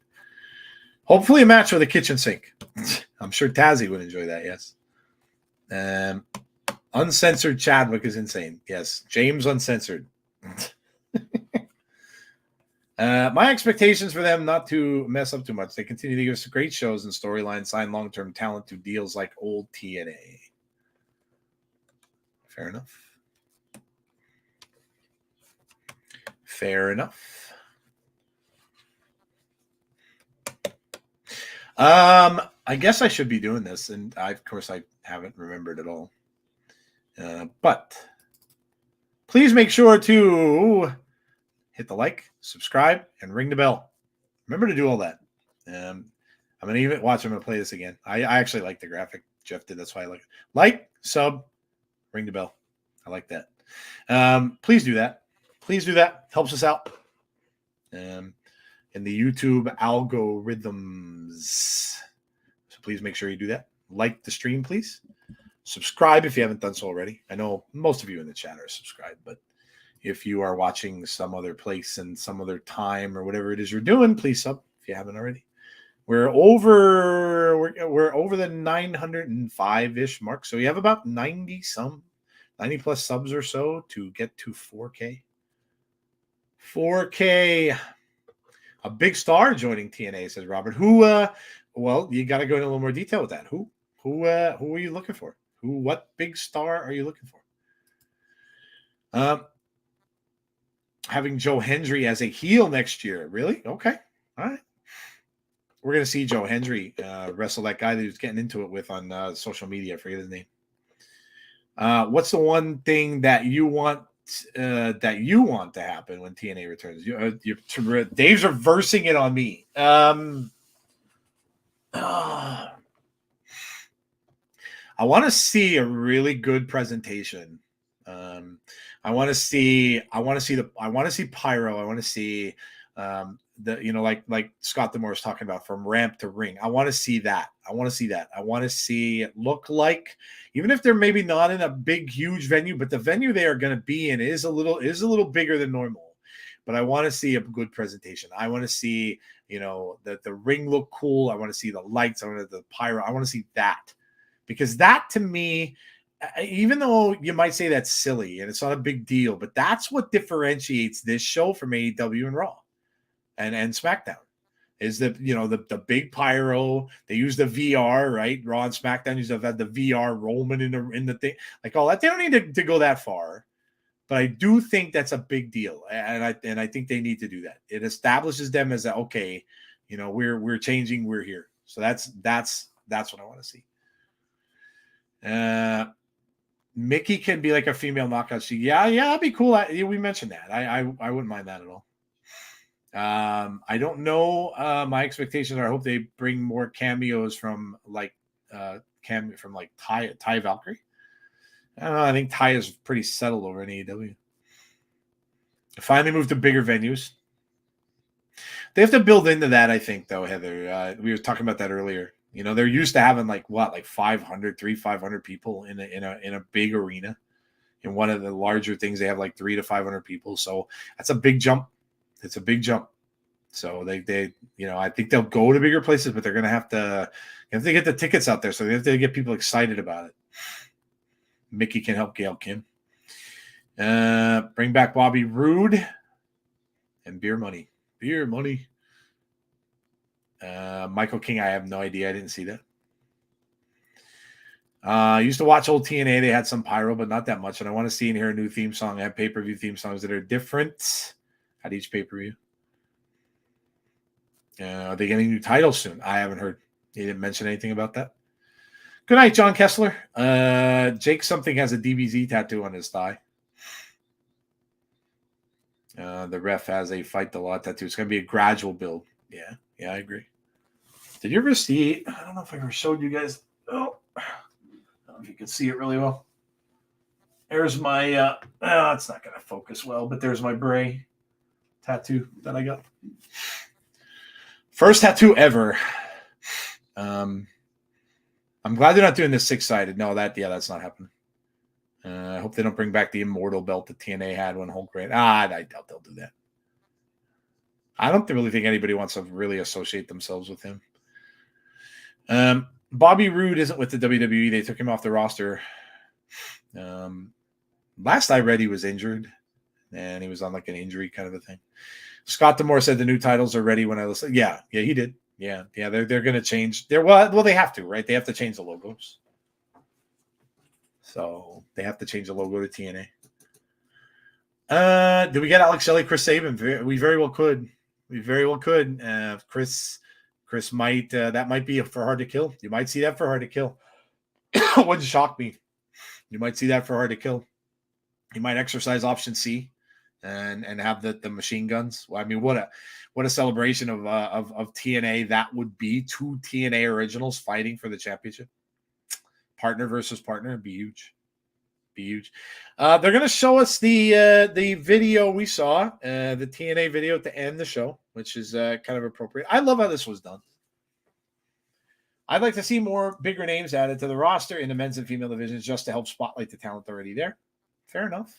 Hopefully a match with a kitchen sink. I'm sure Tazzy would enjoy that, yes. Uncensored Chadwick is insane. Yes, James Uncensored. My expectations for them not to mess up too much. They continue to give us great shows and storylines, sign long-term talent to deals like old TNA. Fair enough. I guess I should be doing this, and of course I haven't remembered at all. But please make sure to hit the like, subscribe, and ring the bell. Remember to do all that. I'm going to even watch. I'm going to play this again. I actually like the graphic Jeff did. That's why I like it. Like, sub, ring the bell. I like that. Please do that. Please do that. Helps us out. In the YouTube algorithms. So please make sure you do that. Like the stream, please. Subscribe if you haven't done so already. I know most of you in the chat are subscribed, but if you are watching some other place and some other time or whatever it is you're doing, please sub if you haven't already. We're over the 905-ish mark. So you have about 90 plus subs or so to get to 4K. 4K. A big star joining TNA, says Robert. Well, you got to go into a little more detail with that. Who are you looking for? What big star are you looking for? Having Joe Hendry as a heel next year. Really? Okay. All right. We're going to see Joe Hendry wrestle that guy that he was getting into it with on social media. I forget his name. What's the one thing that you want to happen when TNA returns? Dave's reversing it on me. I want to see a really good presentation. I want to see Pyro. I want to see like Scott Demore was talking about, from ramp to ring. I want to see that. I want to see it look like, even if they're maybe not in a big, huge venue, but the venue they are going to be in is a little bigger than normal. But I want to see a good presentation. I want to see, the ring look cool. I want to see the lights. I want the pyro. I want to see that, because that, to me, even though you might say that's silly and it's not a big deal, but that's what differentiates this show from AEW and Raw and SmackDown, is that, the big pyro. They use the VR, right? Raw and SmackDown used to have the VR Roman in the thing, like all that. They don't need to go that far, but I do think that's a big deal, and I think they need to do that. It establishes them as okay, we're changing, we're here. So that's That's what I want to see. Mickey can be like a female knockout. Yeah, that'd be cool. We mentioned that. I wouldn't mind that at all. I don't know. My expectations are I hope they bring more cameos from like Ty Valkyrie. I don't know. I think Ty is pretty settled over in AEW. Finally moved to bigger venues. They have to build into that, I think, though, Heather. We were talking about that earlier. They're used to having like 500 people in a big arena. In one of the larger things, they have like 300 to 500 people. So that's a big jump. It's a big jump. So they I think they'll go to bigger places, but they're going to have to get the tickets out there. So they have to get people excited about it. Mickey can help Gail Kim. Bring back Bobby Roode and beer money. Beer money. Michael King, I have no idea. I didn't see that. I used to watch old TNA. They had some pyro, but not that much. And I want to see and hear a new theme song. I have pay-per-view theme songs that are different at each pay-per-view. Are they getting new titles soon? I haven't heard. He didn't mention anything about that. Good night, John Kessler. Jake something has a DBZ tattoo on his thigh. The ref has a fight the law tattoo. It's going to be a gradual build. Yeah, I agree. Did you ever see? I don't know if I ever showed you guys. Oh, I don't know if you can see it really well. There's my. It's not going to focus well, but there's my Bray tattoo that I got. First tattoo ever. I'm glad they're not doing this 6-sided. No, that's not happening. I hope they don't bring back the Immortal belt that TNA had when Hulk ran. I doubt they'll do that. I don't really think anybody wants to really associate themselves with him. Bobby Roode isn't with the WWE. They took him off the roster. Last I read, he was injured, and he was on like an injury kind of a thing. Scott D'Amore said the new titles are ready when I listened. Yeah, he did. Yeah, they're going to change. Well, they have to, right? They have to change the logos. So they have to change the logo to TNA. Did we get Alex Shelley, Chris Sabin? We very well could. Chris might. That might be for Hard to Kill. You might see that for Hard to Kill. Wouldn't shock me. You might see that for Hard to Kill. He might exercise option C, and have the machine guns. Well, I mean, what a celebration of TNA that would be. 2 TNA originals fighting for the championship. Partner versus partner would be huge. They're going to show us the video we saw, the TNA video to end the show, which is kind of appropriate. I love how this was done. I'd like to see more bigger names added to the roster in the men's and female divisions just to help spotlight the talent already there. Fair enough.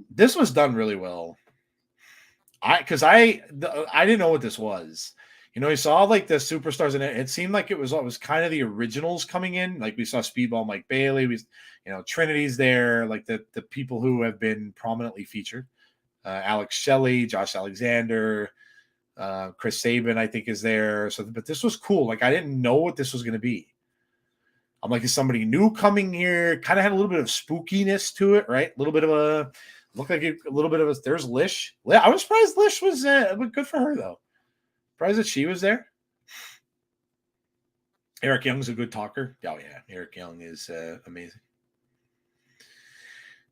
This was done really well. I didn't know what this was. You saw like the superstars in it. It seemed like it was kind of the originals coming in. Like we saw Speedball Mike Bailey. Trinity's there. Like the people who have been prominently featured. Alex Shelley, Josh Alexander, Chris Sabin, I think is there. But this was cool. Like I didn't know what this was going to be. I'm like, is somebody new coming here? Kind of had a little bit of spookiness to it, right? A little bit of a there's Lish. I was surprised Lish was good for her though. Surprised that she was there. Eric Young's a good talker. Oh yeah, Eric Young is amazing.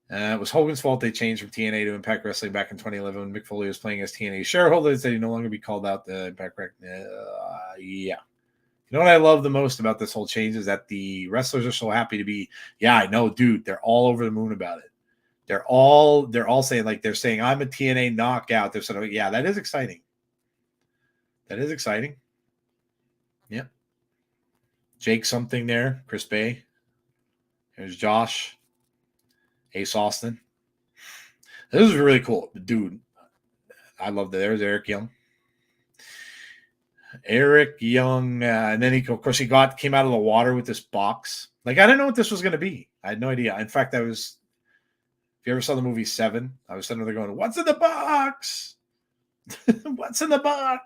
It was Hogan's fault they changed from TNA to Impact Wrestling back in 2011 when Mick Foley was playing as TNA shareholder. That he no longer be called out the Impact Wrestling. Yeah. You know what I love the most about this whole change is that the wrestlers are so happy to be. Yeah, I know, dude. They're all over the moon about it. They're all saying they're saying I'm a TNA knockout. They're sort of yeah, that is exciting. Yep. Jake something there. Chris Bay. There's Josh. Ace Austin. This is really cool. Dude, I love that. There's Eric Young. And then he came out of the water with this box. Like, I didn't know what this was going to be. I had no idea. In fact, if you ever saw the movie Seven, I was sitting there going, what's in the box? What's in the box?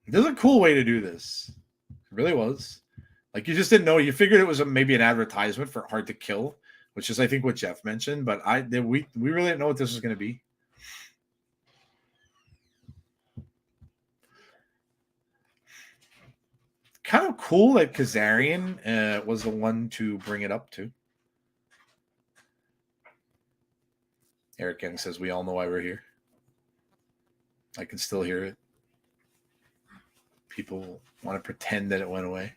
This is a cool way to do this. It really was. Like, you just didn't know. You figured it was maybe an advertisement for Hard to Kill, which is, I think, what Jeff mentioned. But we really didn't know what this was going to be. kind of cool that Kazarian was the one to bring it up too. Eric Young says, we all know why we're here. I can still hear it. People want to pretend that it went away.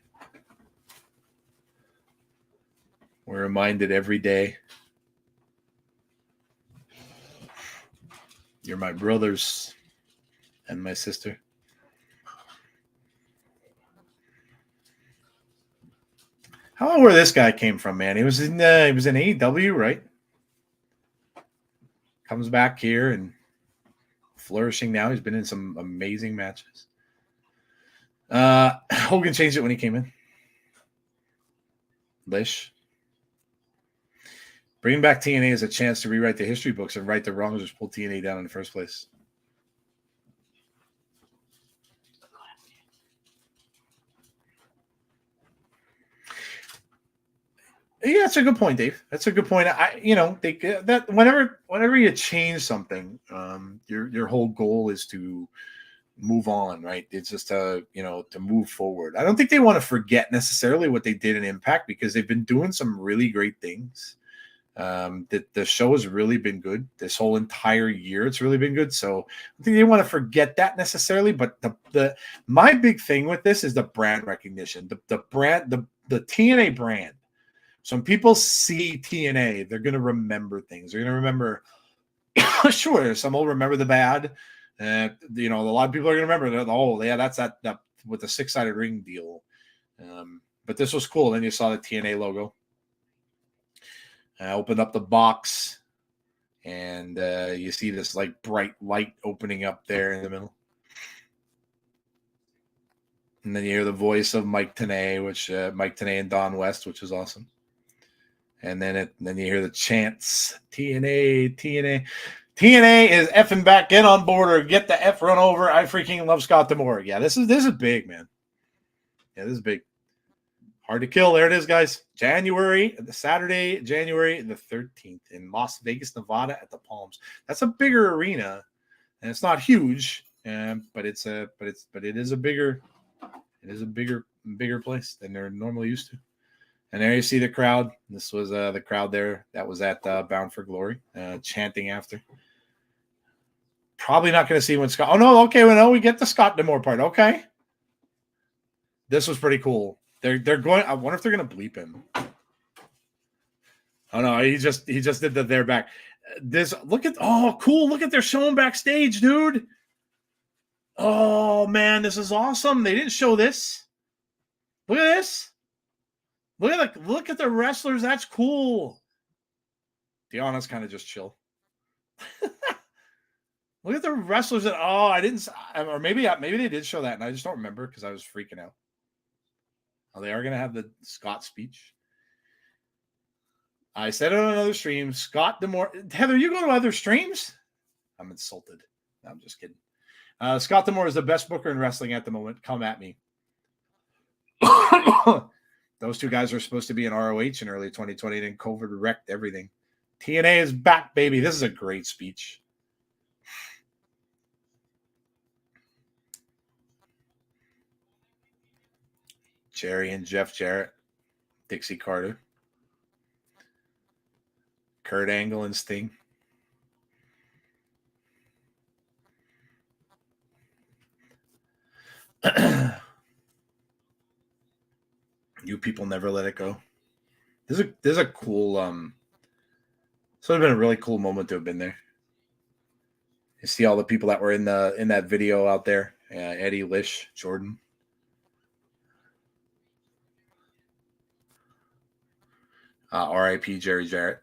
We're reminded every day. You're my brothers and my sister. How about where this guy came from, man? He was in AEW, right? Comes back here and flourishing now. He's been in some amazing matches. Hogan changed it when he came in. Lish. Bringing back TNA is a chance to rewrite the history books and right the wrongs which pulled TNA down in the first place. Yeah, that's a good point, Dave. That's a good point. That whenever you change something, your whole goal is to move on, right? It's just to move forward. I don't think they want to forget necessarily what they did in Impact because they've been doing some really great things. The show has really been good this whole entire year. It's really been good. So I think they want to forget that necessarily. But my big thing with this is the brand recognition, the brand, the TNA brand. So when people see TNA, they're going to remember things. They're going to remember, sure, some will remember the bad. A lot of people are going to remember that. Oh, yeah, that's that with the 6-sided ring deal. But this was cool. Then you saw the TNA logo. I opened up the box, and you see this like bright light opening up there in the middle. And then you hear the voice of Mike Tenay, Mike Tenay and Don West, which is awesome. And then you hear the chants, TNA, TNA. TNA is effing back. Get on board or get the F run over. I freaking love Scott D'Amore. Yeah, this is big, man. Yeah, this is big. Hard to Kill. There it is, guys. Saturday, January the 13th in Las Vegas, Nevada at the Palms. That's a bigger arena, and it's not huge, but it is a bigger place than they're normally used to. And there you see the crowd. This was the crowd there that was at Bound for Glory, chanting after. Probably not going to see when Scott. Oh no, okay, we get the Scott D'Amore part. Okay, this was pretty cool. They're going. I wonder if they're going to bleep him. Oh no, he just did the they're back. Cool. Look at they're showing backstage, dude. Oh man, this is awesome. They didn't show this. Look at this. Look at the wrestlers. That's cool. Deanna's kind of just chill. Look at the wrestlers that. Oh, I didn't. Or maybe they did show that, and I just don't remember because I was freaking out. Oh, they are going to have the Scott speech. I said it on another stream. Scott D'Amore. Heather, you go to other streams? I'm insulted. No, I'm just kidding. Scott D'Amore is the best booker in wrestling at the moment. Come at me. Those two guys were supposed to be in ROH in early 2020, and COVID wrecked everything. TNA is back, baby. This is a great speech. Jerry and Jeff Jarrett, Dixie Carter, Kurt Angle and Sting. You people never let it go. This is a cool. This would have been a really cool moment to have been there. You see all the people that were in that video out there. Eddie, Lish, Jordan. R.I.P. Jerry Jarrett.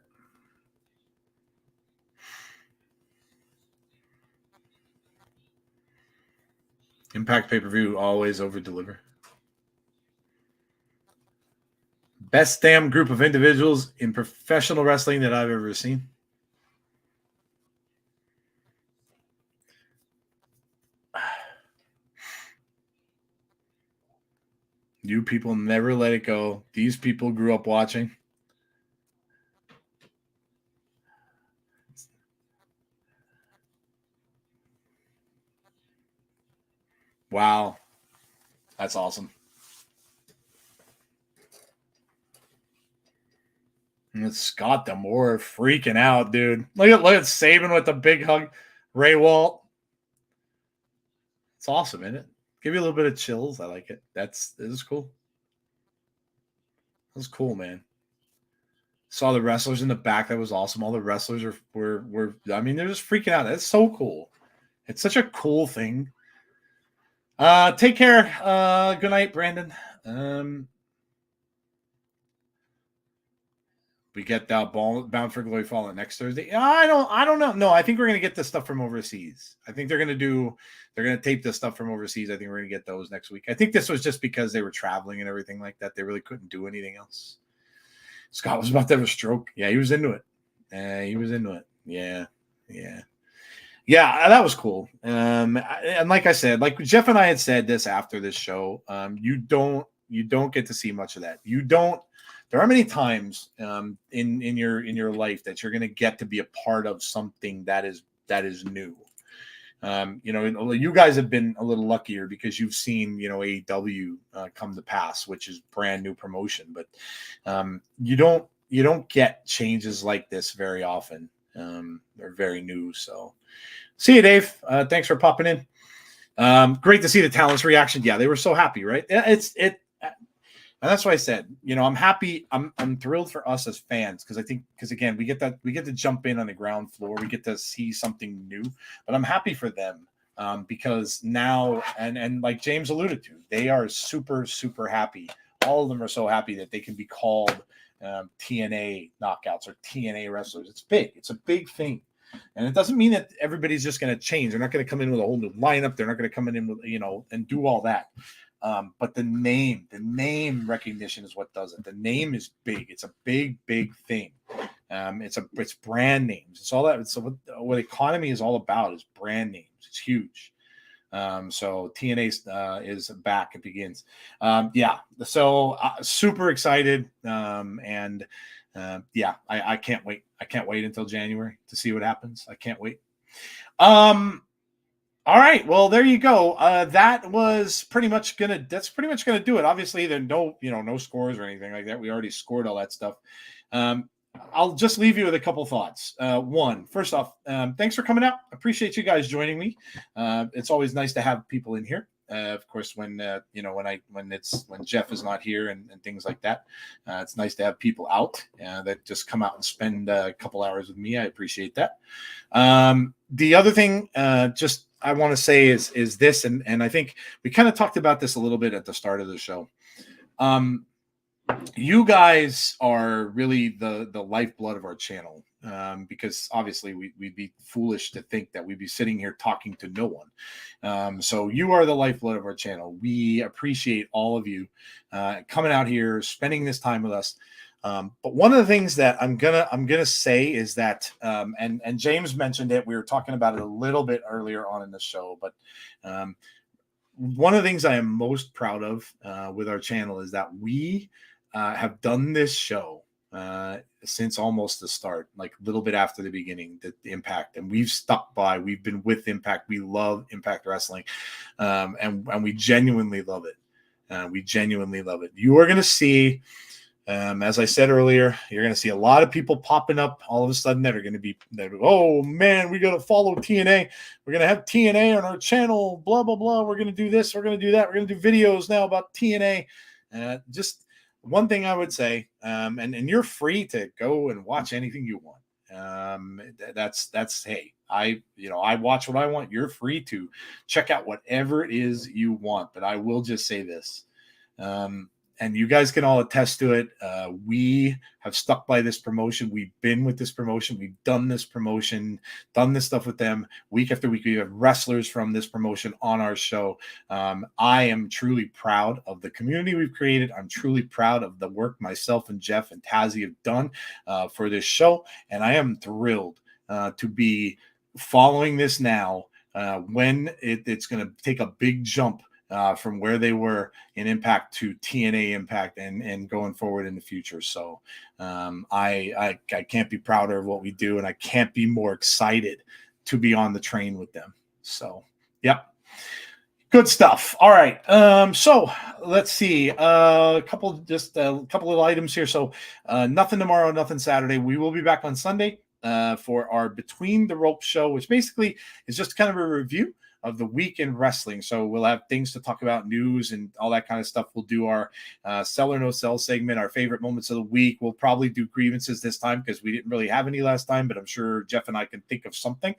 Impact pay-per-view always over-deliver. Best damn group of individuals in professional wrestling that I've ever seen. You people never let it go. These people grew up watching. Wow. That's awesome. And Scott Demore freaking out, dude. Look at Saban with the big hug. Ray Walt. It's awesome, isn't it? Give you a little bit of chills. I like it. This is cool. That was cool, man. Saw the wrestlers in the back. That was awesome. All the wrestlers were I mean, they're just freaking out. That's so cool. It's such a cool thing. Take care. Good night, Brandon. We get that Bound for Glory Fallen next Thursday. I don't know. No, I think we're gonna get the stuff from overseas. I think they're gonna tape the stuff from overseas. I think we're gonna get those next week. I think this was just because they were traveling and everything like that. They really couldn't do anything else. Scott was about to have a stroke. Yeah, he was into it. Yeah. Yeah, that was cool. And like I said, like Jeff and I had said this after this show, you don't get to see much of that. There are many times in your life that you're going to get to be a part of something that is new. You guys have been a little luckier because you've seen AEW come to pass, which is brand new promotion. But you don't get changes like this very often. They're very new. So see you, Dave. Thanks for popping in. Great to see the talent's reaction. Yeah, they were so happy, right? And that's why I said, I'm happy. I'm thrilled for us as fans because again, we get to jump in on the ground floor. We get to see something new, but I'm happy for them because now, and like James alluded to, they are super, super happy. All of them are so happy that they can be called TNA knockouts or TNA wrestlers. It's big. It's a big thing. And it doesn't mean that everybody's just going to change. They're not going to come in with a whole new lineup. They're not going to come in with, and do all that. But the name recognition is what does it. The name is big. It's a big, big thing. It's brand names. It's all that. So what economy is all about is brand names. It's huge. So TNA is back. It begins. Yeah. So super excited. I can't wait. I can't wait until January to see what happens. I can't wait. All right. Well, there you go. That's pretty much gonna do it. Obviously, there are no scores or anything like that. We already scored all that stuff. I'll just leave you with a couple thoughts. One, first off, thanks for coming out. Appreciate you guys joining me. It's always nice to have people in here. Of course, when Jeff is not here and things like that, it's nice to have people out that just come out and spend a couple hours with me. I appreciate that. The other thing, I want to say is this, and I think we kind of talked about this a little bit at the start of the show. You guys are really the lifeblood of our channel, because obviously we'd be foolish to think that we'd be sitting here talking to no one. So you are the lifeblood of our channel. We appreciate all of you coming out here, spending this time with us. But one of the things that I'm gonna say is that, and James mentioned it. We were talking about it a little bit earlier on in the show, but one of the things I am most proud of with our channel is that we have done this show since almost the start, like a little bit after the beginning, the Impact, and we've stuck by. We've been with Impact. We love Impact Wrestling, and we genuinely love it. We genuinely love it. You are going to see. As I said earlier, you're going to see a lot of people popping up all of a sudden that are going to be, oh man, we got to follow TNA. We're going to have TNA on our channel, blah, blah, blah. We're going to do this. We're going to do that. We're going to do videos now about TNA. Just one thing I would say, and you're free to go and watch anything you want. Hey, I watch what I want. You're free to check out whatever it is you want. But I will just say this. And you guys can all attest to it. We have stuck by this promotion. We've been with this promotion. We've done this promotion, done this stuff with them week after week. We have wrestlers from this promotion on our show. I am truly proud of the community we've created. I'm truly proud of the work myself and Jeff and Tazzy have done for this show. And I am thrilled to be following this now when it's going to take a big jump from where they were in Impact to TNA Impact and going forward in the future. So I can't be prouder of what we do, and I can't be more excited to be on the train with them. So, yep. Good stuff. All right. So let's see. A couple of items here. So nothing tomorrow, nothing Saturday. We will be back on Sunday for our Between the Ropes show, which basically is just kind of a review of the week in wrestling. So we'll have things to talk about, news and all that kind of stuff. We'll do our sell or no sell segment, our favorite moments of the week. We'll probably do grievances this time because we didn't really have any last time, but I'm sure Jeff and I can think of something.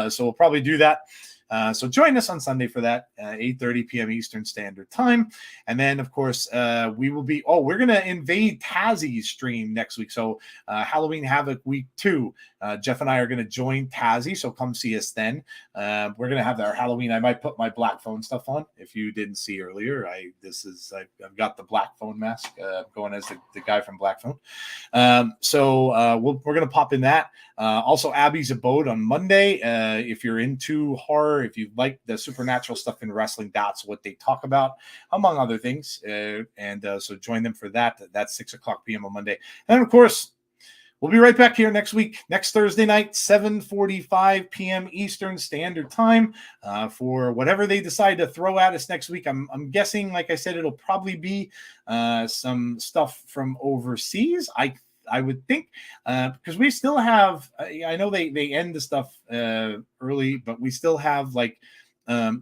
So we'll probably do that. So join us on Sunday for that, 8:30 p.m. Eastern Standard Time. And then, of course, we will be, we're going to invade Tazzy's stream next week. So Halloween Havoc Week 2, Jeff and I are going to join Tazzy. So come see us then. We're going to have our Halloween. I might put my black phone stuff on. If you didn't see earlier, I've got the black phone mask going as the guy from Black Phone. We're going to pop in that. Also, Abby's Abode on Monday. If you're into horror, if you like the supernatural stuff in wrestling, that's what they talk about, among other things. So join them for that. That's 6:00 p.m. on Monday. And of course, we'll be right back here next week, next Thursday night, 7:45 p.m. Eastern Standard Time, for whatever they decide to throw at us next week. I'm guessing, like I said, it'll probably be some stuff from overseas. I would think, because we still have, I know they end the stuff early, but we still have we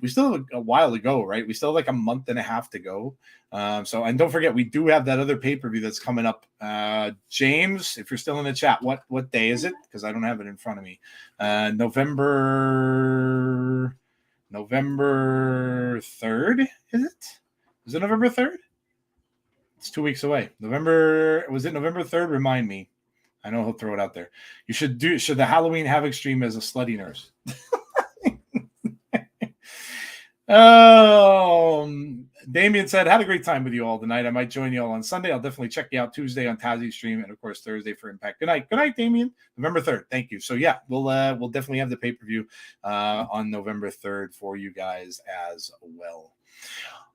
still have a while to go, right? We still have like a month and a half to go. And don't forget, we do have that other pay-per-view that's coming up. James, if you're still in the chat, what day is it? Because I don't have it in front of me. November 3rd, is it? Is it November 3rd? It's 2 weeks away. Was it November 3rd? Remind me. I know he'll throw it out there. Should the Halloween Havoc stream as a slutty nurse. Damien said, had a great time with you all tonight. I might join you all on Sunday. I'll definitely check you out Tuesday on Tazzy's stream, and of course Thursday for Impact. Good night. Good night, Damien. November 3rd. Thank you. So yeah, we'll definitely have the pay-per-view on November 3rd for you guys as well.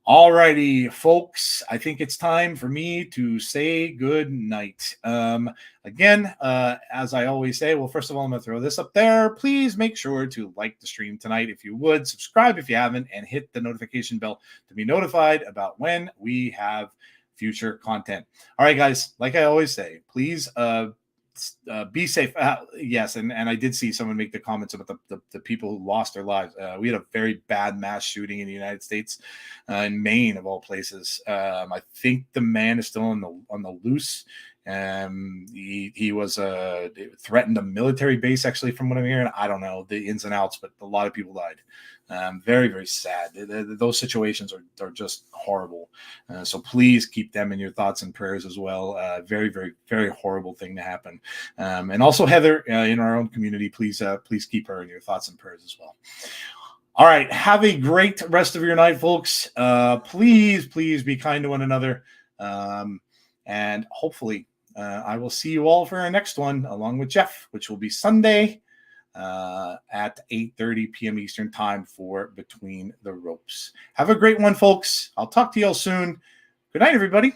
All righty, folks, I think it's time for me to say good night. Again, as I always say, well, first of all, I'm going to throw this up there. Please make sure to like the stream tonight if you would, subscribe if you haven't, and hit the notification bell to be notified about when we have future content. All right, guys, like I always say, please be safe. Yes, and I did see someone make the comments about the people who lost their lives. We had a very bad mass shooting in the United States, in Maine of all places. I think the man is still on the loose. He was threatened a military base, actually, from what I'm hearing. I don't know the ins and outs, but a lot of people died. Very, very sad. Those situations are just horrible. So please keep them in your thoughts and prayers as well. Very, very, very horrible thing to happen. And also Heather, in our own community, please keep her in your thoughts and prayers as well. All right. Have a great rest of your night, folks. Please be kind to one another. And hopefully I will see you all for our next one, along with Jeff, which will be Sunday at 8:30 p.m. Eastern Time for Between the Ropes. Have a great one, folks. I'll talk to you all soon. Good night, everybody.